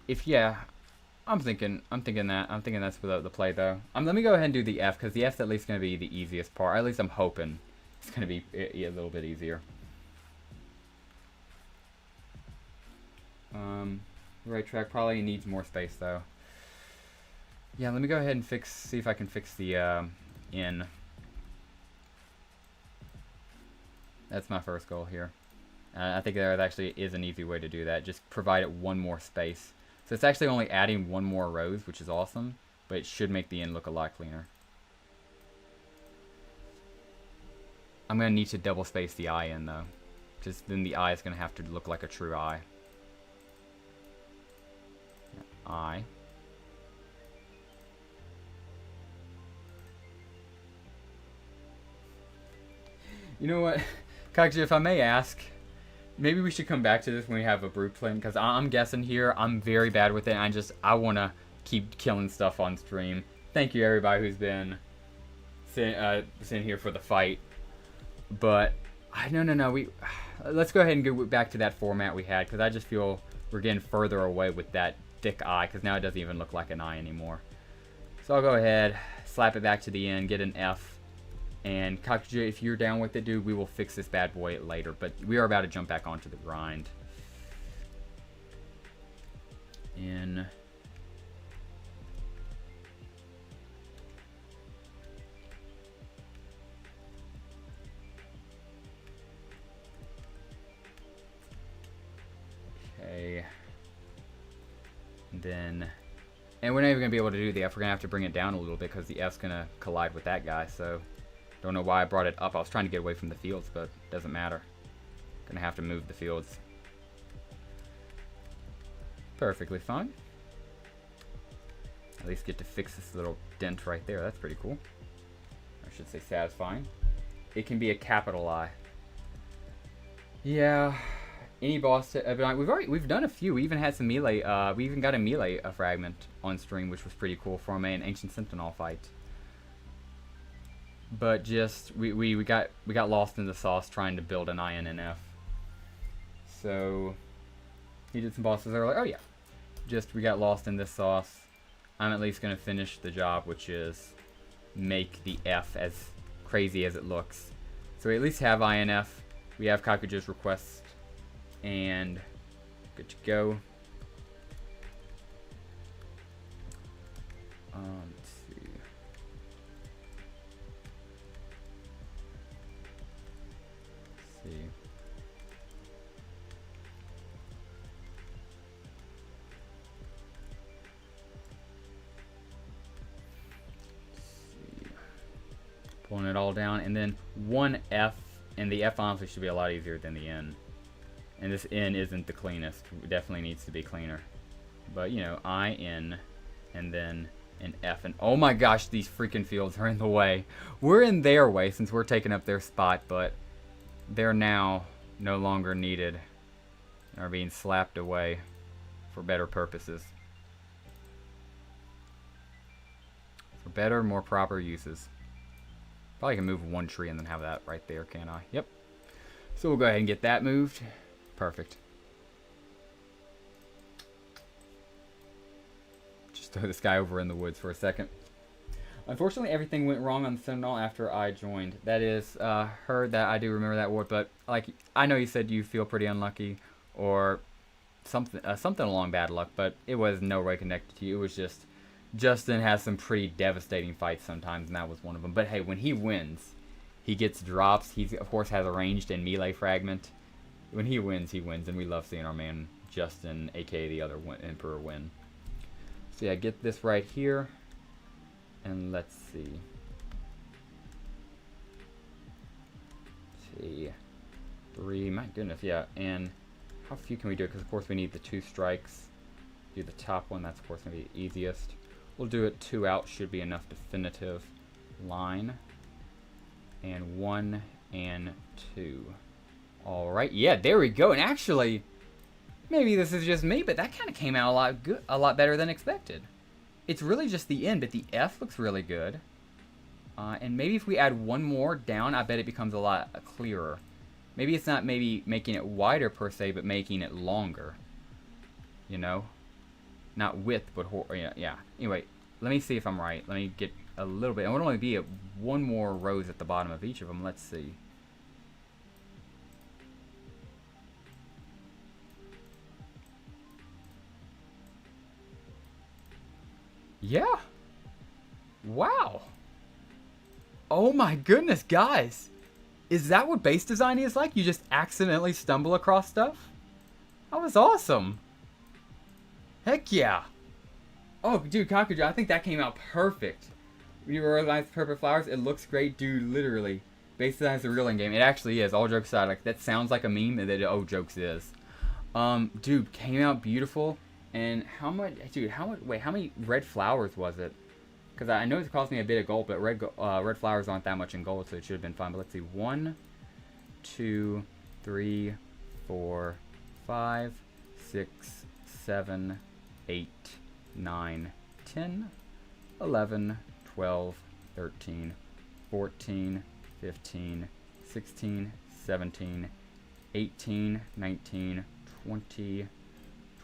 I'm thinking that's the play though. Let me go ahead and do the F because the F's at least gonna be the easiest part. At least I'm hoping it's gonna be a little bit easier. Right track probably needs more space though. Yeah, let me go ahead and see if I can fix the N. That's my first goal here. I think there actually is an easy way to do that. Just provide it one more space. So it's actually only adding 1 more rows, which is awesome, but it should make the N look a lot cleaner. I'm going to need to double space the I in though. Just then the I is going to have to look like a true I. I. You know what, Kakuja, if I may ask, maybe we should come back to this when we have a brute plane, because I'm guessing here, I'm very bad with it, I want to keep killing stuff on stream. Thank you everybody who's been sitting here for the fight, but no, let's go ahead and go back to that format we had, because I just feel we're getting further away with that thick eye, because now it doesn't even look like an eye anymore. So I'll go ahead, slap it back to the end, get an F, and Kakuja, if you're down with it, dude, we will fix this bad boy later, but we are about to jump back onto the grind. In. Okay. And we're not even going to be able to do the F. We're going to have to bring it down a little bit because the F's going to collide with that guy. So, don't know why I brought it up. I was trying to get away from the fields, but it doesn't matter. Going to have to move the fields. Perfectly fine. At least get to fix this little dent right there. That's pretty cool. I should say satisfying. It can be a capital I. Yeah. Any boss, we've done a few. We even had some melee. We even got a melee fragment on stream, which was pretty cool from an Ancient Sentinel fight. But just we got lost in the sauce trying to build an INNF. So he did some bosses that were like, oh yeah, just we got lost in this sauce. I'm at least gonna finish the job, which is make the F as crazy as it looks. So we at least have INF. We have Kakuja's request. And good to go. Let's see. Pulling it all down, and then one F, and the F honestly should be a lot easier than the N. And this N isn't the cleanest. It definitely needs to be cleaner. But, you know, I-N, and then an F. And oh my gosh, these freaking fields are in the way. We're in their way since we're taking up their spot, but they're now no longer needed. They're being slapped away for better purposes. For better, more proper uses. Probably can move one tree and then have that right there, can't I? Yep. So we'll go ahead and get that moved. Perfect. Just throw this guy over in the woods for a second. Unfortunately, everything went wrong on the Sentinel after I joined. That is, heard that I do remember that word, but like I know you said you feel pretty unlucky or something along bad luck, but it was no way connected to you. It was just Justin has some pretty devastating fights sometimes, and that was one of them. But hey, when he wins, he gets drops. He of course has a ranged and melee fragment. When he wins, and we love seeing our man Justin, aka the other Emperor, win. So yeah, get this right here. And let's see. Three, my goodness, yeah. And how few can we do? Because of course we need the 2 strikes. Do the top one, that's of course going to be the easiest. We'll do it 2 out, should be enough definitive line. And 1 and 2. Alright, yeah, there we go. And actually, maybe this is just me, but that kind of came out a lot better than expected. It's really just the end, but the F looks really good. And maybe if we add 1 more down, I bet it becomes a lot clearer. Maybe it's not maybe making it wider per se, but making it longer. You know? Not width, but yeah. Anyway, let me see if I'm right. Let me get a little bit. It would only be 1 more rows at the bottom of each of them. Let's see. Yeah. Wow. Oh my goodness, guys. Is that what base design is like? You just accidentally stumble across stuff? That was awesome. Heck yeah. Oh, dude, Kakuja, I think that came out perfect. When you realize purple flowers, it looks great, dude, literally. Base design is a real in-game. It actually is, all jokes aside. Like, that sounds like a meme, and that, oh, jokes is. Dude, came out beautiful. And how much, dude, how many red flowers was it? Because I know it cost me a bit of gold, but red flowers aren't that much in gold, so it should have been fine. But let's see, 1, 2, 3, 4, 5, 6, 7, 8, 9, 10, 11, 12, 13, 14, 15, 16, 17, 18, 19, 20,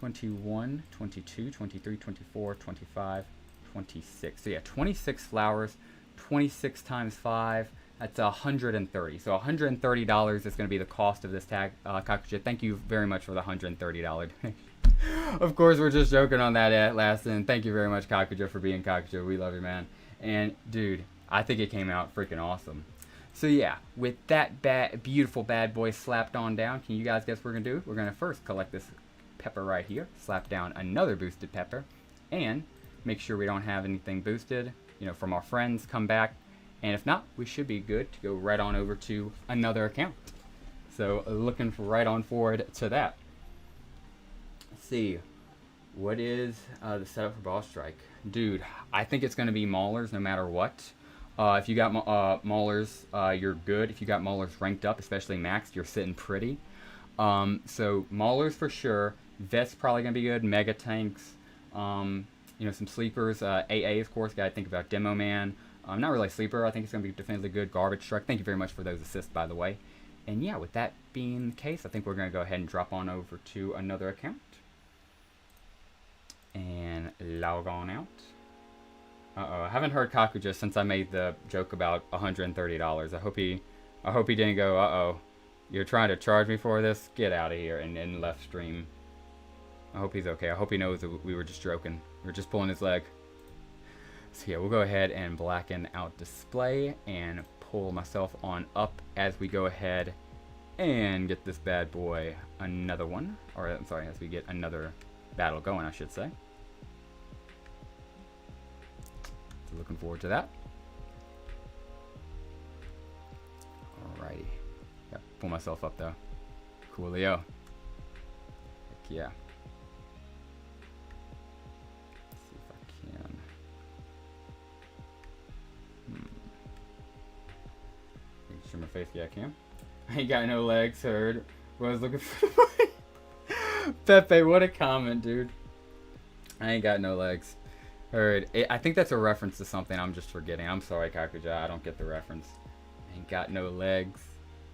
21, 22, 23, 24, 25, 26. So yeah, 26 flowers, 26 times 5, that's 130. So $130 is going to be the cost of this tag, Kakuja. Thank you very much for the $130. Of course, we're just joking on that at last, and thank you very much, Kakuja, for being Kakuja. We love you, man. And dude, I think it came out freaking awesome. So yeah, with that beautiful bad boy slapped on down, can you guys guess what we're going to do? We're going to first collect this pepper right here, slap down another boosted pepper, and make sure we don't have anything boosted, you know, from our friends, come back, and if not, we should be good to go right on over to another account. So looking right on forward to that. Let's see, what is the setup for boss strike? Dude, I think it's going to be maulers no matter what. If you got maulers, you're good. If you got maulers ranked up, especially maxed, you're sitting pretty. So maulers for sure. Vet's probably going to be good. Mega tanks. You know, some sleepers. AA, of course. Got to think about Demo Man. Not really a sleeper. I think it's going to be definitely good. Garbage Truck. Thank you very much for those assists, by the way. And yeah, with that being the case, I think we're going to go ahead and drop on over to another account. And log on out. Uh-oh. I haven't heard Kakuja since I made the joke about $130. I hope he didn't go, uh-oh, you're trying to charge me for this? Get out of here, and left stream. I hope he's okay. I hope he knows that we were just joking. We were just pulling his leg. So yeah, we'll go ahead and blacken out display and pull myself on up as we go ahead and get this bad boy another one. Or, I'm sorry, as we get another battle going, I should say. So looking forward to that. Alrighty. Gotta pull myself up though. Coolio. Heck yeah. My face, yeah, I can. I ain't got no legs, heard. Was looking for Pepe, what a comment, dude. I ain't got no legs. Heard. I think that's a reference to something I'm just forgetting. I'm sorry, Kakuja, I don't get the reference. Ain't got no legs.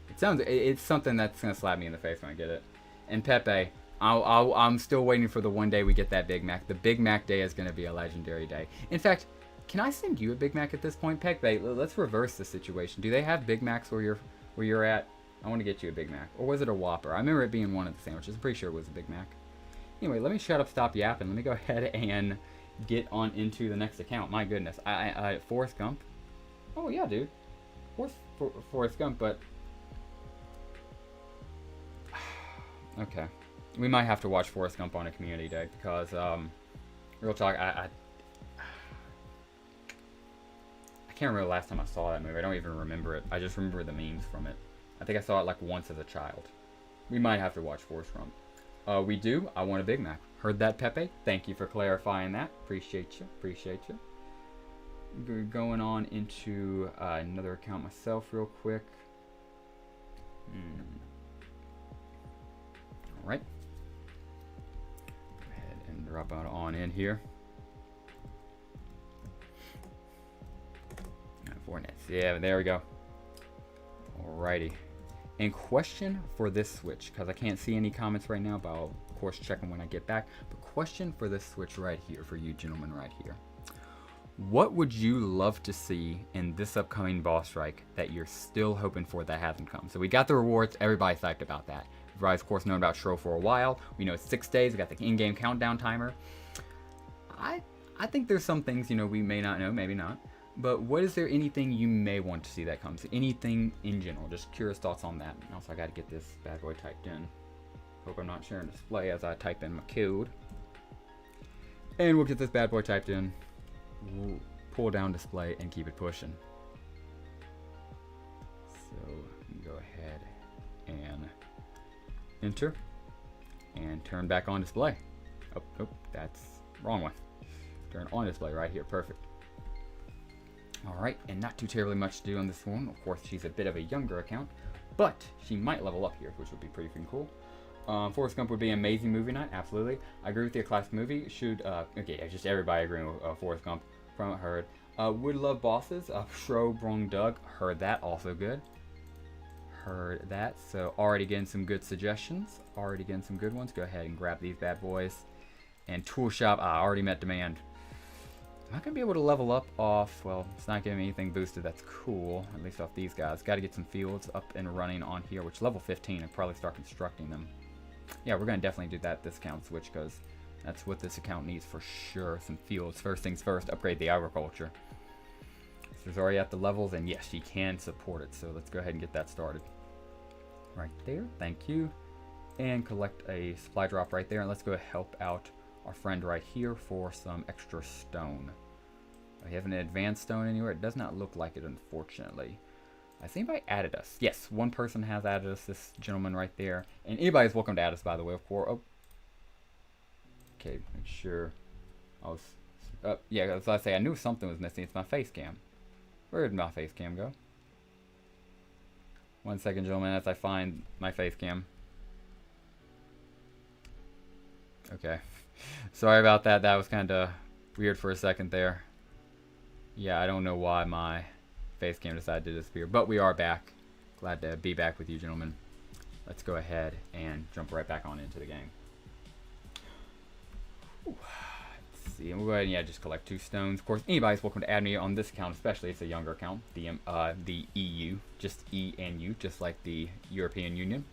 It's something that's gonna slap me in the face when I get it. And Pepe, I'm still waiting for the one day we get that Big Mac. The Big Mac day is gonna be a legendary day. In fact, Can I send you a Big Mac at this point, Peck? Let's reverse the situation. Do they have Big Macs where you're at? I want to get you a Big Mac. Or was it a Whopper? I remember it being one of the sandwiches. I'm pretty sure it was a Big Mac. Anyway, let me shut up, stop yapping. Let me go ahead and get on into the next account. My goodness. Forrest Gump. Oh, yeah, dude. Forrest Gump, but... Okay. We might have to watch Forrest Gump on a community day because, real talk, I can't remember the last time I saw that movie. I don't even remember it. I just remember the memes from it. I think I saw it like once as a child. We might have to watch Forrest Gump. We do. I want a Big Mac. Heard that, Pepe? Thank you for clarifying that. Appreciate you. Appreciate you. Going on into another account myself real quick. Alright. Go ahead and drop on in here. Yeah, there we go. Alrighty. And question for this Switch, because I can't see any comments right now, but I'll of course check them when I get back. But question for this Switch right here, for you gentlemen right here. What would you love to see in this upcoming boss strike that you're still hoping for that hasn't come? So we got the rewards, everybody's psyched about that. Everybody's of course known about Shro for a while. We know it's 6 days, we got the in-game countdown timer. I think there's some things, you know, we may not know, maybe not. But what is there anything you may want to see that comes? Anything in general? Just curious thoughts on that. And also, I got to get this bad boy typed in. Hope I'm not sharing display as I type in my code. And we'll get this bad boy typed in. We'll pull down display and keep it pushing. So go ahead and enter and turn back on display. Oh, that's wrong one. Turn on display right here. Perfect. Alright, and not too terribly much to do on this one. Of course, she's a bit of a younger account, but she might level up here, which would be pretty freaking cool. Forrest Gump would be an amazing movie night, absolutely. I agree with you, a classic movie. Should, okay, just everybody agreeing with Forrest Gump from heard. Would love bosses. Shro, Brung, Doug, heard that, also good. Heard that, so already getting some good suggestions. Already getting some good ones. Go ahead and grab these bad boys. And Tool Shop, I already met demand. I'm not going to be able to level up off, well, it's not giving me anything boosted, that's cool, at least off these guys. Got to get some fields up and running on here, which level 15, and probably start constructing them. Yeah, we're going to definitely do that this account switch, because that's what this account needs for sure, some fields. First things first, upgrade the agriculture. She's already at the levels, and yes, she can support it, so let's go ahead and get that started. Right there, thank you. And collect a supply drop right there, and let's go help out our friend right here for some extra stone. We have an advanced stone anywhere? It does not look like it, unfortunately. Has anybody added us? Yes, one person has added us, this gentleman right there. And anybody's welcome to add us, by the way, of course. Oh. Okay, make sure. I was, yeah, as I say, I knew something was missing. It's my face cam. Where did my face cam go? 1 second, gentlemen, as I find my face cam. Okay. Sorry about that. That was kind of weird for a second there. Yeah, I don't know why my face cam decided to disappear, but we are back. Glad to be back with you, gentlemen. Let's go ahead and jump right back on into the game. Let's see, and we'll go ahead and yeah, just collect 2 stones. Of course, anybody's welcome to add me on this account, especially it's a younger account, the EU, just E and U, just like the European Union.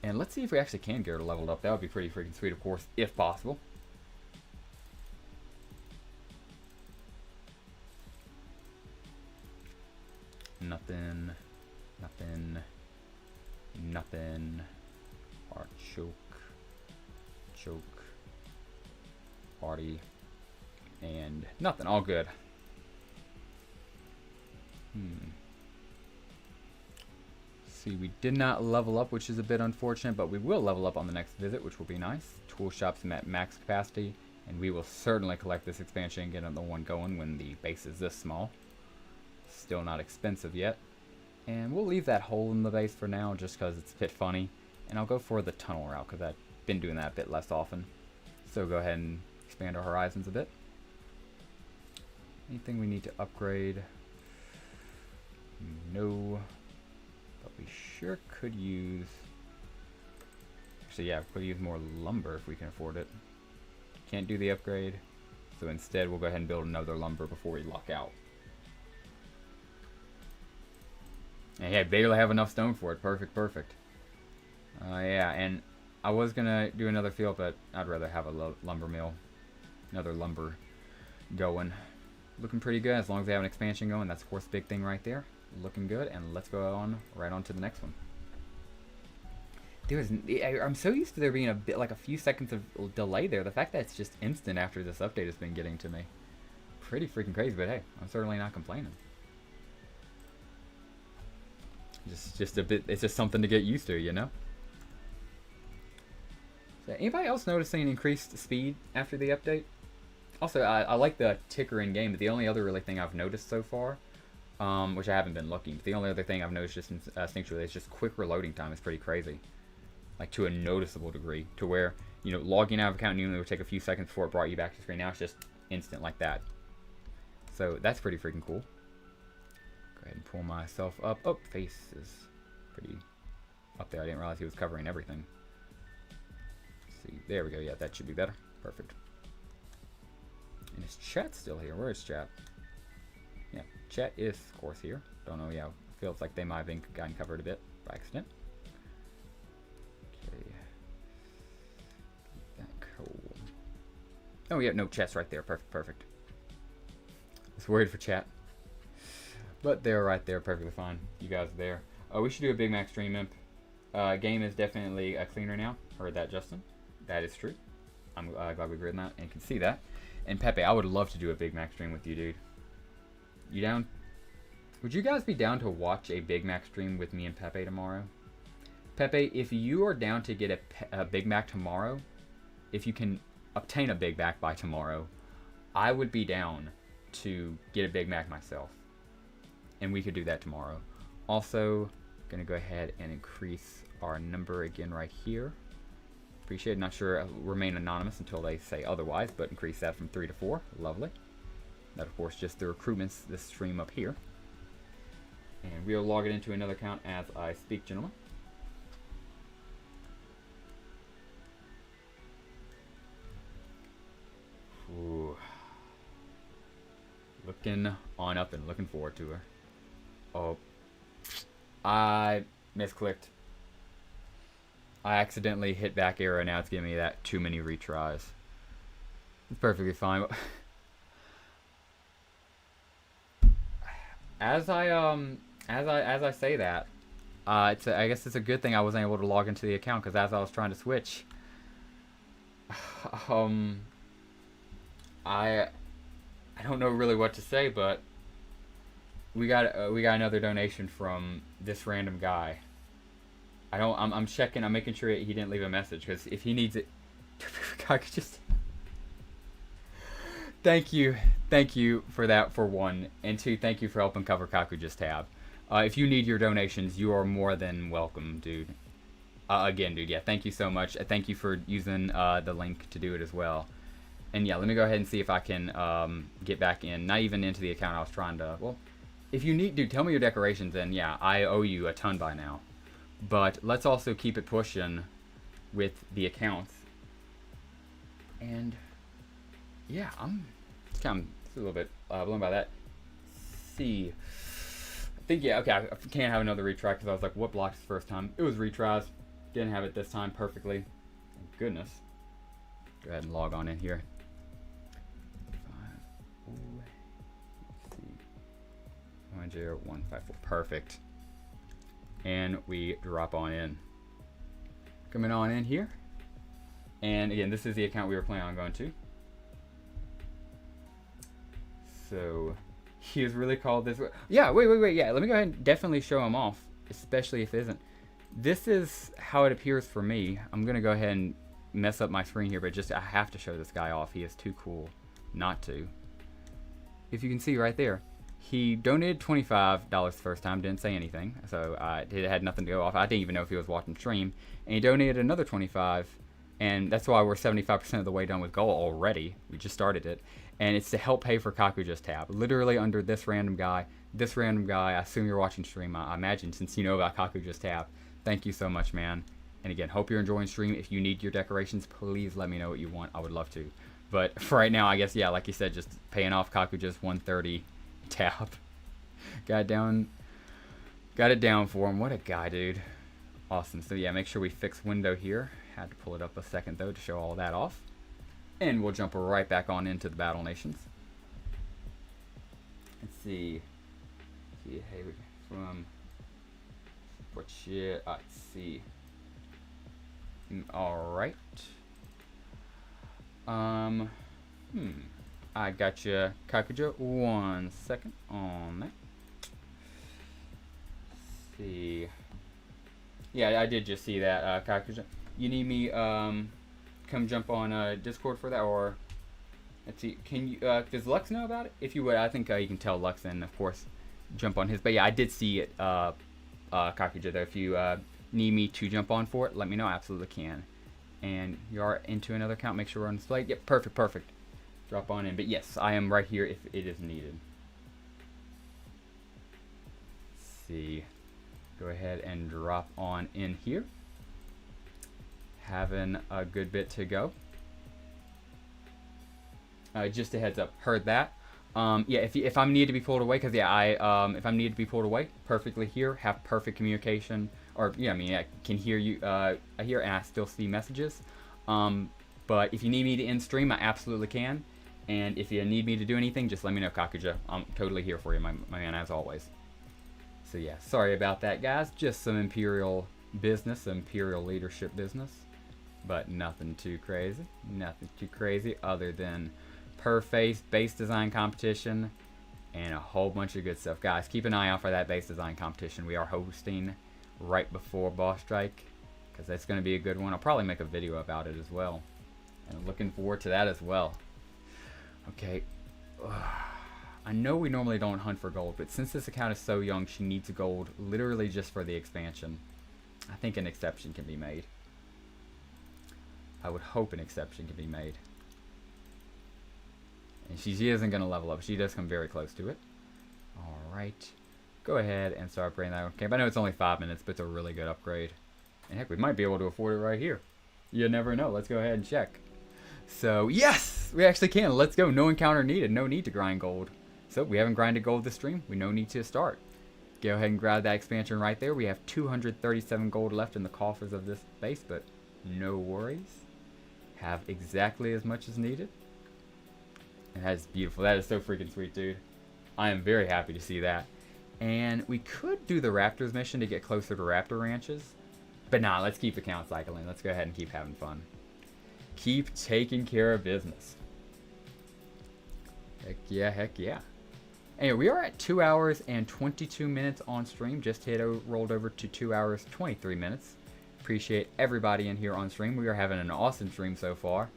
And let's see if we actually can get her leveled up. That would be pretty freaking sweet, of course, if possible. Nothing. Heart choke. Party. And nothing. All good. See, we did not level up, which is a bit unfortunate, but we will level up on the next visit, which will be nice. Tool shop's at max capacity, and we will certainly collect this expansion and get another one going when the base is this small. Still not expensive yet. And we'll leave that hole in the base for now, just because it's a bit funny. And I'll go for the tunnel route, because I've been doing that a bit less often. So go ahead and expand our horizons a bit. Anything we need to upgrade? No. But we sure could use... Actually, yeah, we could use more lumber if we can afford it. Can't do the upgrade. So instead, we'll go ahead and build another lumber before we lock out. And hey, I barely have enough stone for it. Perfect, perfect. Yeah, and I was going to do another field, but I'd rather have a lumber mill. Another lumber going. Looking pretty good as long as they have an expansion going. That's, of course, the big thing right there. Looking good, and let's go on right on to the next one. I'm so used to there being a bit like a few seconds of delay there. The fact that it's just instant after this update has been getting to me. Pretty freaking crazy, but hey, I'm certainly not complaining. Just a bit, it's just something to get used to, you know? So anybody else noticing increased speed after the update? Also, I like the ticker in game, but the only other really thing I've noticed so far, which I haven't been looking, but the only other thing I've noticed just instinctually is just quick reloading time is pretty crazy. Like to a noticeable degree, to where, you know, logging out of account normally would take a few seconds before it brought you back to the screen. Now it's just instant like that. So that's pretty freaking cool. Go ahead and pull myself up. Oh, face is pretty up there. I didn't realize he was covering everything. Let's see, there we go. Yeah, that should be better. Perfect. And is chat still here? Where is chat? Yeah, chat is, of course, here. Don't know, yeah, feels like they might have been gotten covered a bit by accident. Okay. Keep that cool. Oh, yeah, no, chat's right there. Perfect, perfect. I was worried for chat. But they're right there, perfectly fine. You guys are there. We should do a Big Mac stream, Imp. Game is definitely cleaner now. Heard that, Justin. That is true. I'm glad we agreed on that and can see that. And Pepe, I would love to do a Big Mac stream with you, dude. You down? Would you guys be down to watch a Big Mac stream with me and Pepe tomorrow? Pepe, if you are down to get a Big Mac tomorrow, if you can obtain a Big Mac by tomorrow, I would be down to get a Big Mac myself. And we could do that tomorrow. Also, gonna go ahead and increase our number again right here. Appreciate it. Not sure, remain anonymous until they say otherwise, but increase that from 3 to 4. Lovely. That, of course, just the recruitments, this stream up here. And we'll log it into another account as I speak, gentlemen. Ooh. Looking on up and looking forward to her. Oh, I misclicked. I accidentally hit back arrow. Now it's giving me that too many retries. It's perfectly fine. As I say that, I guess it's a good thing I wasn't able to log into the account, because as I was trying to switch, I don't know really what to say, but we got another donation from this random guy. I'm checking. I'm making sure he didn't leave a message, because if he needs it, I could just. Thank you for that, for one, and two, thank you for helping cover Kaku Just Tab. If you need your donations, you are more than welcome, dude. Again, dude, yeah, thank you so much. Thank you for using the link to do it as well. And yeah, let me go ahead and see if I can get back in. Not even into the account I was trying to. Well, if you need, dude, tell me your decorations, and yeah, I owe you a ton by now. But let's also keep it pushing with the accounts. And yeah, I'm kind of a little bit blown by that. See, I think, yeah, okay, I can't have another retry, because I was like, what blocked the first time? It was retries. Didn't have it this time perfectly. Thank goodness. Go ahead and log on in here. Let's see. 10154. Perfect. And we drop on in. Coming on in here. And again, this is the account we were planning on going to. So he is really called this. Yeah, wait. Yeah, let me go ahead and definitely show him off, especially if it isn't. This is how it appears for me. I'm going to go ahead and mess up my screen here, but just I have to show this guy off. He is too cool not to. If you can see right there, he donated $25 the first time, didn't say anything, so it had nothing to go off. I didn't even know if he was watching stream, and he donated another $25, and that's why we're 75% of the way done with goal already. We just started it, and it's to help pay for Kaku Just Tab. Literally under this random guy, I assume you're watching stream, I imagine, since you know about Kaku Just Tab. Thank you so much, man. And again, hope you're enjoying stream. If you need your decorations, please let me know what you want. I would love to. But for right now, I guess, yeah, like you said, just paying off Kakuja's 130 tap. Got it down for him. What a guy, dude. Awesome. So yeah, make sure we fix window here. Had to pull it up a second though to show all that off. And we'll jump right back on into the Battle Nations. Let's see. Hey, from what shit? Let's see. All right. I got you, Kakuja. 1 second on that. Let's see. Yeah, I did just see that, Kakuja. You need me come jump on Discord for that, or let's see. Can you? Does Lux know about it? If you would, I think you can tell Lux and of course jump on his. But yeah, I did see it, Kakuja. There, if you need me to jump on for it, let me know. I absolutely can. And you are into another account. Make sure we're on display. Yep, perfect. Drop on in. But yes, I am right here if it is needed. Let's see. Go ahead and drop on in here. Having a good bit to go. Just a heads up. Heard that. Yeah, if I'm needed to be pulled away, because yeah, if I'm needed to be pulled away, perfectly here, have perfect communication, or yeah, I mean, I can hear you, I hear and I still see messages. But if you need me to end stream, I absolutely can. And if you need me to do anything, just let me know, Kakuja. I'm totally here for you, my man, as always. So yeah, sorry about that, guys. Just some Imperial business, Imperial leadership business, but nothing too crazy. Nothing too crazy other than per face base design competition and a whole bunch of good stuff. Guys, keep an eye out for that base design competition we are hosting right before Boss Strike, because that's going to be a good one. I'll probably make a video about it as well, and I'm looking forward to that as well. Okay, I know we normally don't hunt for gold, but since this account is so young, she needs gold literally just for the expansion. I think an exception can be made. I would hope an exception can be made. And she isn't going to level up. She does come very close to it. Alright. Go ahead and start upgrading that. Okay, but I know it's only 5 minutes, but it's a really good upgrade. And heck, we might be able to afford it right here. You never know. Let's go ahead and check. So, yes! We actually can. Let's go. No encounter needed. No need to grind gold. So, we haven't grinded gold this stream. We no need to start. Go ahead and grab that expansion right there. We have 237 gold left in the coffers of this base, but no worries. Have exactly as much as needed. And that is beautiful. That is so freaking sweet, dude. I am very happy to see that. And we could do the Raptors mission to get closer to Raptor Ranches. But nah, let's keep account cycling. Let's go ahead and keep having fun. Keep taking care of business. Heck yeah, heck yeah. Anyway, we are at 2 hours and 22 minutes on stream. Just rolled over to 2 hours, 23 minutes. Appreciate everybody in here on stream. We are having an awesome stream so far.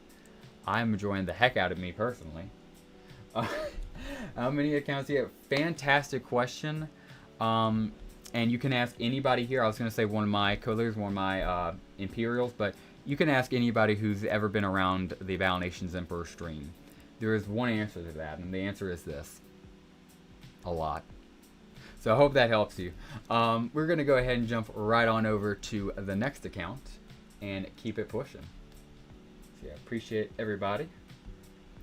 I'm enjoying the heck out of me personally. How many accounts do you have? Fantastic question. And you can ask anybody here. I was going to say one of my co-leaders, one of my Imperials, but you can ask anybody who's ever been around the Battle Nations Emperor stream. There is one answer to that, and the answer is this. A lot. So I hope that helps you. We're going to go ahead and jump right on over to the next account and keep it pushing. So yeah, appreciate everybody.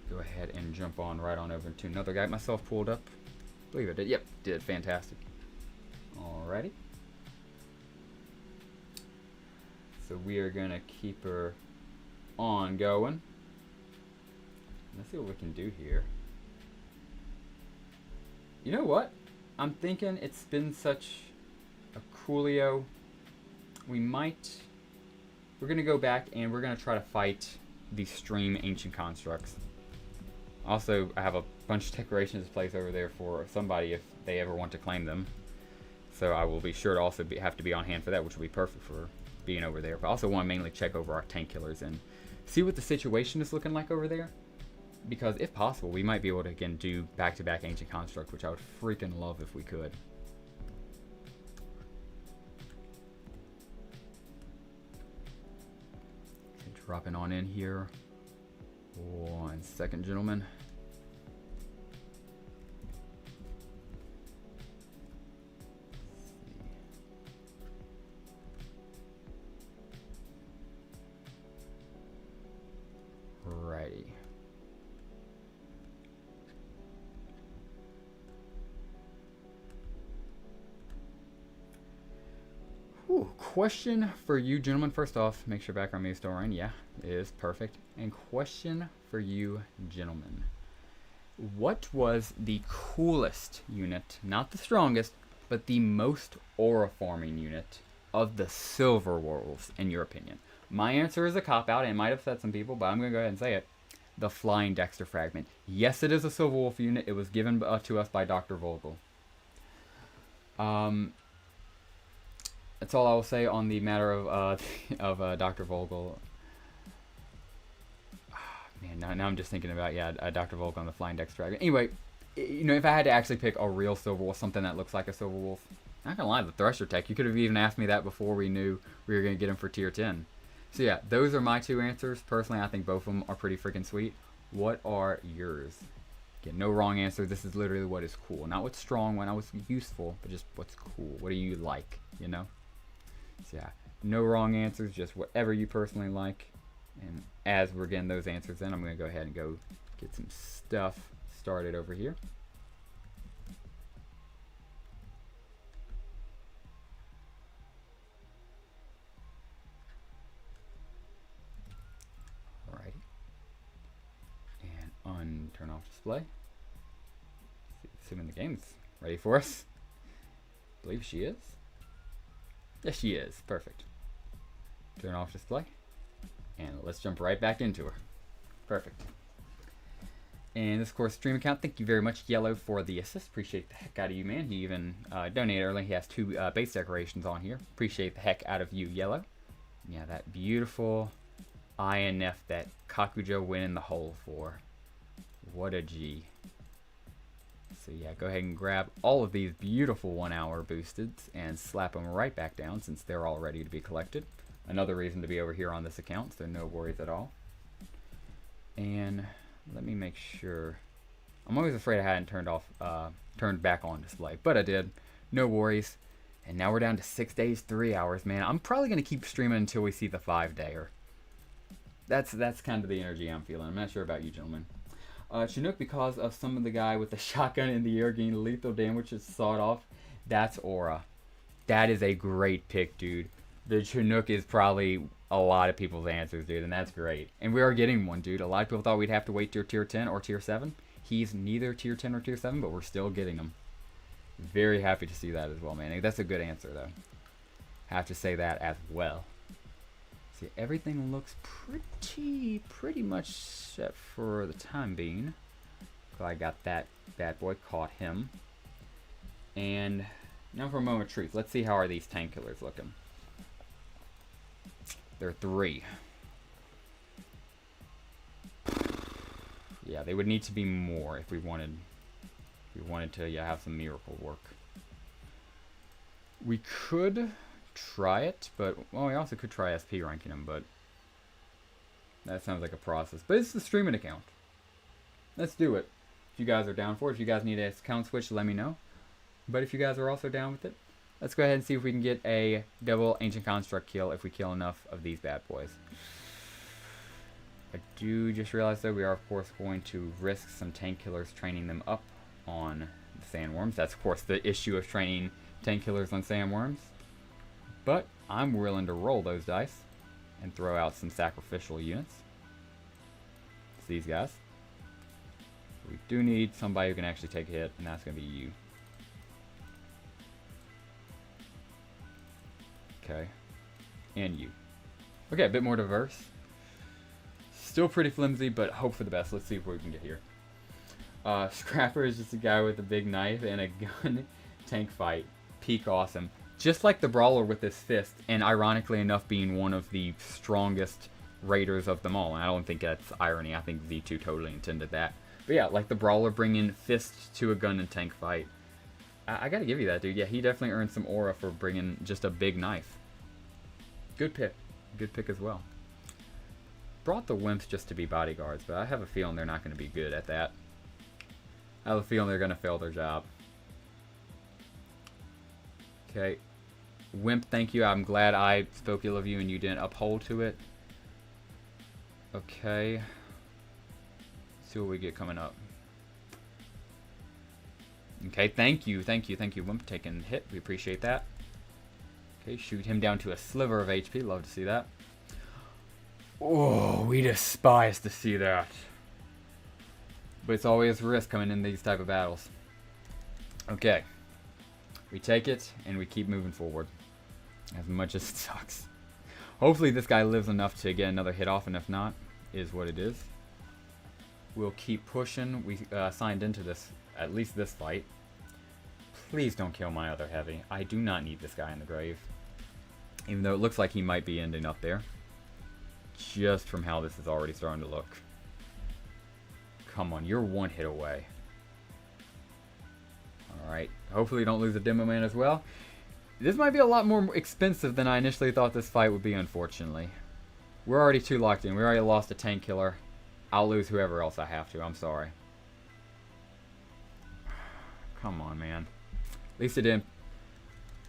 Go ahead and jump on right on over to another guy. Myself pulled up. I believe I did. Yep, did. Fantastic. Alrighty. So we are going to keep her on going. Let's see what we can do here. You know what? I'm thinking it's been such a coolio. We're going to go back and we're going to try to fight the stream Ancient Constructs. Also, I have a bunch of decorations placed over there for somebody if they ever want to claim them. So I will be sure to also have to be on hand for that, which will be perfect for being over there. But I also want to mainly check over our tank killers and see what the situation is looking like over there. Because if possible, we might be able to, again, do back-to-back Ancient Construct, which I would freaking love if we could. Okay, dropping on in here. 1 second, gentlemen. Righty. question for you gentlemen. First off, make sure background music still running. Yeah, it is perfect. And question for you gentlemen. What was the coolest unit, not the strongest, but the most aura forming unit of the Silver Wolves, in your opinion? My answer is a cop-out, and it might upset some people, but I'm going to go ahead and say it. The Flying Dexter Fragment. Yes, it is a Silver Wolf unit. It was given to us by Dr. Vogel. That's all I will say on the matter of Dr. Vogel. Man, now I'm just thinking about, Dr. Vogel on the Flying Dexter Fragment. Anyway, if I had to actually pick a real Silver Wolf, something that looks like a Silver Wolf, not gonna lie, the Thresher Tech, you could have even asked me that before we knew we were gonna get him for tier 10. So yeah, those are my two answers. Personally, I think both of them are pretty freaking sweet. What are yours? Again, no wrong answer. This is literally what is cool. Not what's strong, not what's useful, but just what's cool. What do you like, So yeah, no wrong answers, just whatever you personally like. And as we're getting those answers in, I'm going to go ahead and go get some stuff started over here. Alrighty. And turn off display. Assuming the game's ready for us. I believe she is. Yes, she is. Perfect. Turn off display. And let's jump right back into her. Perfect. And this, of course, stream account. Thank you very much, Yellow, for the assist. Appreciate the heck out of you, man. He even donated early. He has 2 base decorations on here. Appreciate the heck out of you, Yellow. Yeah, that beautiful INF that Kakujo went in the hole for. What a G. So yeah, go ahead and grab all of these beautiful 1 hour boosted and slap them right back down since they're all ready to be collected. Another reason to be over here on this account, so no worries at all. And let me make sure. I'm always afraid I hadn't turned back on display, but I did. No worries. And now we're down to 6 days, 3 hours, man. I'm probably gonna keep streaming until we see the 5-dayer. That's kind of the energy I'm feeling. I'm not sure about you, gentlemen. Chinook, because of some of the guy with the shotgun in the air getting lethal damage is sawed off. That's Aura. That is a great pick, dude. The Chinook is probably a lot of people's answers, dude, and that's great. And we are getting one, dude. A lot of people thought we'd have to wait till tier 10 or tier 7. He's neither tier 10 or tier 7, but we're still getting him. Very happy to see that as well, man. That's a good answer, though. Have to say that as well. See, everything looks pretty much set for the time being. So I got that bad boy, caught him. And now for a moment of truth. Let's see how are these tank killers looking. They're 3. Yeah, they would need to be more if we wanted to have some miracle work. We could try it, but well, we also could try SP ranking them, but that sounds like a process. But it's the streaming account. Let's do it. If you guys are down for it, if you guys need a account switch, let me know. But if you guys are also down with it, let's go ahead and see if we can get a double Ancient Construct kill if we kill enough of these bad boys. I do just realize, though, we are, of course, going to risk some tank killers training them up on the sandworms. That's, of course, the issue of training tank killers on sandworms. But I'm willing to roll those dice and throw out some sacrificial units. It's these guys. We do need somebody who can actually take a hit, and that's going to be you. Okay. And you. Okay, a bit more diverse. Still pretty flimsy, but hope for the best. Let's see what we can get here. Scrapper is just a guy with a big knife and a gun. Tank fight. Peak awesome. Just like the Brawler with his fist, and ironically enough being one of the strongest raiders of them all. And I don't think that's irony. I think Z2 totally intended that. But yeah, like the Brawler bringing fist to a gun and tank fight. I gotta give you that, dude. Yeah, he definitely earned some aura for bringing just a big knife. Good pick. Good pick as well. Brought the Wimps just to be bodyguards, but I have a feeling they're not going to be good at that. I have a feeling they're going to fail their job. Okay. Wimp, thank you. I'm glad I spoke ill of you and you didn't uphold to it. Okay. See what we get coming up. Okay, thank you. Thank you. Thank you, Wimp, taking a hit. We appreciate that. Okay, shoot him down to a sliver of HP. Love to see that. Oh, we despise to see that. But it's always a risk coming in these type of battles. Okay. We take it, and we keep moving forward. As much as it sucks. Hopefully this guy lives enough to get another hit off, and if not, is what it is. We'll keep pushing. We signed into this, at least this fight. Please don't kill my other heavy. I do not need this guy in the grave. Even though it looks like he might be ending up there. Just from how this is already starting to look. Come on, you're one hit away. Alright, hopefully you don't lose a Demo Man as well. This might be a lot more expensive than I initially thought this fight would be, unfortunately. We're already too locked in. We already lost a tank killer. I'll lose whoever else I have to. I'm sorry. Come on, man. At least it didn't.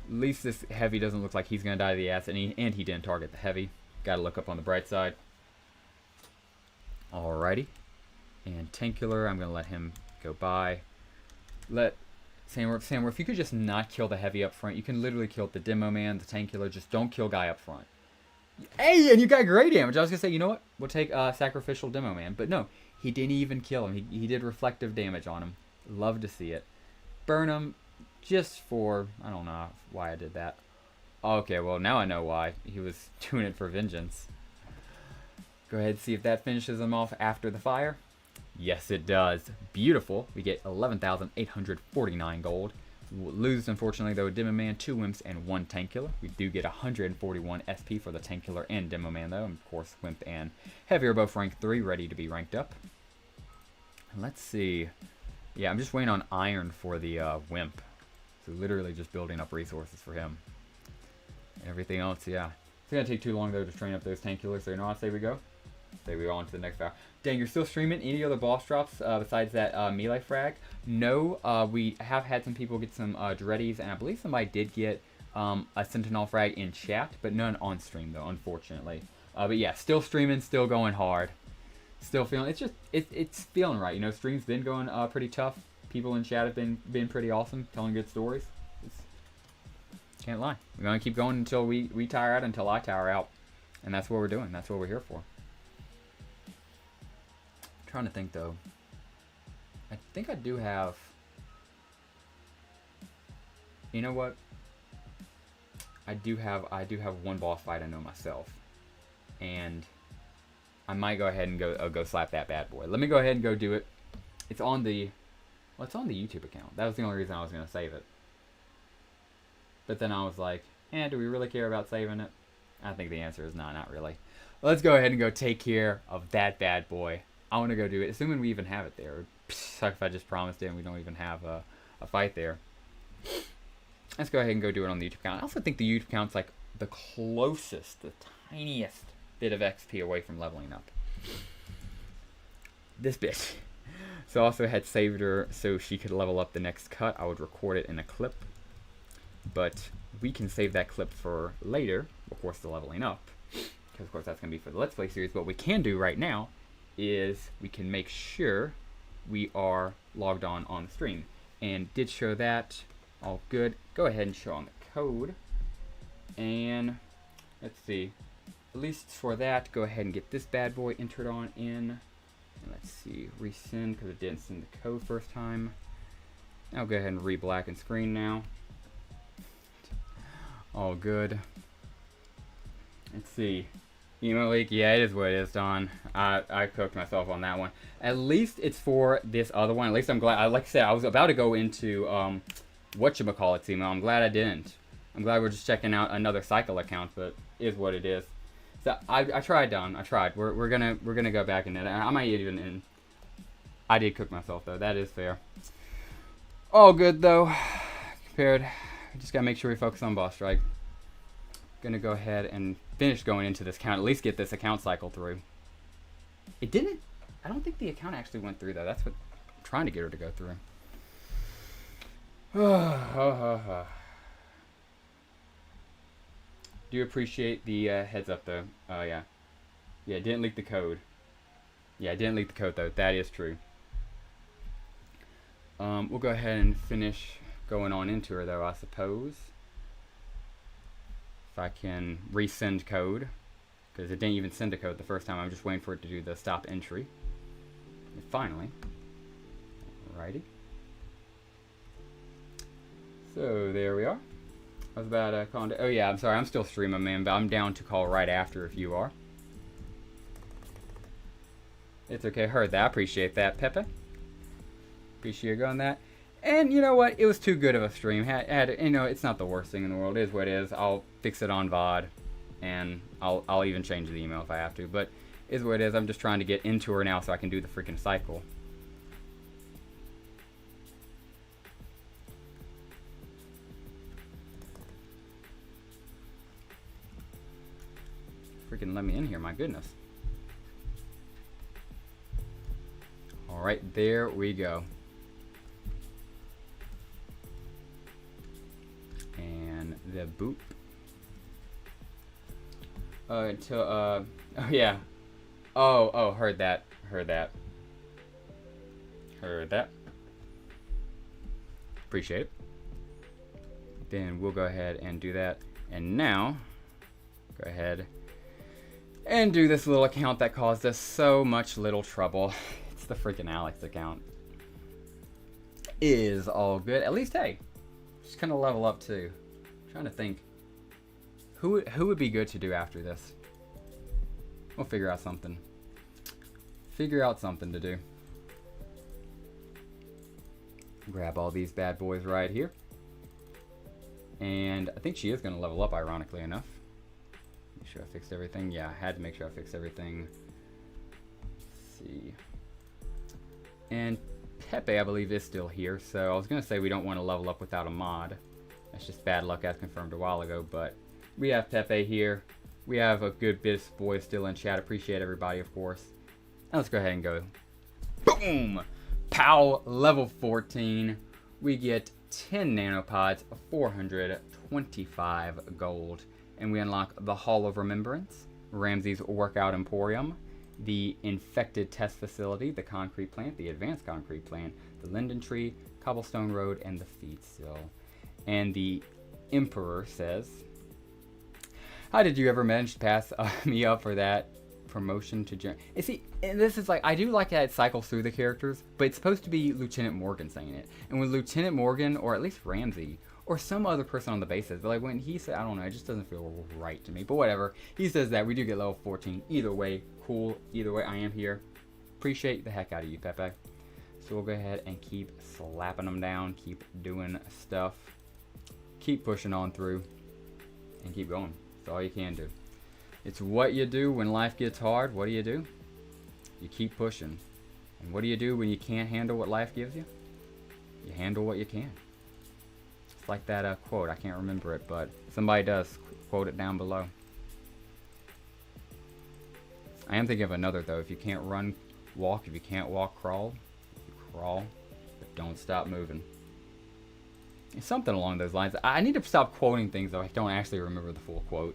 At least this heavy doesn't look like he's gonna die to the acid, and he didn't target the heavy. Gotta look up on the bright side. Alrighty. And tank killer, I'm gonna let him go by. Let Samur, if you could just not kill the heavy up front, you can literally kill the Demo Man, the tank killer. Just don't kill guy up front. Hey, and you got great damage. I was gonna say, you know what? We'll take Sacrificial Demo Man, but no, he didn't even kill him. He did reflective damage on him. Love to see it. Burn him, just for, I don't know why I did that. Okay, well now I know why. He was doing it for vengeance. Go ahead and see if that finishes him off after the fire. Yes, it does. Beautiful. We get 11,849 gold. We'll lose, unfortunately, though, Demo Man, 2 Wimps, and 1 Tank Killer. We do get 141 SP for the Tank Killer and Demo Man, though. And, of course, Wimp and Heavy are both rank 3, ready to be ranked up. Let's see. Yeah, I'm just waiting on Iron for the Wimp. So literally just building up resources for him. And everything else, yeah. It's going to take too long, though, to train up those Tank Killers. So, you know what? Say we go. Say we go on to the next battle. Dang, you're still streaming any other boss drops besides that melee frag? No, we have had some people get some Dreddies, and I believe somebody did get a Sentinel frag in chat, but none on stream, though, unfortunately. But yeah, still streaming, still going hard. Still feeling, it's just, it's feeling right. You know, stream's been going pretty tough. People in chat have been pretty awesome, telling good stories. Can't lie. We're going to keep going until we tire out, until I tire out. And that's what we're doing. That's what we're here for. Trying to think though. I think I do have. You know what? I do have one boss fight I know myself, and I might go ahead and go slap that bad boy. Let me go ahead and go do it. It's on the YouTube account. That was the only reason I was gonna save it. But then I was like, do we really care about saving it? I think the answer is not really. Let's go ahead and go take care of that bad boy. I want to go do it, assuming we even have it there. It'd suck if I just promised it and we don't even have a fight there. Let's go ahead and go do it on the YouTube account. I also think the YouTube account's like the closest, the tiniest bit of XP away from leveling up. This bit. So I also had saved her so she could level up the next cut. I would record it in a clip. But we can save that clip for later, of course, the leveling up. Because, of course, that's going to be for the Let's Play series. What we can do right now is we can make sure we are logged on the stream. And did show that. All good. Go ahead and show on the code. And let's see. At least for that, go ahead and get this bad boy entered on in. And let's see. Resend because it didn't send the code first time. I'll go ahead and re-blacken screen now. All good. Let's see. Emo leak, yeah, it is what it is, Don. I cooked myself on that one. At least it's for this other one. At least I'm glad. Like I said, I was about to go into whatchamacallit, email. I'm glad I didn't. I'm glad we're just checking out another cycle account, but it is what it is. So I tried, Don. I tried. We're gonna go back in it. I might even. I did cook myself though. That is fair. All good though. Compared. Just gotta make sure we focus on boss strike. Gonna go ahead and finish going into this account, at least get this account cycle through. It didn't, I don't think the account actually went through though. That's what I'm trying to get her to go through. Do appreciate the heads up though. Yeah, didn't leak the code. Yeah, I didn't leak the code though. That is true. We'll go ahead and finish going on into her though, I suppose. If I can resend code, because it didn't even send a code the first time. I'm just waiting for it to do the stop entry. And finally. Alrighty. So there we are. I was about calling. Oh yeah, I'm sorry. I'm still streaming, man, but I'm down to call right after if you are. It's okay. Heard that. Appreciate that, Pepe. Appreciate you on that. And you know what? It was too good of a stream. You know, it's not the worst thing in the world. It is what it is. I'll fix it on VOD, and I'll even change the email if I have to. But it is what it is. I'm just trying to get into her now so I can do the freaking cycle. Freaking let me in here, my goodness. Alright, there we go. And the boop. Oh yeah. Oh, heard that. Heard that. Appreciate it. Then we'll go ahead and do that. And now, go ahead and do this little account that caused us so much little trouble. It's the freaking Alex account. Is all good. At least, hey, just kind of level up too. I'm trying to think. Who would be good to do after this? We'll figure out something. Figure out something to do. Grab all these bad boys right here. And I think she is going to level up, ironically enough. Make sure I fixed everything. Yeah, I had to make sure I fixed everything. Let's see. And Pepe, I believe, is still here. So I was going to say we don't want to level up without a mod. That's just bad luck as confirmed a while ago. But we have Pepe here. We have a good bit of boys still in chat. Appreciate everybody, of course. Now let's go ahead and go. Boom! POW level 14. We get 10 nanopods, 425 gold. And we unlock the Hall of Remembrance, Ramsey's Workout Emporium, the Infected Test Facility, the Concrete Plant, the Advanced Concrete Plant, the Linden Tree, Cobblestone Road, and the Feed Still. And the Emperor says, how did you ever manage to pass me up for that promotion to General? You see, and this is like, I do like that it cycles through the characters, but it's supposed to be Lieutenant Morgan saying it. And when Lieutenant Morgan, or at least Ramsey, or some other person on the bases, but like when he said, I don't know, it just doesn't feel right to me. But whatever, he says that we do get level 14. Either way, cool. Either way, I am here. Appreciate the heck out of you, Pepe. So we'll go ahead and keep slapping them down, keep doing stuff, keep pushing on through, and keep going. That's all you can do. It's what you do when life gets hard. What do? You keep pushing. And what do you do when you can't handle what life gives you? You handle what you can. It's like that quote. I can't remember it, but somebody does. Quote it down below. I am thinking of another, though. If you can't run, walk. If you can't walk, crawl. You crawl, but don't stop moving. It's something along those lines. I need to stop quoting things, though I don't actually remember the full quote.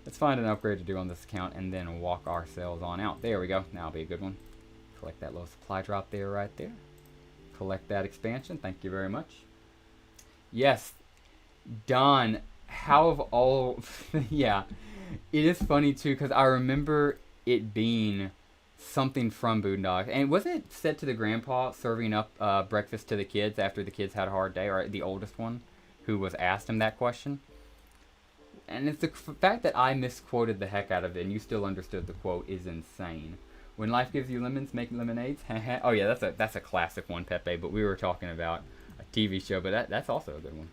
Let's find an upgrade to do on this account and then walk ourselves on out. There we go. That'll be a good one. Collect that little supply drop there, right there. Collect that expansion. Thank you very much. Yes. Don, how of all... yeah. It is funny, too, because I remember it being something from Boondocks. And wasn't it said to the grandpa serving up breakfast to the kids after the kids had a hard day? Or the oldest one who was asked him that question? And it's the fact that I misquoted the heck out of it and you still understood the quote is insane. When life gives you lemons, make lemonades. Oh yeah, that's a classic one, Pepe. But we were talking about a TV show, but that's also a good one.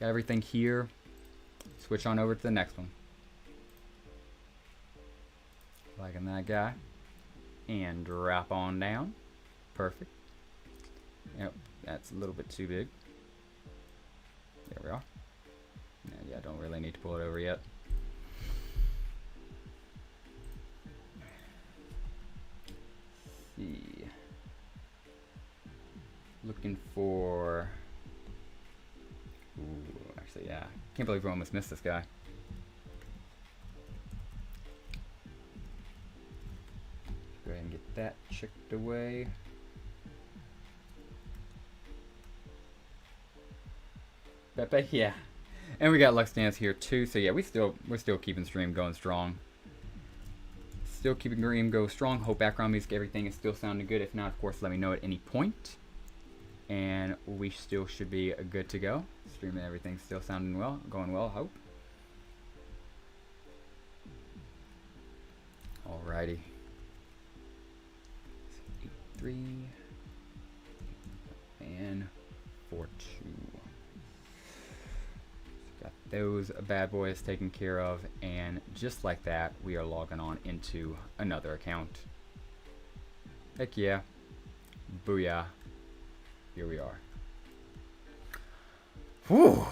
Got everything here. Switch on over to the next one. Liking that guy. And drop on down. Perfect. Yep, that's a little bit too big. There we are. Yeah, I don't really need to pull it over yet. Let's see. Looking for... Ooh, actually, yeah. Can't believe we almost missed this guy. Go ahead and get that checked away. Pepe, yeah. And we got Lux Dance here too. So yeah, we're still keeping stream going strong. Still keeping stream go strong. Hope background music, everything is still sounding good. If not, of course, let me know at any point. And we still should be good to go. Streaming, everything's still sounding well, going well, I hope. Alrighty. 8-3 and 4-2. Got those bad boys taken care of, and just like that, we are logging on into another account. Heck yeah. Booyah. Here we are. Whew.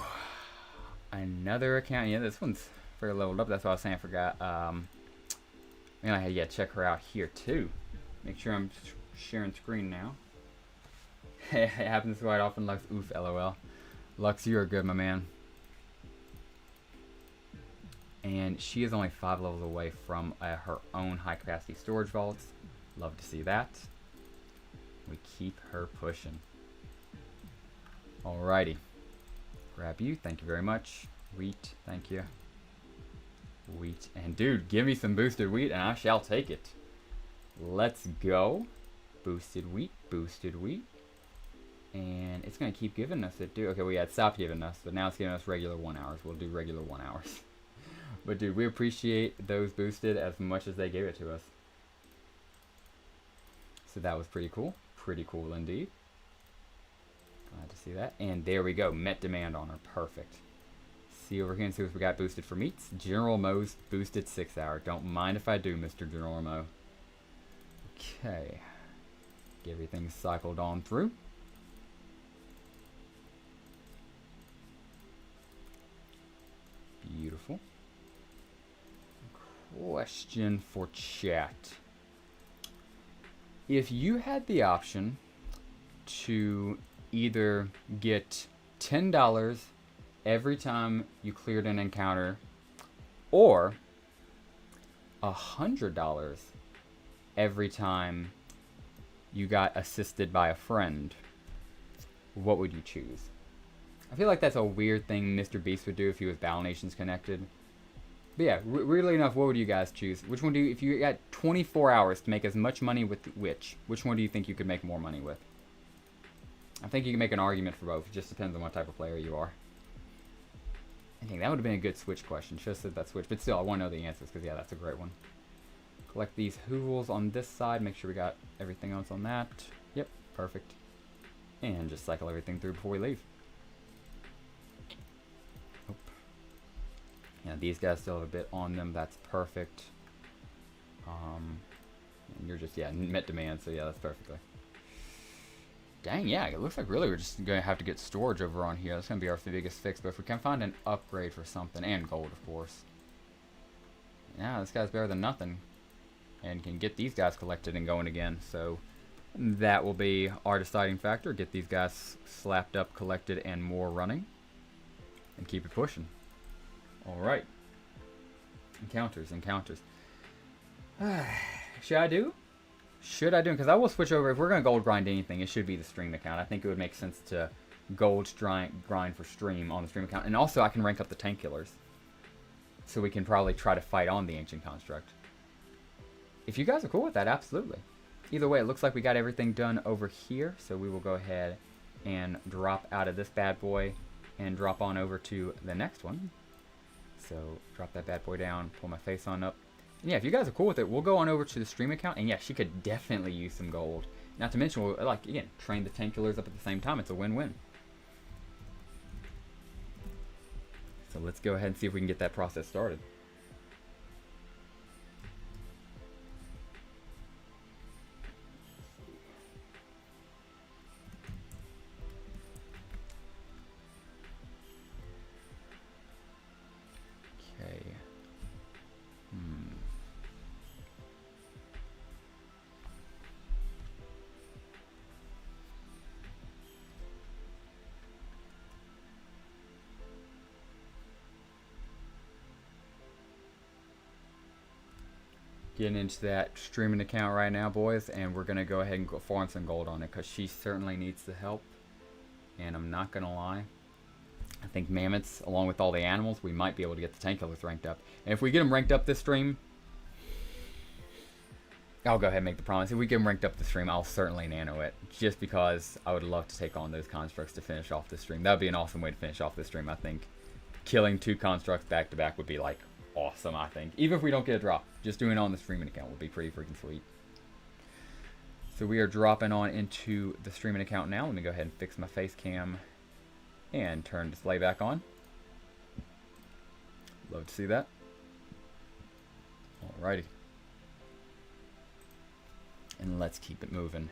Another account. Yeah, this one's very leveled up. That's what I was saying. I forgot. Man, I had to check her out here too. Make sure I'm sharing screen now. It happens quite often. Lux, oof, lol. Lux, you are good, my man. And she is only 5 levels away from her own high-capacity storage vaults. Love to see that. We keep her pushing. Alrighty. Grab you. Thank you very much. Wheat. Thank you. Wheat. And dude, give me some boosted wheat and I shall take it. Let's go. Boosted wheat. Boosted wheat. And it's going to keep giving us it, dude. Okay, we had stopped giving us, but now it's giving us regular 1 hours. We'll do regular 1 hours. But dude, we appreciate those boosted as much as they gave it to us. So that was pretty cool. Pretty cool indeed. Glad to see that. And there we go. Met demand on her. Perfect. See over here and see what we got boosted for meats. General Mo's boosted 6 hour. Don't mind if I do, Mr. General Mo. Okay. Get everything cycled on through. Beautiful. Question for chat. If you had the option to either get $10 every time you cleared an encounter or $100 every time you got assisted by a friend, what would you choose? I feel like that's a weird thing Mr. Beast would do if he was Battle Nations connected. But yeah, weirdly enough, what would you guys choose? Which one do you, if you got 24 hours to make as much money with which one do you think you could make more money with? I think you can make an argument for both. It just depends on what type of player you are. I think that would have been a good Switch question. Should have said that Switch, but still, I want to know the answers because yeah, that's a great one. Collect these hoovels on this side. Make sure we got everything else on that. Yep, perfect. And just cycle everything through before we leave. Oh. Yeah, these guys still have a bit on them. That's perfect. And you're just, yeah, met demand, so yeah, that's perfectly. Dang, yeah, it looks like really we're just going to have to get storage over on here. That's going to be our biggest fix, but if we can find an upgrade for something, and gold, of course. Yeah, this guy's better than nothing. And can get these guys collected and going again, so that will be our deciding factor. Get these guys slapped up, collected, and more running. And keep it pushing. Alright. Encounters, encounters. Should I do? Should I do? Because I will switch over. If we're going to gold grind anything, it should be the stream account. I think it would make sense to gold grind for stream on the stream account. And also, I can rank up the tank killers. So we can probably try to fight on the Ancient Construct. If you guys are cool with that, absolutely. Either way, it looks like we got everything done over here. So we will go ahead and drop out of this bad boy and drop on over to the next one. So drop that bad boy down, pull my face on up. And yeah, if you guys are cool with it, we'll go on over to the stream account. And yeah, she could definitely use some gold. Not to mention, we'll, like, again, train the tank killers up at the same time. It's a win-win. So let's go ahead and see if we can get that process started. Okay. Getting into that streaming account right now, boys, and we're going to go ahead and go farm some gold on it because she certainly needs the help. And I'm not going to lie, I think mammoths, along with all the animals, we might be able to get the tank killers ranked up. And if we get them ranked up this stream, I'll go ahead and make the promise. If we get them ranked up this stream, I'll certainly nano it. Just because I would love to take on those constructs to finish off this stream. That would be an awesome way to finish off this stream, I think. Killing 2 constructs back to back would be, like, awesome, I think. Even if we don't get a drop, just doing it on the streaming account would be pretty freaking sweet. So we are dropping on into the streaming account now. Let me go ahead and fix my face cam and turn display back on. Love to see that. Alrighty. And let's keep it moving.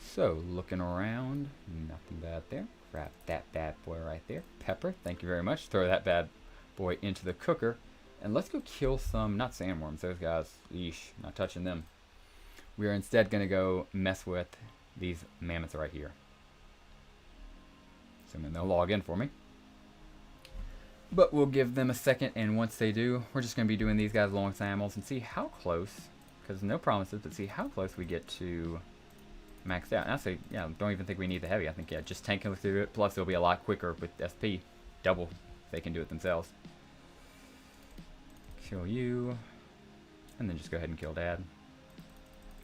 So, looking around, nothing bad there. Grab that bad boy right there. Pepper, thank you very much. Throw that bad boy into the cooker. And let's go kill some, not sandworms, those guys, yeesh, not touching them. We are instead going to go mess with these mammoths right here. Assuming they'll log in for me. But we'll give them a second, and once they do, we're just going to be doing these guys along with animals and see how close, because no promises, but see how close we get to maxed out. And I say, yeah, don't even think we need the heavy. I think, yeah, just tanking through it, plus it'll be a lot quicker with SP. Double if they can do it themselves. Kill you, and then just go ahead and kill Dad.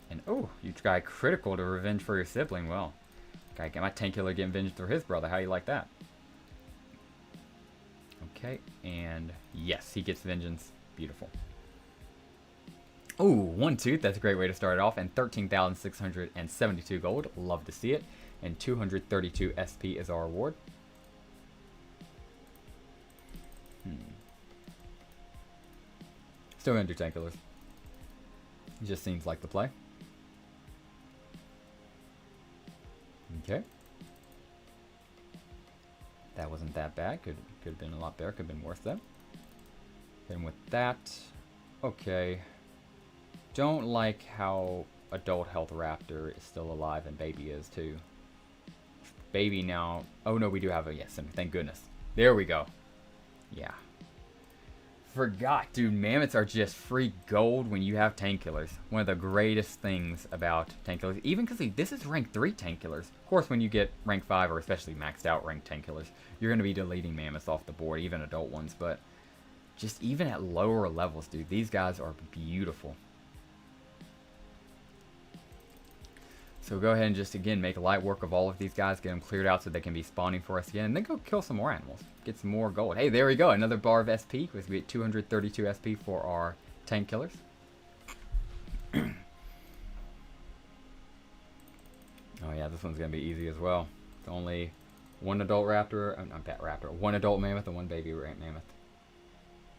And oh, you try critical to revenge for your sibling. Well, gotta get my tank killer getting vengeance for his brother. How you like that? Okay, and yes, he gets vengeance. Beautiful. Oh, 1 tooth. That's a great way to start it off. And 13,672 gold. Love to see it. And 232 SP is our reward. Still gonna do tank killers. It just seems like the play. Okay. That wasn't that bad. Could have been a lot better. Could have been worse though. Then with that, okay. Don't like how adult health raptor is still alive and baby is too. Baby now. Oh no, we do have a yes. Thank goodness. There we go. Yeah. Forgot, dude. Mammoths are just free gold when you have tank killers. One of the greatest things about tank killers, even because this is rank 3 tank killers. Of course, when you get rank 5 or especially maxed out rank tank killers, you're going to be deleting mammoths off the board, even adult ones. But just even at lower levels, dude, these guys are beautiful. So go ahead and just, again, make light work of all of these guys. Get them cleared out so they can be spawning for us again. And then go kill some more animals. Get some more gold. Hey, there we go. Another bar of SP. We get 232 SP for our tank killers. Oh, yeah, this one's going to be easy as well. It's only one adult raptor. Not bat raptor. One adult mammoth and one baby mammoth.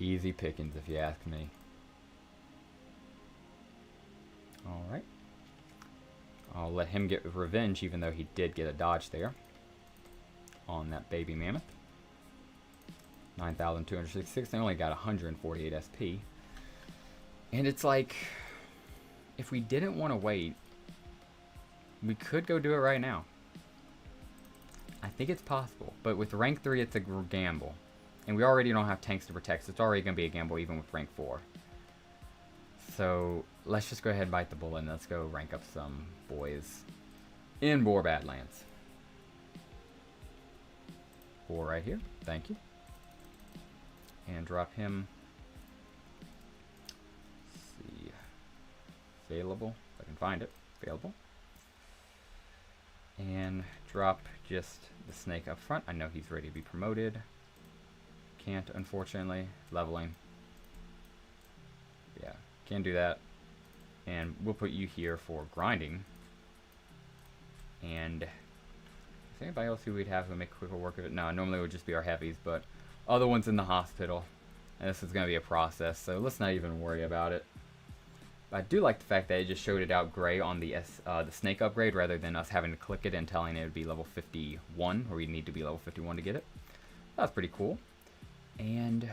Easy pickings, if you ask me. All right. I'll let him get revenge, even though he did get a dodge there on that baby mammoth. 9,266. They only got 148 SP. And it's like, if we didn't want to wait, we could go do it right now. I think it's possible. But with rank 3, it's a gamble. And we already don't have tanks to protect, so it's already going to be a gamble even with rank 4. So let's just go ahead and bite the bullet and let's go rank up some boys in Boar Badlands. Boar right here. Thank you. And drop him. Let's see. Available. If I can find it. Available. And drop just the snake up front. I know he's ready to be promoted. Can't, unfortunately. Leveling. Yeah. Can't do that. And we'll put you here for grinding. And is there anybody else who we'd have to make quicker work of it? No, normally it would just be our heavies, but other ones in the hospital. And this is going to be a process, so let's not even worry about it. But I do like the fact that it just showed it out gray on the snake upgrade rather than us having to click it and telling it would be level 51, or we need to be level 51 to get it. That's pretty cool. And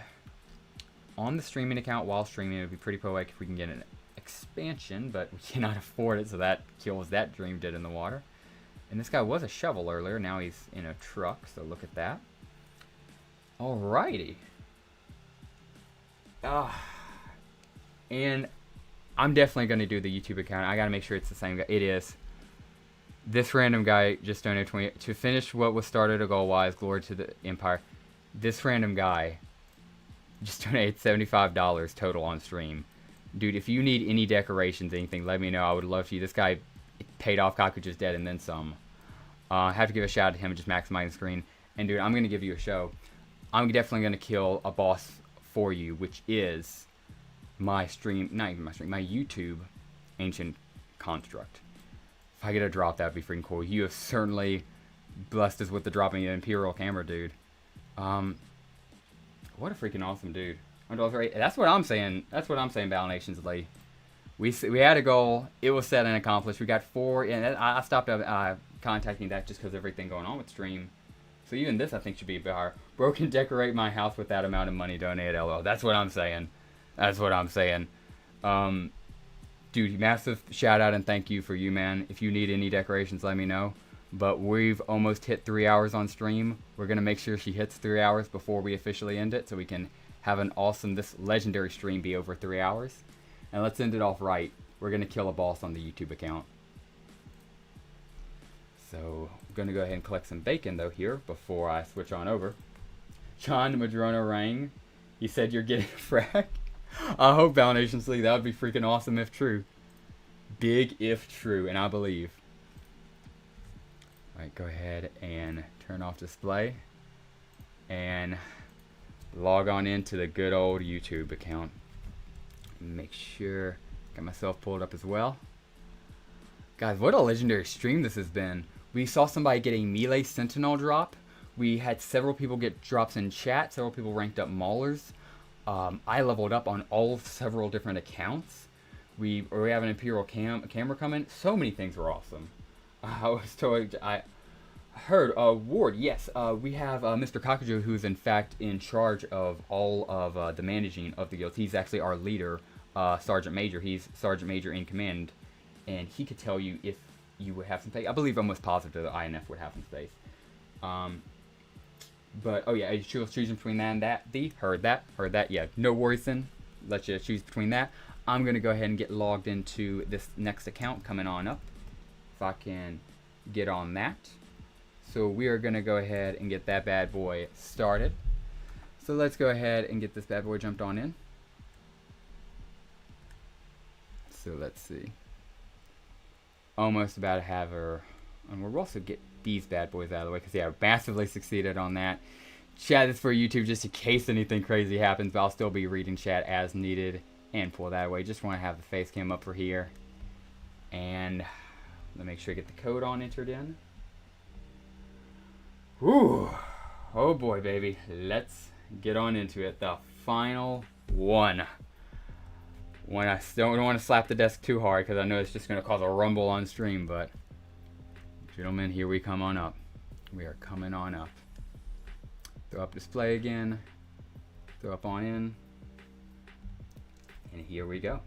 on the streaming account, while streaming, it would be pretty poetic if we can get an expansion, but we cannot afford it, so that kills that dream dead in the water. And this guy was a shovel earlier, now he's in a truck, so look at that. Alrighty. And I'm definitely going to do the YouTube account. I got to make sure it's the same guy. It is. This random guy just donated 20 to finish what was started a goal-wise. Glory to the Empire. this random guy just donated $75 total on stream. Dude, if you need any decorations, anything, let me know. I would love to. This guy paid off Cockroach's Dead and then some. I have to give a shout out to him and just maximize the screen. And dude, I'm going to give you a show. I'm definitely going to kill a boss for you, which is my stream, not even my stream, my YouTube Ancient Construct. If I get a drop, that would be freaking cool. You have certainly blessed us with the dropping the Imperial camera, dude. What a freaking awesome dude. That's what I'm saying. That's what I'm saying, Battle Nations Lee. We had a goal. It was set and accomplished. We got 4, and I stopped contacting that just because of everything going on with stream. So even this, I think, should be a bit higher. Bro can decorate my house with that amount of money donated, LOL. That's what I'm saying. That's what I'm saying. Dude, massive shout out and thank you for you, man. If you need any decorations, let me know. But we've almost hit 3 hours on stream. We're going to make sure she hits 3 hours before we officially end it, so we can have an awesome, this legendary stream be over 3 hours. And let's end it off right. We're going to kill a boss on the YouTube account. So, I'm going to go ahead and collect some bacon, though, here, before I switch on over. John Madrona rang. He said you're getting a frack. I hope, Battle Nations League, that would be freaking awesome if true. Big if true, and I believe. Alright, go ahead and turn off display. And log on into the good old YouTube account. Make sure got myself pulled up as well. Guys, what a legendary stream this has been. We saw somebody get a Melee Sentinel drop. We had several people get drops in chat. Several people ranked up Maulers. I leveled up on several different accounts. We have an Imperial camera coming. So many things were awesome. I heard Ward. Yes, we have Mr. Kakajo, who's in fact in charge of all of the managing of the guild. He's actually our leader, Sergeant Major. He's Sergeant Major in command, and he could tell you if you would have some space. I believe I'm almost positive the INF would have some space. But oh yeah, you're choosing between that and that. Heard that. Yeah, no worries then. Let you choose between that. I'm gonna go ahead and get logged into this next account coming on up. If I can get on that. So we are gonna go ahead and get that bad boy started. So let's go ahead and get this bad boy jumped on in. So let's see. Almost about to have her, and we'll also get these bad boys out of the way because yeah, I massively succeeded on that. Chat is for YouTube just in case anything crazy happens, but I'll still be reading chat as needed and pull that away. Just want to have the face cam up for here, and let me make sure I get the code on entered in. Whew. Oh boy, baby. Let's get on into it. The final one. When I still don't want to slap the desk too hard because I know it's just going to cause a rumble on stream, but gentlemen, here we come on up. We are coming on up. Throw up display again. Throw up on in. And here we go.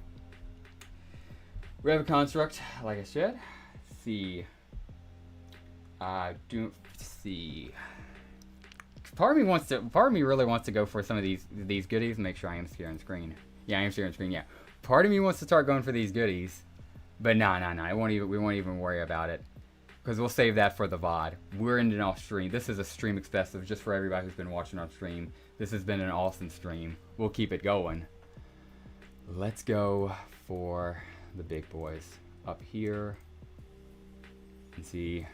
We have a construct, like I said. See. See. Part of me really wants to go for some of these goodies. Make sure I am sharing screen. Yeah, I am sharing screen. Yeah. Part of me wants to start going for these goodies, but nah. We won't even worry about it because we'll save that for the VOD. We're ending off stream. This is a stream exclusive just for everybody who's been watching on stream. This has been an awesome stream. We'll keep it going. Let's go for the big boys up here and see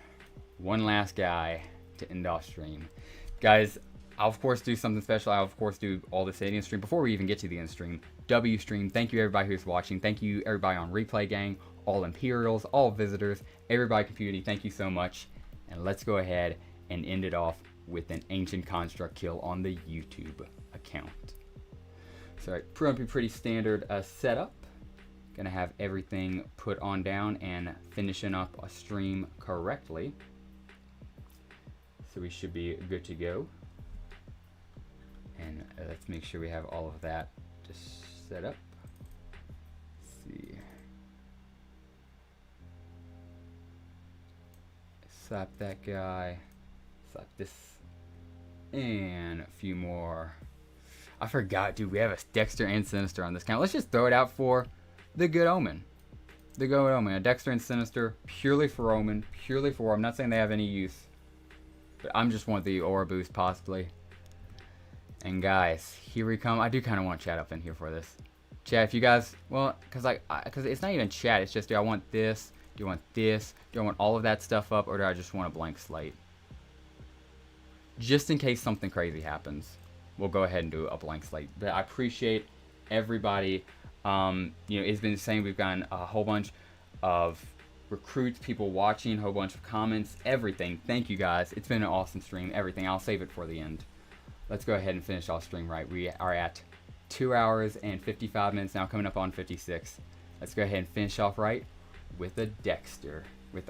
one last guy to end off stream. Guys, I'll of course do something special. I'll of course do all this in stream before we even get to the end stream. W stream, thank you everybody who's watching. Thank you everybody on Replay Gang, all Imperials, all visitors, everybody community, thank you so much. And let's go ahead and end it off with an Ancient Construct kill on the YouTube account. So pretty standard setup. Gonna have everything put on down and finishing up a stream correctly. So we should be good to go. And let's make sure we have all of that just set up. Let's see. Slap that guy. Slap this. And a few more. I forgot, dude, we have a Dexter and Sinister on this count. Let's just throw it out for the Good Omen. The Good Omen. A Dexter and Sinister purely for Omen. Purely for, I'm not saying they have any use. But I'm just want the aura boost possibly. And guys, here we come. I do kind of want chat up in here for this. Chat, if you guys, well, because it's not even chat. It's just, do I want this? Do you want this? Do I want all of that stuff up? Or do I just want a blank slate? Just in case something crazy happens, we'll go ahead and do a blank slate. But I appreciate everybody. It's been the same. We've gotten a whole bunch of recruits, people watching, a whole bunch of comments, everything. Thank you guys. It's been an awesome stream. Everything. I'll save it for the end. Let's go ahead and finish off stream right. We are at 2 hours and 55 minutes now, coming up on 56. Let's go ahead and finish off right with a Dexter. With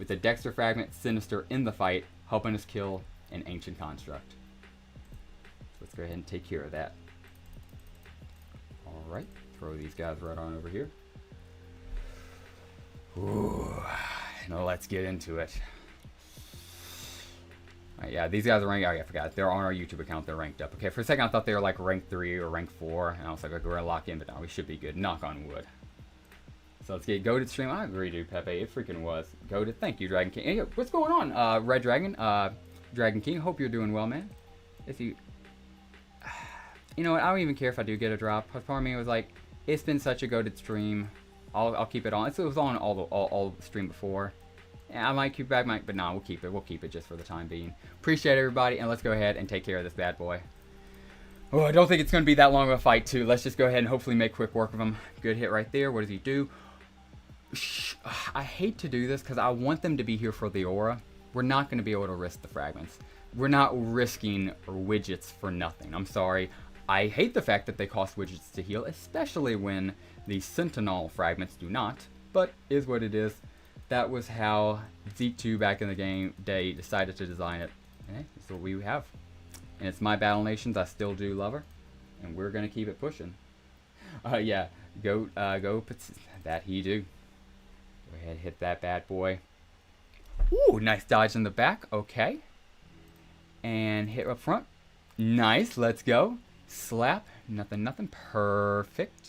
the Dexter fragment, Sinister in the fight, helping us kill an Ancient Construct. Let's go ahead and take care of that. Alright, throw these guys right on over here. Ooh, now let's get into it. Alright, yeah, these guys are ranked. Oh, yeah, I forgot. They're on our YouTube account. They're ranked up. Okay, for a second I thought they were like rank 3 or rank 4. And I was like, okay, we're gonna lock in, but no, we should be good. Knock on wood. So let's get goated stream. I agree, dude, Pepe. It freaking was. Goated. Thank you, Dragon King. Hey, what's going on? Red Dragon. Dragon King. Hope you're doing well, man. If you... You know what? I don't even care if I do get a drop. Part of me was like, it's been such a goated stream. I'll keep it on. It was on all the stream before. Yeah, I might keep back, but nah, we'll keep it. We'll keep it just for the time being. Appreciate everybody, and let's go ahead and take care of this bad boy. Oh, I don't think it's going to be that long of a fight, too. Let's just go ahead and hopefully make quick work of him. Good hit right there. What does he do? I hate to do this because I want them to be here for the aura. We're not going to be able to risk the fragments. We're not risking widgets for nothing. I'm sorry. I hate the fact that they cost widgets to heal, especially when the Sentinel fragments do not, but is what it is. That was how Zeke 2 back in the game day decided to design it. Okay, that's what we have. And it's my Battle Nations. I still do love her. And we're going to keep it pushing. Yeah, go, that he do. Go ahead, hit that bad boy. Ooh, nice dodge in the back. Okay. And hit up front. Nice, let's go. Slap, nothing, perfect.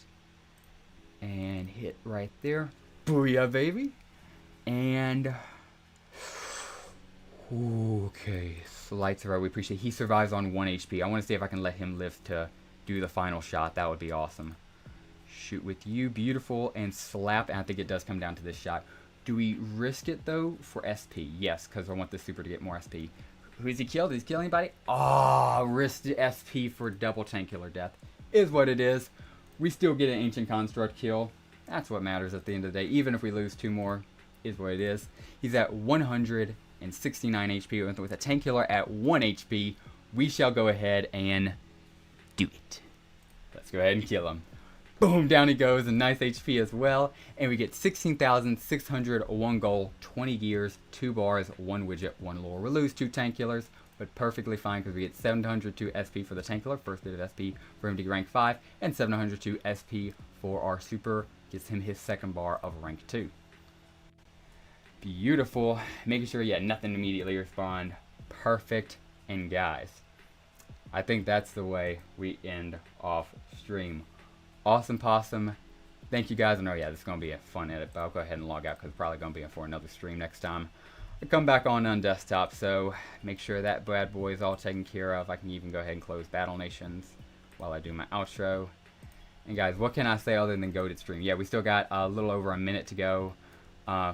And hit right there. Booyah, baby. And okay, lights are right. We appreciate it. He survives on 1 HP. I want to see if I can let him live to do the final shot. That would be awesome. Shoot with you, beautiful, and slap. And I think it does come down to this shot. Do we risk it though for SP? Yes, because I want the super to get more SP. Who is he killed? Did he kill anybody? Ah, risked SP for double tank killer death. Is what it is. We still get an Ancient Construct kill. That's what matters at the end of the day. Even if we lose 2 more, is what it is. He's at 169 HP with a tank killer at 1 HP. We shall go ahead and do it. Let's go ahead and kill him. Boom, down he goes, a nice HP as well. And we get 16,600, 1 goal, 20 gears, 2 bars, 1 widget, 1 lore. We lose 2 tank killers, but perfectly fine because we get 702 SP for the tank killer, first bit of SP for him to get rank 5, and 702 SP for our super, gets him his second bar of rank 2. Beautiful. Making sure, yeah, nothing immediately respond. Perfect. And guys, I think that's the way we end off stream. Awesome possum. Thank you guys. I know, yeah, this is going to be a fun edit, but I'll go ahead and log out because it's probably going to be for another stream next time. I come back on desktop, so make sure that bad boy is all taken care of. I can even go ahead and close Battle Nations while I do my outro. And guys, what can I say other than goated stream? Yeah, we still got a little over a minute to go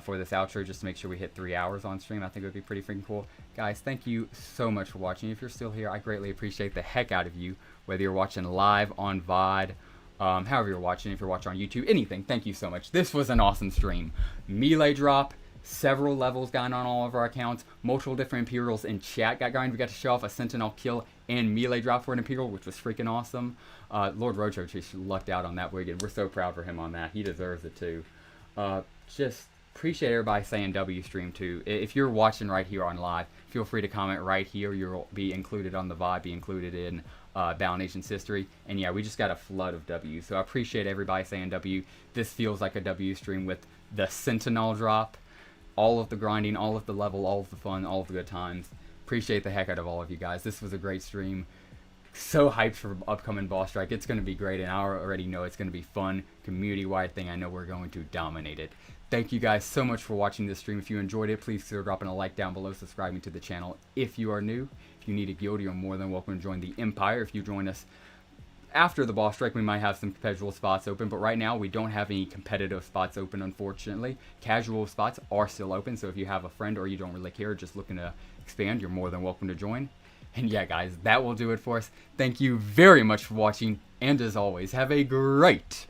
for this outro, just to make sure we hit 3 hours on stream. I think it would be pretty freaking cool. Guys, thank you so much for watching. If you're still here, I greatly appreciate the heck out of you, whether you're watching live on VOD, however you're watching, if you're watching on YouTube, anything, thank you so much. This was an awesome stream. Melee drop, several levels going on all of our accounts, multiple different Imperials in chat got going. We got to show off a Sentinel kill and melee drop for an Imperial, which was freaking awesome. Lord Rojo just lucked out on that wicked. We're so proud for him on that. He deserves it too. Just appreciate everybody saying W stream too. If you're watching right here on live, feel free to comment right here. You'll be included on the VOD, be included in Battle Nations history. And yeah, we just got a flood of W. So I appreciate everybody saying W. This feels like a W stream with the Sentinel drop. All of the grinding, all of the level, all of the fun, all of the good times. Appreciate the heck out of all of you guys. This was a great stream. So hyped for upcoming boss strike. It's going to be great, and I already know it's going to be fun, community-wide thing. I know we're going to dominate it. Thank you guys so much for watching this stream. If you enjoyed it, please consider dropping a like down below, subscribing to the channel if you are new. If you need a guild, you're more than welcome to join the Empire. If you join us after the boss strike, we might have some casual spots open, but right now we don't have any competitive spots open, unfortunately. Casual spots are still open, so if you have a friend or you don't really care, just looking to expand, you're more than welcome to join. And yeah, guys, that will do it for us. Thank you very much for watching, and as always, have a great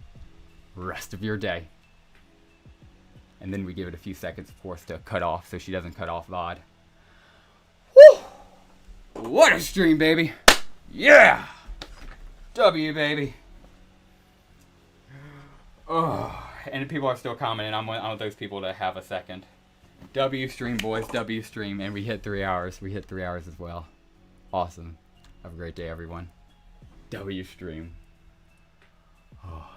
rest of your day. And then we give it a few seconds, of course, to cut off so she doesn't cut off VOD. Woo! What a stream, baby! Yeah! W, baby. Oh, and people are still commenting. I'm one of those people that have a second. W stream, boys. W stream. And we hit 3 hours. We hit 3 hours as well. Awesome. Have a great day, everyone. W stream. Oh.